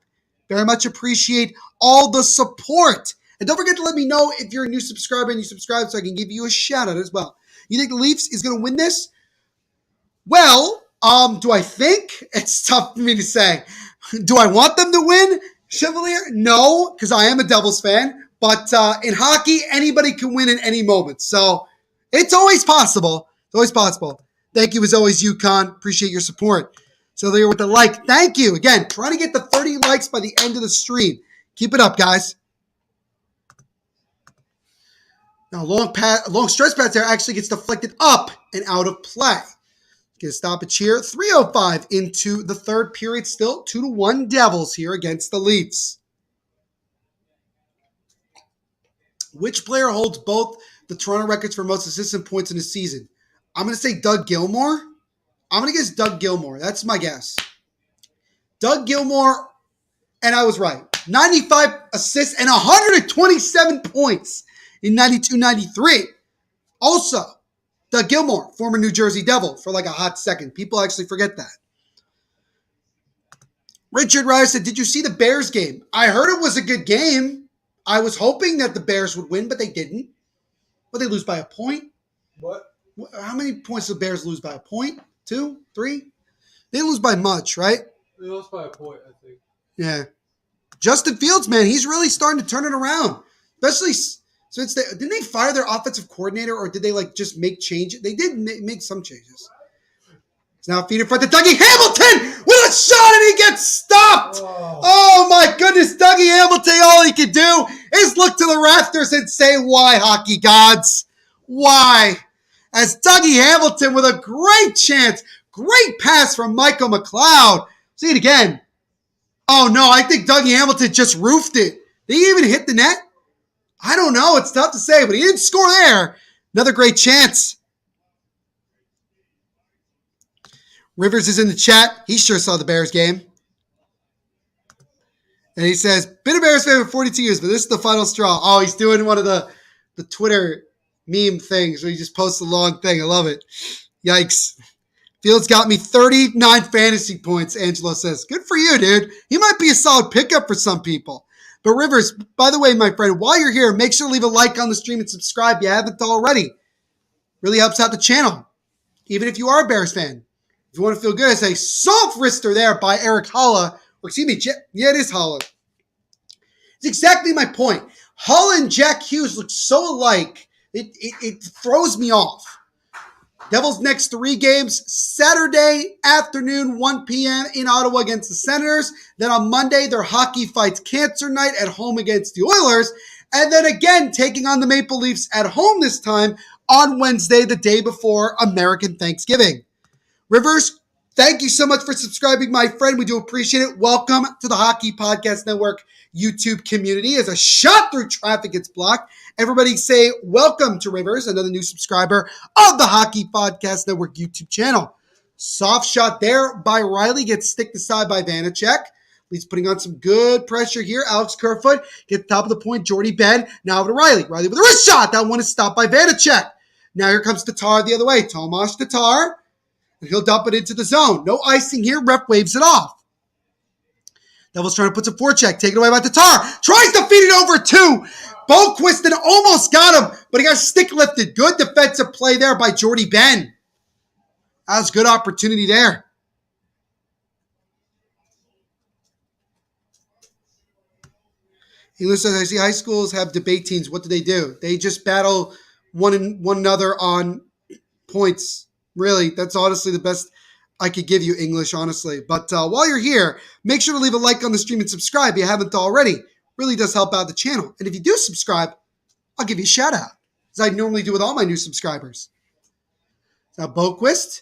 Very much appreciate all the support. And don't forget to let me know if you're a new subscriber and you subscribe so I can give you a shout out as well. You think the Leafs is going to win this? Well, do I think? It's tough for me to say. Do I want them to win, Chevalier? No, because I am a Devils fan. But in hockey, anybody can win at any moment. So it's always possible. It's always possible. Thank you as always, UConn. Appreciate your support. So there with the like. Thank you. Again, trying to get the 30 likes by the end of the stream. Keep it up, guys. Now, long stretch pass there actually gets deflected up and out of play. Get a stoppage here. 3:05 into the third period. Still 2-1 Devils here against the Leafs. Which player holds both the Toronto records for most assistant points in a season? I'm going to say Doug Gilmour. I'm going to guess Doug Gilmour. That's my guess. Doug Gilmour, and I was right. 95 assists and 127 points in 92-93. Also, Doug Gilmour, former New Jersey Devil, for like a hot second. People actually forget that. Richard Ryder said, did you see the Bears game? I heard it was a good game. I was hoping that the Bears would win, but they didn't. But they lose by a point. What? How many points did the Bears lose by? A point? 2? 3? They lose by much, right? They lost by a point, I think. Yeah. Justin Fields, man, he's really starting to turn it around. Especially since didn't they fire their offensive coordinator, or did they like just make changes? They did make some changes. It's now feed in front to Dougie Hamilton with a shot, and he gets stopped. Oh my goodness, Dougie Hamilton, all he could do is look to the rafters and say, why, hockey gods? Why? As Dougie Hamilton with a great chance, great pass from Michael McLeod. See it again. Oh no, I think Dougie Hamilton just roofed it. Did he even hit the net? I don't know. It's tough to say, but he didn't score there. Another great chance. Rivers is in the chat. He sure saw the Bears game. And he says, been a Bears fan for 42 years, but this is the final straw. Oh, he's doing one of the Twitter meme things where he just posts a long thing. I love it. Yikes. Fields got me 39 fantasy points, Angelo says. Good for you, dude. He might be a solid pickup for some people. But Rivers, by the way, my friend, while you're here, make sure to leave a like on the stream and subscribe if you haven't already. Really helps out the channel, even if you are a Bears fan. If you want to feel good, I say soft wrister there by Eric Holla. Or excuse me, yeah, it is Holla. It's exactly my point. Holla and Jack Hughes look so alike, it throws me off. Devils' next 3 games, Saturday afternoon, 1 p.m. in Ottawa against the Senators. Then on Monday, their Hockey Fights Cancer Night at home against the Oilers. And then again, taking on the Maple Leafs at home this time on Wednesday, the day before American Thanksgiving. Rivers, thank you so much for subscribing, my friend. We do appreciate it. Welcome to the Hockey Podcast Network YouTube community. As a shot through traffic gets blocked, everybody say welcome to Rivers, another new subscriber of the Hockey Podcast Network YouTube channel. Soft shot there by Riley, gets sticked aside by Vanacek. He's putting on some good pressure here. Alex Kerfoot gets top of the point. Jordy Ben now over to Riley. Riley with a wrist shot. That one is stopped by Vanacek. Now here comes Tatar the other way. Tomas Tatar. And he'll dump it into the zone. No icing here. Ref waves it off. Devils trying to put some forecheck. Taken away by Tatar. Tries to feed it over to Boquist and almost got him, but he got stick lifted. Good defensive play there by Jordy Ben. That was a good opportunity there. English says, I see high schools have debate teams. What do? They just battle one another on points. Really, that's honestly the best I could give you, English, honestly. But while you're here, make sure to leave a like on the stream and subscribe if you haven't already. Really does help out the channel. And if you do subscribe, I'll give you a shout out, as I normally do with all my new subscribers. Now, Boquist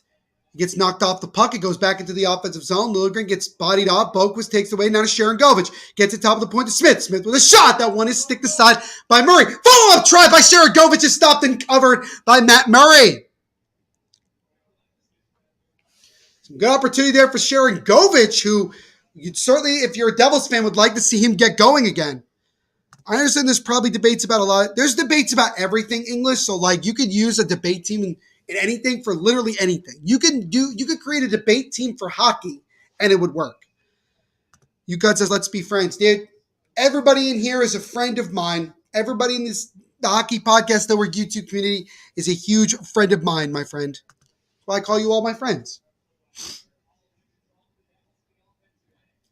gets knocked off the puck. It goes back into the offensive zone. Liljegren gets bodied off. Boquist takes away. Now to Sharon Govich. Gets it top of the point to Smith. Smith with a shot. That one is sticked aside by Murray. Follow-up try by Sharon Govich is stopped and covered by Matt Murray. Some good opportunity there for Sharon Govich, who you'd certainly, if you're a Devils fan, would like to see him get going again. I understand there's probably debates about a lot. There's debates about everything, English. So, like, you could use a debate team in anything for literally anything. You could create a debate team for hockey, and it would work. UConn says, let's be friends. Dude, everybody in here is a friend of mine. Everybody in the Hockey Podcast Network YouTube community is a huge friend of mine, my friend. That's why I call you all my friends.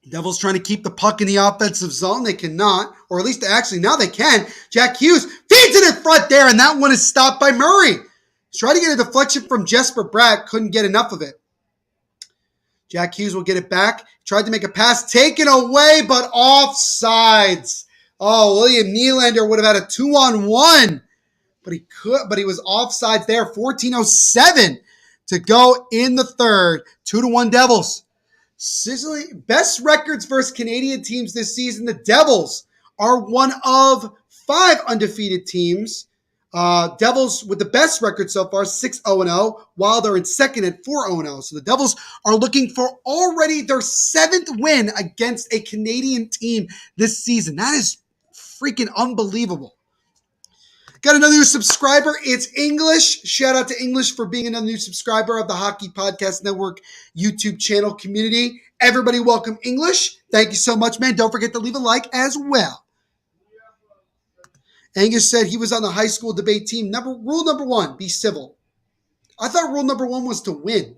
Devils trying to keep the puck in the offensive zone. They cannot, or at least actually now they can. Jack Hughes feeds it in front there, and that one is stopped by Murray. He's trying to get a deflection from Jesper Bratt. Couldn't get enough of it. Jack Hughes will get it back. Tried to make a pass. Taken away, but offsides. Oh, William Nylander would have had a 2-on-1. But he was offsides there. 14:07 to go in the third. 2-1 Devils. Sicily, best records versus Canadian teams this season. The Devils are one of 5 undefeated teams. Devils with the best record so far, 6-0-0, while they're in second at 4-0-0. So the Devils are looking for already their 7th win against a Canadian team this season. That is freaking unbelievable. Got another new subscriber. It's English. Shout out to English for being another new subscriber of the Hockey Podcast Network YouTube channel community. Everybody welcome English. Thank you so much, man. Don't forget to leave a like as well. Angus said he was on the high school debate team. Rule number 1, be civil. I thought rule number 1 was to win.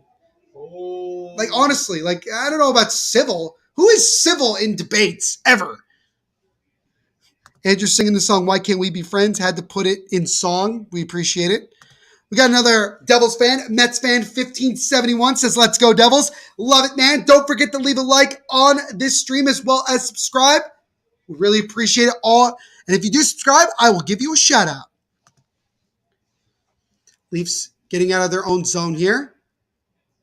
Oh. Like, honestly, like, I don't know about civil. Who is civil in debates ever? Andrew singing the song, Why Can't We Be Friends? Had to put it in song. We appreciate it. We got another Devils fan, Mets fan, 1571 says, let's go Devils. Love it, man. Don't forget to leave a like on this stream as well as subscribe. We really appreciate it all. And if you do subscribe, I will give you a shout out. Leafs getting out of their own zone here.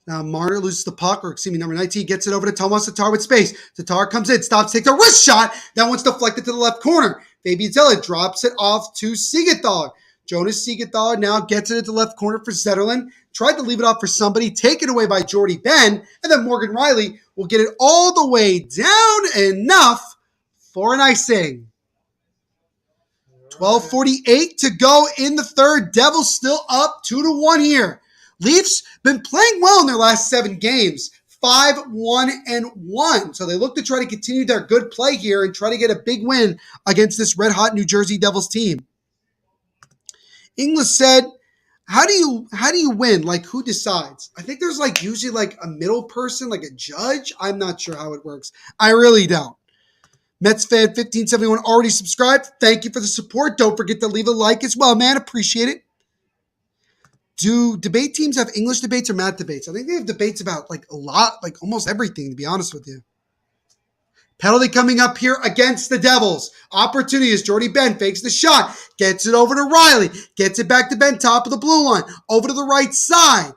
Now Marner loses the puck, or excuse me, number 19 gets it over to Tomas Tatar with space. Tatar comes in, stops, takes a wrist shot. That one's deflected to the left corner. Fabian Zeller drops it off to Siegenthaler. Jonas Siegenthaler now gets it into the left corner for Zetterlund. Tried to leave it off for somebody, taken away by Jordy Ben, and then Morgan Riley will get it all the way down enough for an icing. 12:48 to go in the third. Devils still up 2-1 here. Leafs been playing well in their last 7 games, 5-1-1. So they look to try to continue their good play here and try to get a big win against this red-hot New Jersey Devils team. Inglis said, how do you win? Like, who decides? I think there's like usually like a middle person, like a judge. I'm not sure how it works. I really don't. Mets fan 1571 already subscribed. Thank you for the support. Don't forget to leave a like as well, man. Appreciate it. Do debate teams have English debates or math debates? I think they have debates about like a lot, like almost everything, to be honest with you. Penalty coming up here against the Devils. Opportunity as Jordy Ben fakes the shot, gets it over to Riley, gets it back to Ben, top of the blue line, over to the right side.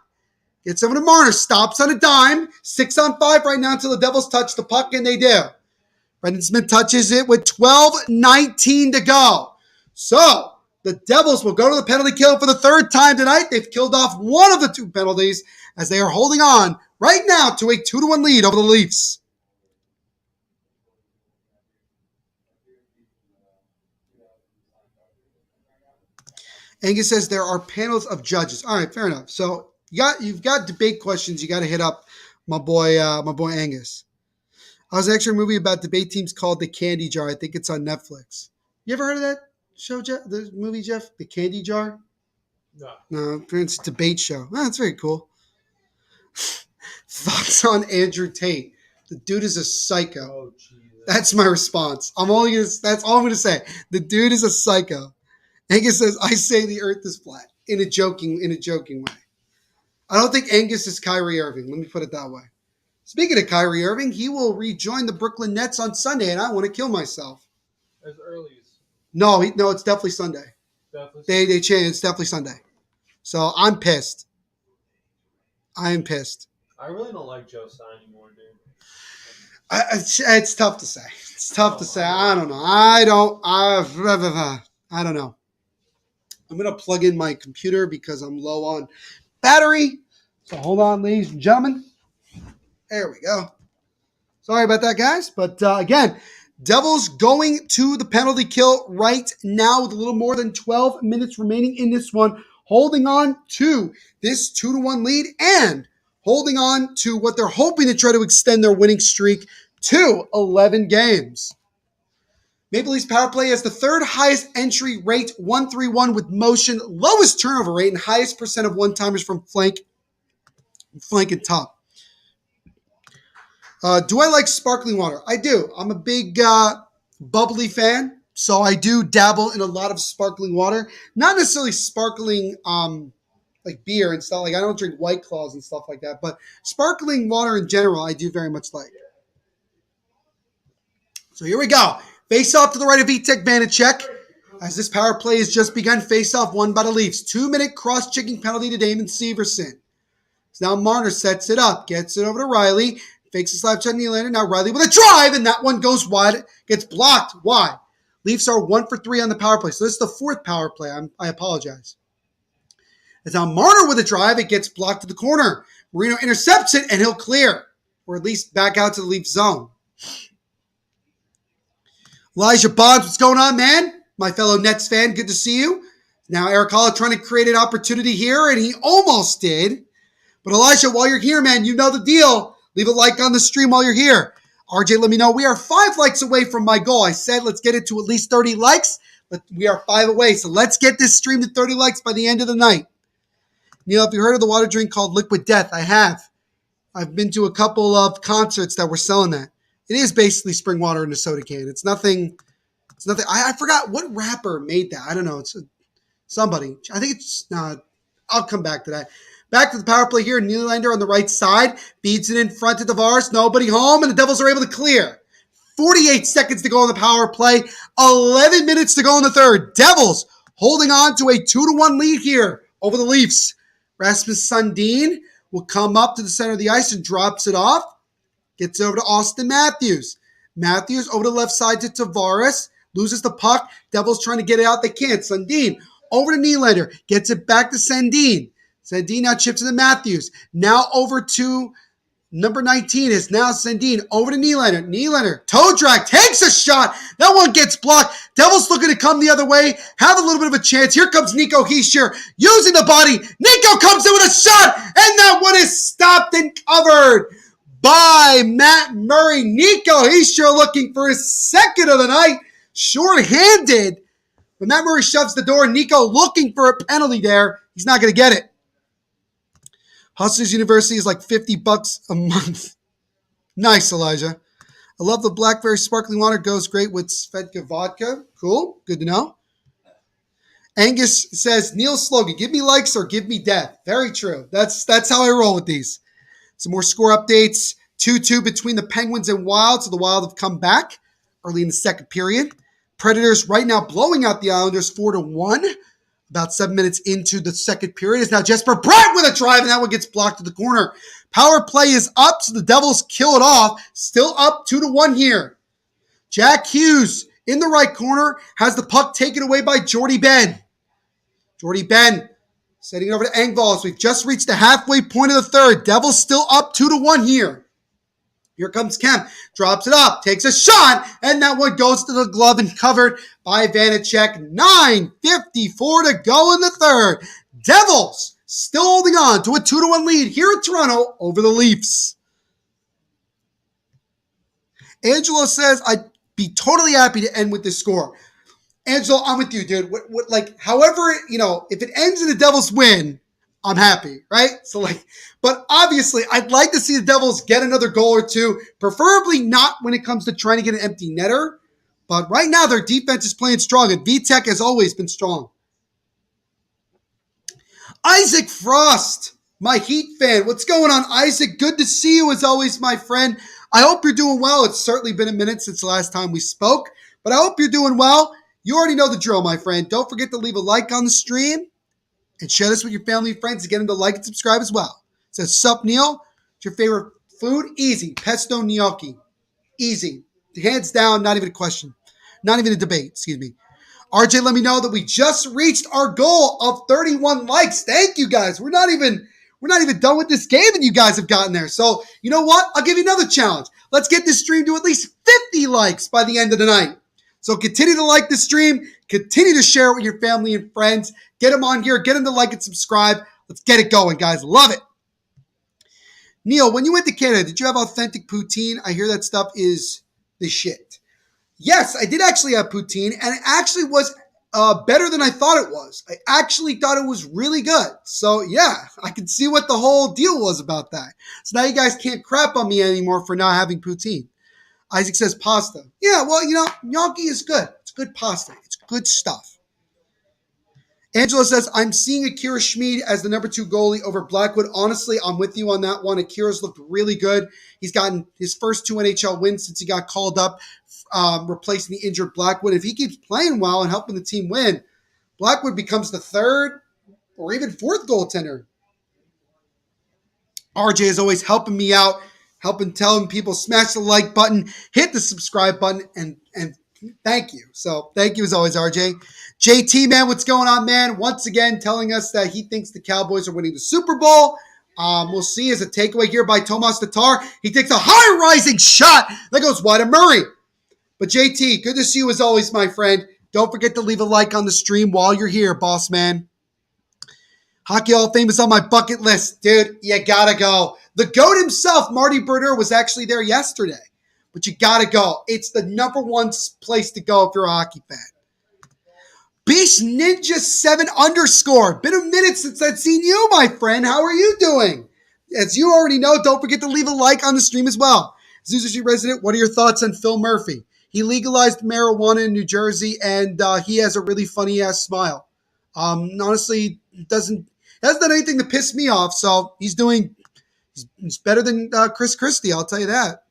Gets over to Marner, stops on a dime. 6-on-5 right now until the Devils touch the puck, and they do. Brendan Smith touches it with 12:19 to go. So, the Devils will go to the penalty kill for the third time tonight. They've killed off one of the two penalties as they are holding on right now to a 2-1 lead over the Leafs. Angus says there are panels of judges. All right, fair enough. So you've got debate questions. You got to hit up my boy Angus. I was actually a movie about debate teams called The Candy Jar. I think it's on Netflix. You ever heard of that show, Jeff? The movie, Jeff? The Candy Jar? No, it's a debate show. Oh, that's very cool. Thoughts on Andrew Tate? The dude is a psycho. Oh, Jesus. That's my response. That's all I'm gonna say. The dude is a psycho. Angus says, I say the earth is flat in a joking way. I don't think Angus is Kyrie Irving. Let me put it that way. Speaking of Kyrie Irving, he will rejoin the Brooklyn Nets on Sunday, and I want to kill myself. As early as... No, it's definitely Sunday. Definitely. They changed. It's definitely Sunday. So I'm pissed. I am pissed. I really don't like Joe Stein anymore, dude. It's tough to say. It's tough to say. I don't know. I don't know. I'm going to plug in my computer because I'm low on battery. So hold on, ladies and gentlemen. There we go. Sorry about that, guys. But again, Devils going to the penalty kill right now with a little more than 12 minutes remaining in this one, holding on to this 2-1 lead and holding on to what they're hoping to try to extend their winning streak to 11 games. Maple Leafs power play has the third highest entry rate, 1-3-1 with motion, lowest turnover rate, and highest percent of one-timers from flank and top. Do I like sparkling water? I do. I'm a big bubbly fan, so I do dabble in a lot of sparkling water. Not necessarily sparkling like beer and stuff. Like I don't drink White Claws and stuff like that, but sparkling water in general, I do very much like. So here we go. Face off to the right of Vitek Vanacek. As this power play has just begun, face off won by the Leafs. 2-minute cross-checking penalty to Damon Severson. So now Marner sets it up, gets it over to Riley, fakes a slap shot Nylander. Now Riley with a drive, and that one goes wide, gets blocked. Why? Leafs are 1 for 3 on the power play. So this is the fourth power play. I apologize. As now Marner with a drive, it gets blocked to the corner. Marino intercepts it, and he'll clear, or at least back out to the Leafs zone. Elijah Bonds, what's going on, man? My fellow Nets fan, good to see you. Now Eric Holla trying to create an opportunity here, and he almost did. But Elijah, while you're here, man, you know the deal. Leave a like on the stream while you're here. RJ, let me know. We are 5 likes away from my goal. I said let's get it to at least 30 likes, but we are 5 away. So let's get this stream to 30 likes by the end of the night. Neil, if you heard of the water drink called Liquid Death, I have. I've been to a couple of concerts that were selling that. It is basically spring water in a soda can. It's nothing. I forgot what rapper made that. I don't know. It's somebody. I think it's. I'll come back to that. Back to the power play here. Nylander on the right side. Beats it in front of Tavares. Nobody home. And the Devils are able to clear. 48 seconds to go on the power play. 11 minutes to go in the third. Devils holding on to a 2-1 lead here over the Leafs. Rasmus Sundin will come up to the center of the ice and drops it off. Gets over to Austin Matthews. Matthews over to the left side to Tavares. Loses the puck. Devils trying to get it out. They can't. Sundin over to Nylander. Gets it back to Sundin. Sundin now chips into Matthews. Now over to number 19 is now Sundin. Over to Nylander. Nylander, toe drag, takes a shot. That one gets blocked. Devils looking to come the other way. Have a little bit of a chance. Here comes Nico Hischier using the body. Nico comes in with a shot. And that one is stopped and covered by Matt Murray. Nico Hischier looking for his second of the night. Short-handed. But Matt Murray shoves the door. Nico looking for a penalty there. He's not going to get it. Hustlers University is like $50 a month. Nice, Elijah. I love the blackberry sparkling water. Goes great with Svedka vodka. Cool. Good to know. Angus says, Neil's slogan, give me likes or give me death. Very true. That's how I roll with these. Some more score updates. 2-2 between the Penguins and Wild. So the Wild have come back early in the second period. Predators right now blowing out the Islanders 4-1. About 7 minutes into the second period is now Jesper Bratt with a drive, and that one gets blocked to the corner. Power play is up, so the Devils kill it off. Still up 2-1 here. Jack Hughes in the right corner has the puck taken away by Jordy Ben. Jordy Ben setting it over to Engvall as we've just reached the halfway point of the third. Devils still up 2-1 here. Here comes Kemp, drops it up, takes a shot, and that one goes to the glove and covered by Vanacek. 9:54 to go in the third. Devils still holding on to a 2-1 lead here in Toronto over the Leafs. Angelo says, I'd be totally happy to end with this score. Angelo, I'm with you, dude. However, if it ends in the Devils win, I'm happy, right? But obviously, I'd like to see the Devils get another goal or two, preferably not when it comes to trying to get an empty netter. But right now, their defense is playing strong, and VTech has always been strong. Isaac Frost, my Heat fan. What's going on, Isaac? Good to see you as always, my friend. I hope you're doing well. It's certainly been a minute since the last time we spoke, but I hope you're doing well. You already know the drill, my friend. Don't forget to leave a like on the stream and share this with your family and friends to get them to like and subscribe as well. It says, sup, Neil? What's your favorite food? Easy. Pesto gnocchi. Easy. Hands down, not even a question. Not even a debate, excuse me. RJ, let me know that we just reached our goal of 31 likes. Thank you, guys. We're not even done with this game, and you guys have gotten there. So, you know what? I'll give you another challenge. Let's get this stream to at least 50 likes by the end of the night. So continue to like the stream. Continue to share it with your family and friends. Get them on here. Get them to like and subscribe. Let's get it going, guys. Love it. Neil, when you went to Canada, did you have authentic poutine? I hear that stuff is the shit. Yes, I did actually have poutine, and it actually was better than I thought it was. I actually thought it was really good. So, yeah, I can see what the whole deal was about that. So now you guys can't crap on me anymore for not having poutine. Isaac says pasta. Yeah, well, gnocchi is good. It's good pasta. It's good stuff. Angela says, I'm seeing Akira Schmid as the number 2 goalie over Blackwood. Honestly, I'm with you on that one. Akira's looked really good. He's gotten his first 2 NHL wins since he got called up, replacing the injured Blackwood. If he keeps playing well and helping the team win, Blackwood becomes the 3rd or even 4th goaltender. RJ is always helping me out, telling people smash the like button, hit the subscribe button, and thank you. So thank you as always, RJ. JT, man, what's going on, man? Once again, telling us that he thinks the Cowboys are winning the Super Bowl. We'll see as a takeaway here by Tomas Tatar. He takes a high-rising shot that goes wide of Murray. But JT, good to see you as always, my friend. Don't forget to leave a like on the stream while you're here, boss man. Hockey Hall of Fame is on my bucket list. Dude, you gotta go. The GOAT himself, Marty Brodeur, was actually there yesterday. But you gotta go. It's the number 1 place to go if you're a hockey fan. Beast Ninja 7 _ Been a minute since I've seen you, my friend. How are you doing? As you already know, don't forget to leave a like on the stream as well. Zuzu Street resident, what are your thoughts on Phil Murphy? He legalized marijuana in New Jersey, and he has a really funny-ass smile. Honestly, hasn't done anything to piss me off, so he's better than Chris Christie, I'll tell you that.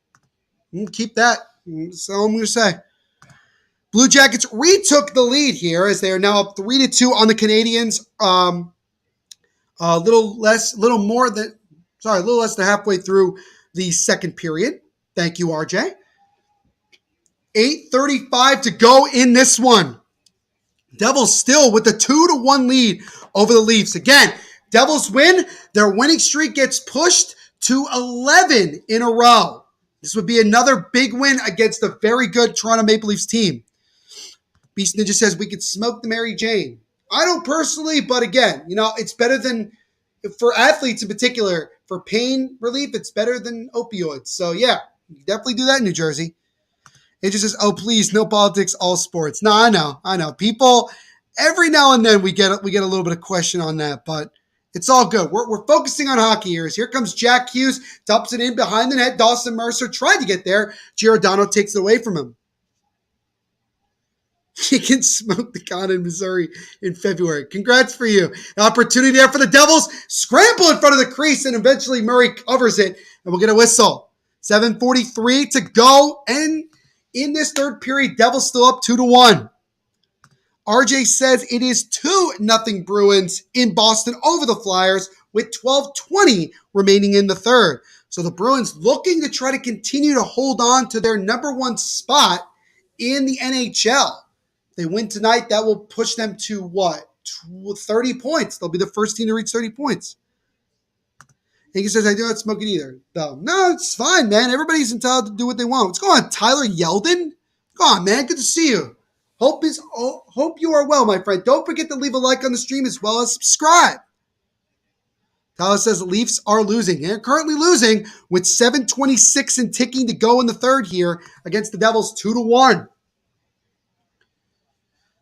Keep that. That's all I'm going to say. Blue Jackets retook the lead here as they are now up 3-2 on the Canadians. A little less than halfway through the second period. Thank you, RJ. 8:35 to go in this one. Devils still with the 2-1 lead over the Leafs. Again, Devils win. Their winning streak gets pushed to 11 in a row. This would be another big win against a very good Toronto Maple Leafs team. Beast Ninja says we could smoke the Mary Jane. I don't personally, but again, it's better than, for athletes in particular, for pain relief, it's better than opioids. So yeah, you can definitely do that in New Jersey. It just says, oh, please, no politics, all sports. No, I know. People, every now and then we get a little bit of question on that, but it's all good. We're focusing on hockey here. Here comes Jack Hughes, dumps it in behind the net. Dawson Mercer tried to get there. Giordano takes it away from him. You can smoke the con in Missouri in February. Congrats for you. An opportunity there for the Devils. Scramble in front of the crease, and eventually Murray covers it, and we'll get a whistle. 7:43 to go, and in this third period, Devils still up 2-1. RJ says it is 2-0 Bruins in Boston over the Flyers with 12:20 remaining in the third. So the Bruins looking to try to continue to hold on to their number one spot in the NHL. If they win tonight, that will push them to what? 30 points. They'll be the first team to reach 30 points. He says, I do not smoke it either, though. No, it's fine, man. Everybody's entitled to do what they want. What's going on, Tyler Yeldon? Go on, man. Good to see you. Hope you are well, my friend. Don't forget to leave a like on the stream as well as subscribe. Tyler says the Leafs are losing. They're currently losing with 7:26 and ticking to go in the third here against the Devils 2-1.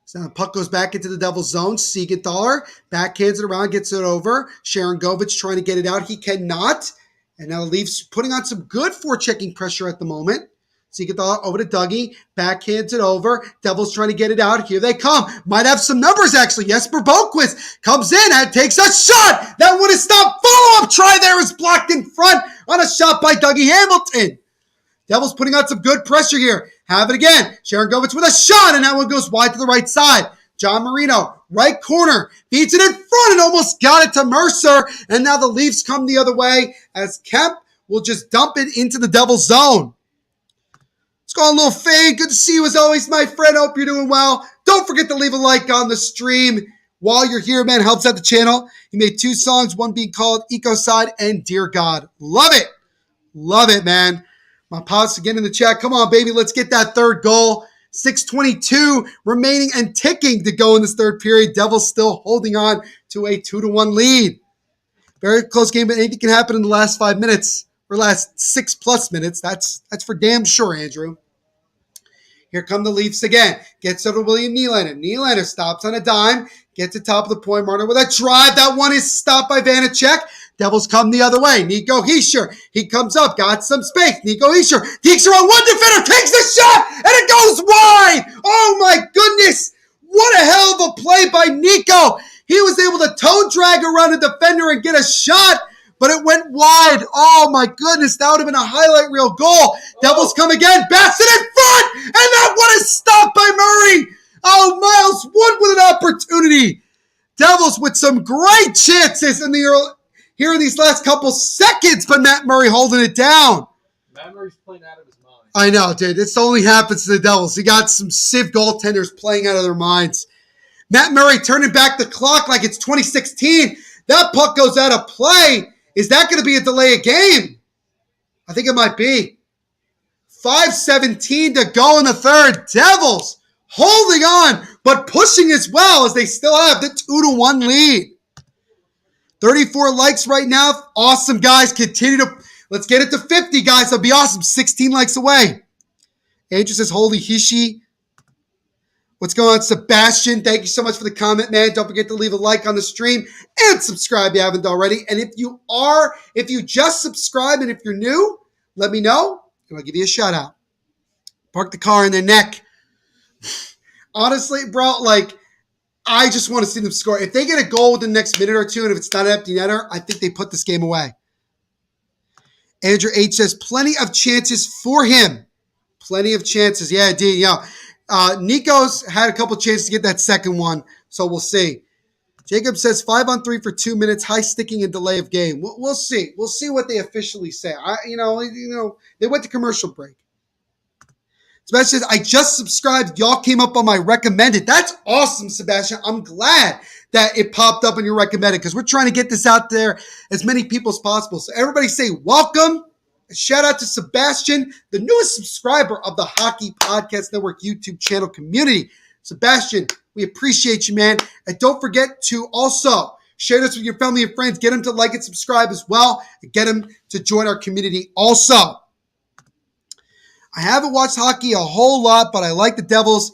So now the puck goes back into the Devils zone. Siegenthaler backhands it around, gets it over. Sharon Govich trying to get it out. He cannot. And now the Leafs putting on some good forechecking pressure at the moment. Siegenthaler over to Dougie. Backhands it over. Devils trying to get it out. Here they come. Might have some numbers, actually. Jesper Boquist comes in and takes a shot. That would have stopped. Follow-up try there is blocked in front on a shot by Dougie Hamilton. Devils putting on some good pressure here. Have it again. Sharon Govich with a shot, and that one goes wide to the right side. John Marino, right corner, feeds it in front and almost got it to Mercer. And now the Leafs come the other way as Kemp will just dump it into the Devils zone. Let's go on a little fade. Good to see you as always, my friend. Hope you're doing well. Don't forget to leave a like on the stream. While you're here, man, helps out the channel. He made 2 songs, one being called Ecocide and Dear God. Love it. Love it, man. My pops again in the chat. Come on, baby. Let's get that third goal. 6:22 remaining and ticking to go in this third period. Devils still holding on to a 2-1 lead. Very close game, but anything can happen in the last 5 minutes or last 6+ minutes. That's for damn sure, Andrew. Here come the Leafs again. Gets over to William Nylander. Nylander stops on a dime. Gets to top of the point. Marner with a drive. That one is stopped by Vanacek. Devils come the other way. Nico Hischier. He comes up. Got some space. Nico Hischier. Geeks around one defender. Takes the shot. And it goes wide. Oh my goodness. What a hell of a play by Nico. He was able to toe drag around a defender and get a shot. But it went wide. Oh my goodness. That would have been a highlight reel goal. Devils come again. Bassett in front. And that one is stopped by Murray. Oh, Miles Wood with an opportunity. Devils with some great chances in the early, here in these last couple seconds, but Matt Murray holding it down. Matt Murray's playing out of his mind. I know, dude. This only happens to the Devils. You got some Civ goaltenders playing out of their minds. Matt Murray turning back the clock like it's 2016. That puck goes out of play. Is that going to be a delay of game? I think it might be. 5:17 to go in the third. Devils holding on, but pushing as well as they still have the 2-1 lead. 34 likes right now. Awesome, guys. Continue to, let's get it to 50, guys. That'd be awesome. 16 likes away. Andrew says, holy Hishi. What's going on, Sebastian? Thank you so much for the comment, man. Don't forget to leave a like on the stream and subscribe if you haven't already. And if you just subscribe and if you're new, let me know and I'll give you a shout out. Park the car in their neck. Honestly, bro, like, I just want to see them score. If they get a goal within the next minute or two, and if it's not an empty netter, I think they put this game away. Andrew H says, plenty of chances for him. Plenty of chances. Yeah, indeed. Yeah. Nico's had a couple chances to get that second one, so we'll see. Jacob says 5-on-3 for 2 minutes, high sticking and delay of game. We'll see. We'll see what they officially say. They went to commercial break. Sebastian says, I just subscribed. Y'all came up on my recommended. That's awesome, Sebastian. I'm glad that it popped up on your recommended because we're trying to get this out there as many people as possible. So everybody say welcome. A shout out to Sebastian, the newest subscriber of the Hockey Podcast Network YouTube channel community. Sebastian, we appreciate you, man. And don't forget to also share this with your family and friends. Get them to like and subscribe as well. And get them to join our community also. I haven't watched hockey a whole lot, but I like the Devils.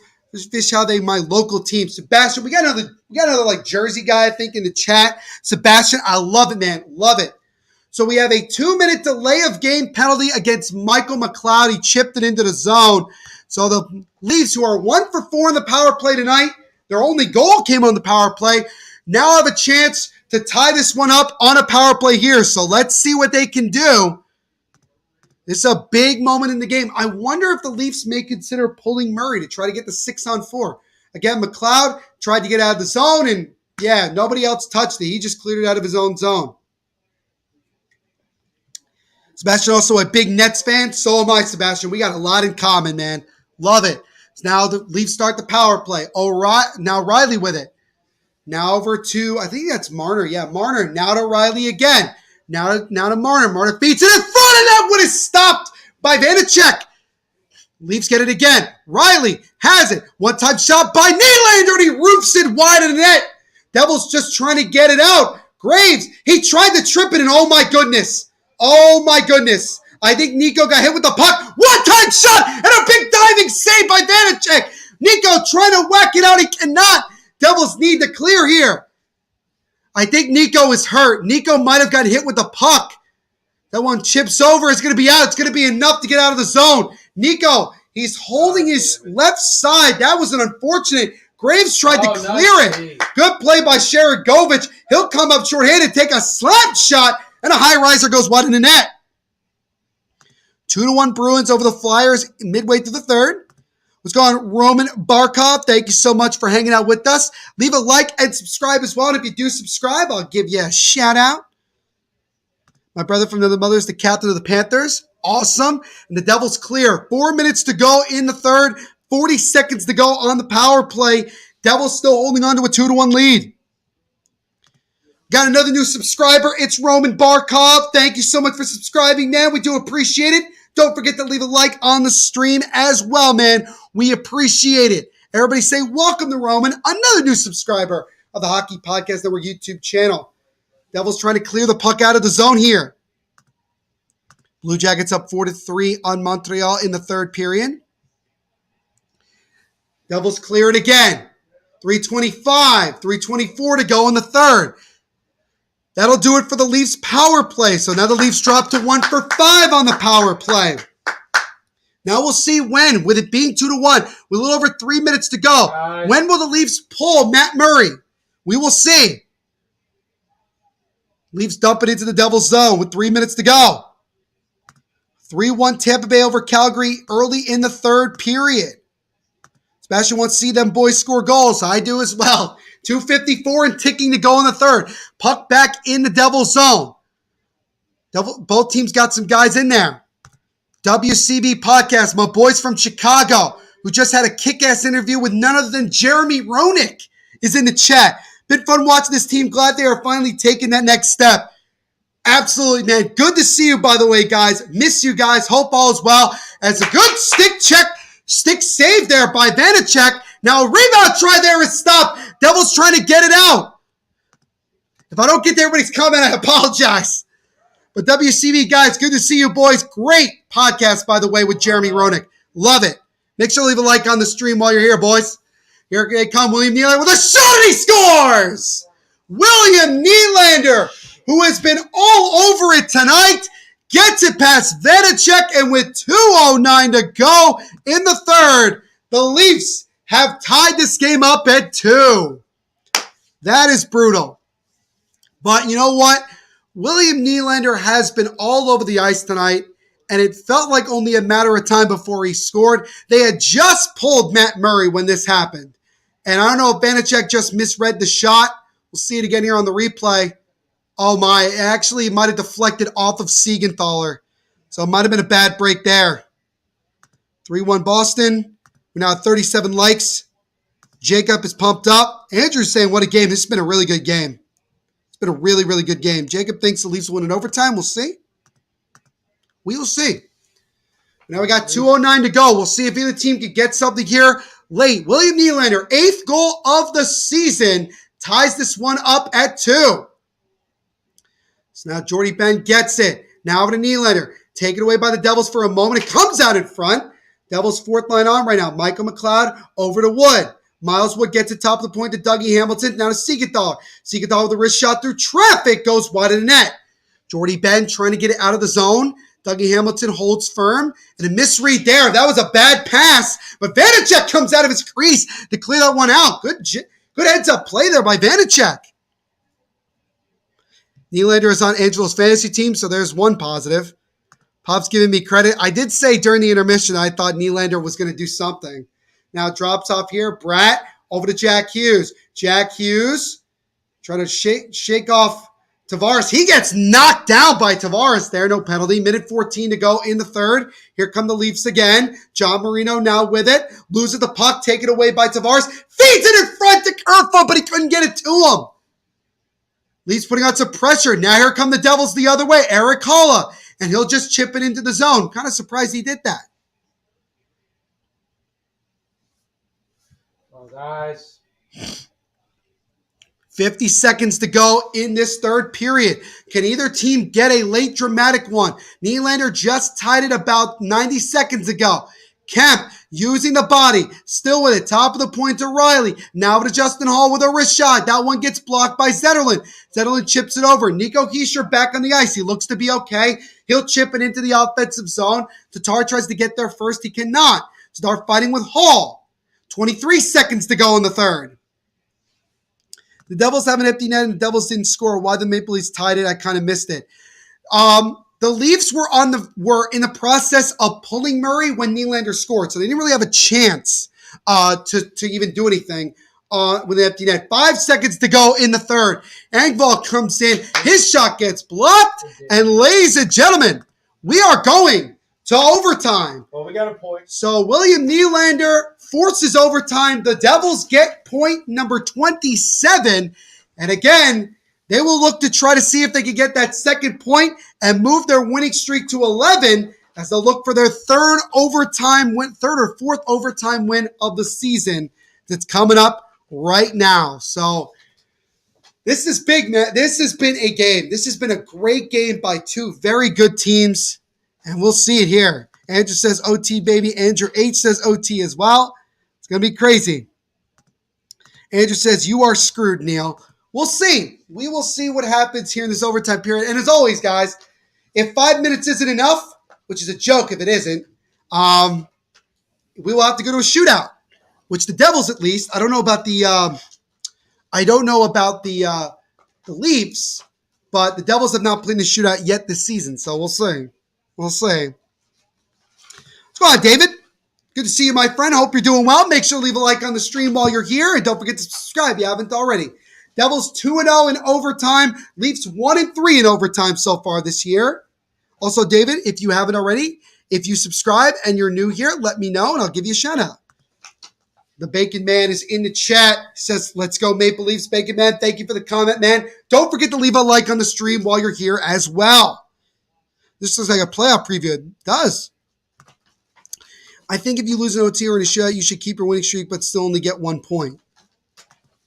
Fish how they my local team. Sebastian, we got another like Jersey guy, I think, in the chat. Sebastian, I love it, man. Love it. So we have a 2-minute delay of game penalty against Michael McLeod. He chipped it into the zone. So the Leafs, who are 1 for 4 in the power play tonight, their only goal came on the power play, now have a chance to tie this one up on a power play here. So let's see what they can do. This is a big moment in the game. I wonder if the Leafs may consider pulling Murray to try to get the 6-on-4. Again, McLeod tried to get out of the zone, and yeah, nobody else touched it. He just cleared it out of his own zone. Sebastian also a big Nets fan. So am I, Sebastian. We got a lot in common, man. Love it. So now the Leafs start the power play. Now Riley with it. Now over to, I think that's Marner. Yeah, Marner. Now to Riley again. Now to Marner. Marner feeds it in front of that one is stopped by Vanacek. Leafs get it again. Riley has it. One-time shot by Nylander, and he roofs it wide of the net. Devils just trying to get it out. Graves, he tried to trip it, and oh my goodness. Oh my goodness. I think Nico got hit with the puck. One-time shot, and a big diving save by Vanacek. Nico trying to whack it out. He cannot. Devils need to clear here. I think Nico is hurt. Nico might have gotten hit with the puck. That one chips over. It's going to be out. It's going to be enough to get out of the zone. Nico, he's holding his left side. That was an unfortunate. Graves tried to clear it. Good play by Sharagovich. He'll come up short-handed, take a slap shot, and a high riser goes wide in the net. 2-1 Bruins over the Flyers midway through the third. What's going on, Roman Barkov? Thank you so much for hanging out with us. Leave a like and subscribe as well. And if you do subscribe, I'll give you a shout out. My brother from another mother is the captain of the Panthers. Awesome. And the Devils clear. 4 minutes to go in the third. 40 seconds to go on the power play. Devils still holding on to a 2-1 lead. Got another new subscriber. It's Roman Barkov. Thank you so much for subscribing, man. We do appreciate it. Don't forget to leave a like on the stream as well, man. We appreciate it. Everybody say welcome to Roman, another new subscriber of the Hockey Podcast Network YouTube channel. Devils trying to clear the puck out of the zone here. Blue Jackets up 4-3 on Montreal in the third period. Devils clear it again. 3:25, 3:24 to go in the third. That'll do it for the Leafs power play. So now the Leafs drop to 1 for 5 on the power play. Now we'll see when, with it being 2-1, with a little over 3 minutes to go, when will the Leafs pull Matt Murray? We will see. Leafs dump it into the Devils zone with 3 minutes to go. 3-1 Tampa Bay over Calgary early in the third period. Sebastian wants to see them boys score goals. I do as well. 2:54 and ticking to go in the third. Puck back in the Devils zone. Both teams got some guys in there. WCB Podcast, my boys from Chicago, who just had a kick-ass interview with none other than Jeremy Roenick, is in the chat. Been fun watching this team. Glad they are finally taking that next step. Absolutely, man. Good to see you, by the way, guys. Miss you guys. Hope all is well. As a good stick save there by Vanacek. Now a rebound try there is stopped. Devils trying to get it out. If I don't get to everybody's comment, I apologize. But WCB, guys, good to see you, boys. Great podcast, by the way, with Jeremy Roenick. Love it. Make sure to leave a like on the stream while you're here, boys. Here they come, William Nylander with a shot, and he scores! William Nylander, who has been all over it tonight, gets it past Vanacek, and with 2:09 to go in the third, the Leafs have tied this game up at 2. That is brutal. But you know what? William Nylander has been all over the ice tonight, and it felt like only a matter of time before he scored. They had just pulled Matt Murray when this happened. And I don't know if Vanacek just misread the shot. We'll see it again here on the replay. Oh my, it actually might have deflected off of Siegenthaler. So it might have been a bad break there. 3-1 Boston. We're now at 37 likes. Jacob is pumped up. Andrew's saying, what a game. This has been a really good game. It's been a really, really good game. Jacob thinks the Leafs will win in overtime. We'll see. We will see. Now we got 2:09 to go. We'll see if either team can get something here late. William Nylander, 8th goal of the season, ties this one up at 2. So now Jordy Ben gets it. Now over to Nylander. Taken away by the Devils for a moment. It comes out in front. Devils' fourth line on right now. Michael McLeod over to Wood. Miles Wood gets it top of the point to Dougie Hamilton. Now to Siegenthaler. Siegenthaler with a wrist shot through traffic. Goes wide of the net. Jordy Ben trying to get it out of the zone. Dougie Hamilton holds firm, and a misread there. That was a bad pass, but Vanacek comes out of his crease to clear that one out. Good heads-up play there by Vanacek. Nylander is on Angelo's fantasy team, so there's one positive. Pop's giving me credit. I did say during the intermission I thought Nylander was going to do something. Now it drops off here. Bratt over to Jack Hughes. Jack Hughes trying to shake off Tavares. He gets knocked down by Tavares there. No penalty. Minute 14 to go in the third. Here come the Leafs again. John Marino now with it. Loses the puck. Taken away by Tavares. Feeds it in front to Kerfoot, but he couldn't get it to him. Leafs putting on some pressure. Now here come the Devils the other way. Eric Holla. And he'll just chip it into the zone. Kind of surprised he did that. Well, guys. 50 seconds to go in this third period. Can either team get a late dramatic one? Nylander just tied it about 90 seconds ago. Kemp using the body, still with it. Top of the point to Riley. Now to Justin Hall with a wrist shot. That one gets blocked by Zetterlund. Zetterlund chips it over. Nico Hischier back on the ice. He looks to be okay. He'll chip it into the offensive zone. Tatar tries to get there first. He cannot. Start fighting with Hall. 23 seconds to go in the third. The Devils have an empty net and the Devils didn't score. Why the Maple Leafs tied it, I kind of missed it. The Leafs were in the process of pulling Murray when Nylander scored, so they didn't really have a chance to even do anything with an empty net. 5 seconds to go in the third. Engvall comes in. His shot gets blocked. And ladies and gentlemen, we are going to overtime. Well, we got a point. So William Nylander forces overtime. The Devils get point number 27. And again, they will look to try to see if they can get that second point and move their winning streak to 11 as they'll look for their third or fourth overtime win of the season that's coming up right now. So this is big, man. This has been a game. This has been a great game by two very good teams, and we'll see it here. Andrew says OT, baby. Andrew H says OT as well. It's going to be crazy. Andrew says, you are screwed, Neil. We'll see. We will see what happens here in this overtime period. And as always, guys, if 5 minutes isn't enough, which is a joke if it isn't, we will have to go to a shootout, which the Devils at least. I don't know about the Leafs, but the Devils have not played in the shootout yet this season. So we'll see. We'll see. What's going on, David? Good to see you, my friend. Hope you're doing well. Make sure to leave a like on the stream while you're here, and don't forget to subscribe if you haven't already. Devils 2-0 in overtime. Leafs 1-3 in overtime so far this year. Also, David, if you haven't already, if you subscribe and you're new here, let me know and I'll give you a shout out. The Bacon Man is in the chat. He says, let's go Maple Leafs, Bacon Man. Thank you for the comment, man. Don't forget to leave a like on the stream while you're here as well. This looks like a playoff preview. It does. I think if you lose an OT or in a shootout, you should keep your winning streak but still only get 1 point.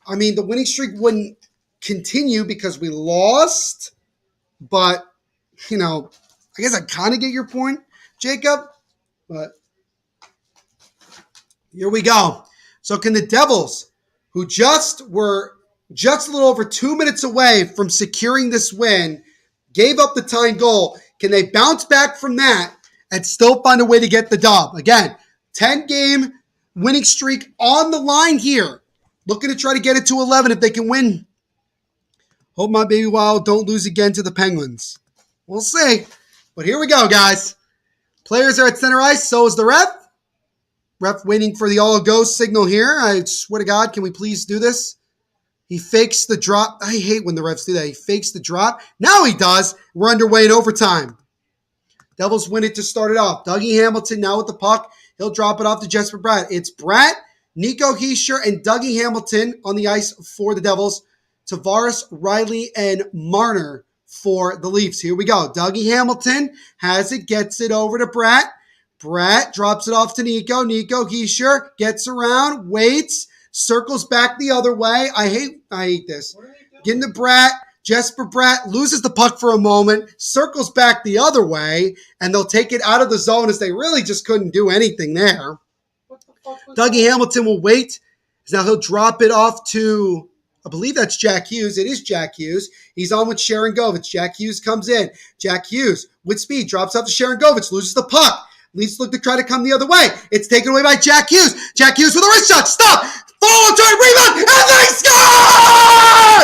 I mean, the winning streak wouldn't continue because we lost, but, I guess I kind of get your point, Jacob, but here we go. So can the Devils, who were just a little over 2 minutes away from securing this win, gave up the tying goal, can they bounce back from that and still find a way to get the dub? Again, 10-game winning streak on the line here. Looking to try to get it to 11 if they can win. Hope my baby Wild don't lose again to the Penguins. We'll see. But here we go, guys. Players are at center ice. So is the ref. Ref waiting for the all-go signal here. I swear to God, can we please do this? He fakes the drop. I hate when the refs do that. He fakes the drop. Now he does. We're underway in overtime. Devils win it to start it off. Dougie Hamilton now with the puck. He'll drop it off to Jesper Bratt. It's Bratt, Nico Hischier, and Dougie Hamilton on the ice for the Devils. Tavares, Riley, and Marner for the Leafs. Here we go. Dougie Hamilton has it, gets it over to Bratt. Bratt drops it off to Nico. Nico Hischier gets around, waits, circles back the other way. I hate this. Getting to Bratt. Jesper Bratt loses the puck for a moment, circles back the other way, and they'll take it out of the zone as they really just couldn't do anything there. Dougie Hamilton will wait. Now he'll drop it off to I believe that's Jack Hughes. It is Jack Hughes. He's on with Sharon Govich. Jack Hughes comes in. Jack Hughes, with speed, drops up to Sharon Govich, loses the puck. Leafs look to try to come the other way. It's taken away by Jack Hughes. Jack Hughes with a wrist shot. Stop! Follow, turn, rebound, and they score!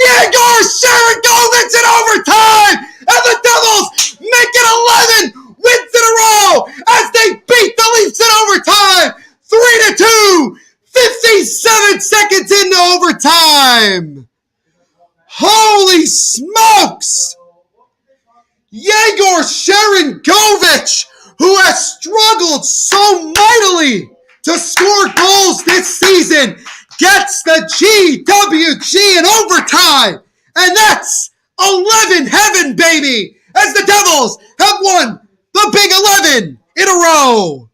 Igor Sharangovich in overtime! And the Devils make it 11 wins in a row as they beat the Leafs in overtime! 3-2! 57 seconds into overtime! Holy smokes! Yegor Sharangovich, who has struggled so mightily to score goals this season, gets the GWG in overtime. And that's 11 heaven, baby, as the Devils have won the big 11 in a row.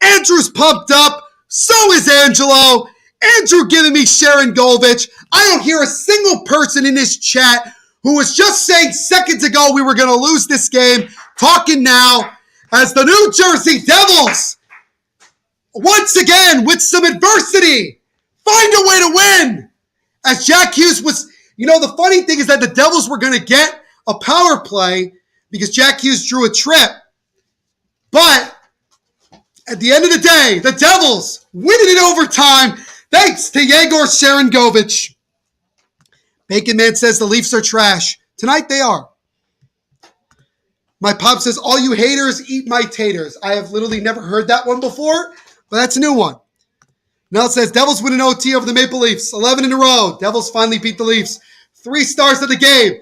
Andrew's pumped up. So is Angelo. Andrew giving me Sharangovich. I don't hear a single person in this chat who was just saying seconds ago we were going to lose this game, talking now as the New Jersey Devils, once again with some adversity, find a way to win. As Jack Hughes was, the funny thing is that the Devils were going to get a power play because Jack Hughes drew a trip. But at the end of the day, the Devils win it in overtime thanks to Yegor Sharangovich. Bacon Man says the Leafs are trash. Tonight they are. My pop says, all you haters eat my taters. I have literally never heard that one before, but that's a new one. Nell says, Devils win an OT over the Maple Leafs. 11 in a row. Devils finally beat the Leafs. 3 stars of the game.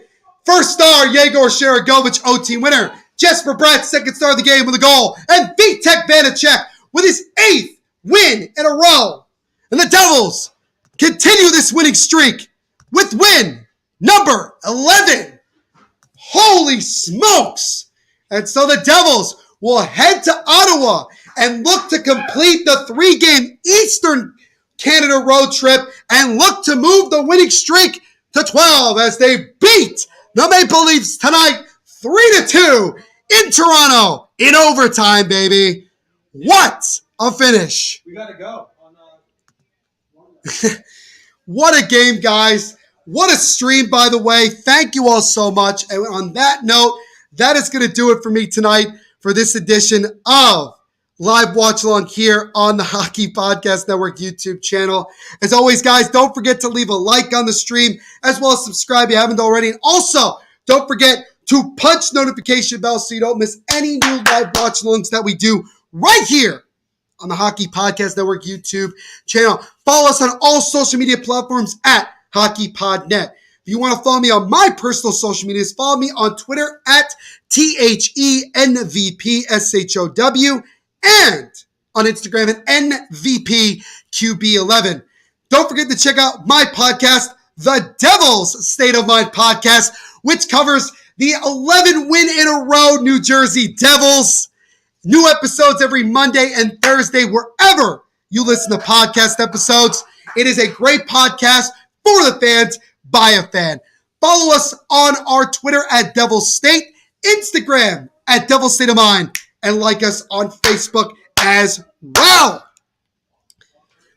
First star, Yegor Sharangovich, OT winner. Jesper Bratt, second star of the game with a goal. And Vitek Vanacek with his 8th win in a row. And the Devils continue this winning streak with win number 11. Holy smokes! And so the Devils will head to Ottawa and look to complete the 3-game Eastern Canada road trip and look to move the winning streak to 12 as they beat the Maple Leafs tonight 3-2 in Toronto in overtime, baby. What a finish. We got to go. What a game, guys. What a stream, by the way. Thank you all so much. And on that note, that is going to do it for me tonight for this edition of Live Watch Along here on the Hockey Podcast Network YouTube channel. As always, guys, don't forget to leave a like on the stream as well as subscribe if you haven't already. And also, don't forget to punch notification bell so you don't miss any new live watch alongs that we do right here on the Hockey Podcast Network YouTube channel. Follow us on all social media platforms at HockeyPodNet. If you want to follow me on my personal social medias, follow me on Twitter at THENVPSHOW and on Instagram at NVPQB11. Don't forget to check out my podcast, The Devil's State of Mind Podcast, which covers the 11 win in a row New Jersey Devils. New episodes every Monday and Thursday, wherever you listen to podcast episodes. It is a great podcast for the fans, by a fan. Follow us on our Twitter at Devil's State, Instagram at Devil's State of Mind, and like us on Facebook as well.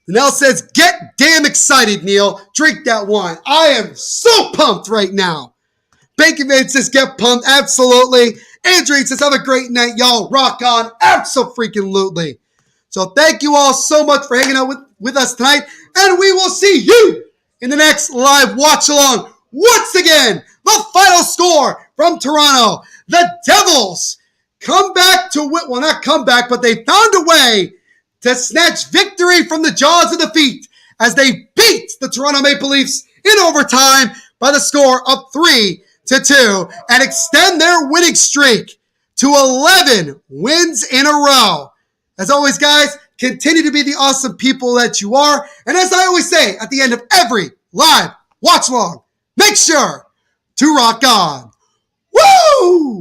Nell says, get damn excited, Neil. Drink that wine. I am so pumped right now. Bacon Man says, get pumped. Absolutely. Andrew says, have a great night, y'all. Rock on. Abso-freaking-lutely. So thank you all so much for hanging out with us tonight. And we will see you in the next live watch along. Once again, the final score from Toronto. The Devils come back to, well, not come back, but they found a way to snatch victory from the jaws of defeat as they beat the Toronto Maple Leafs in overtime by the score of 3-2 and extend their winning streak to 11 wins in a row. As always, guys, continue to be the awesome people that you are. And as I always say at the end of every live watch along, make sure to rock on. Woo!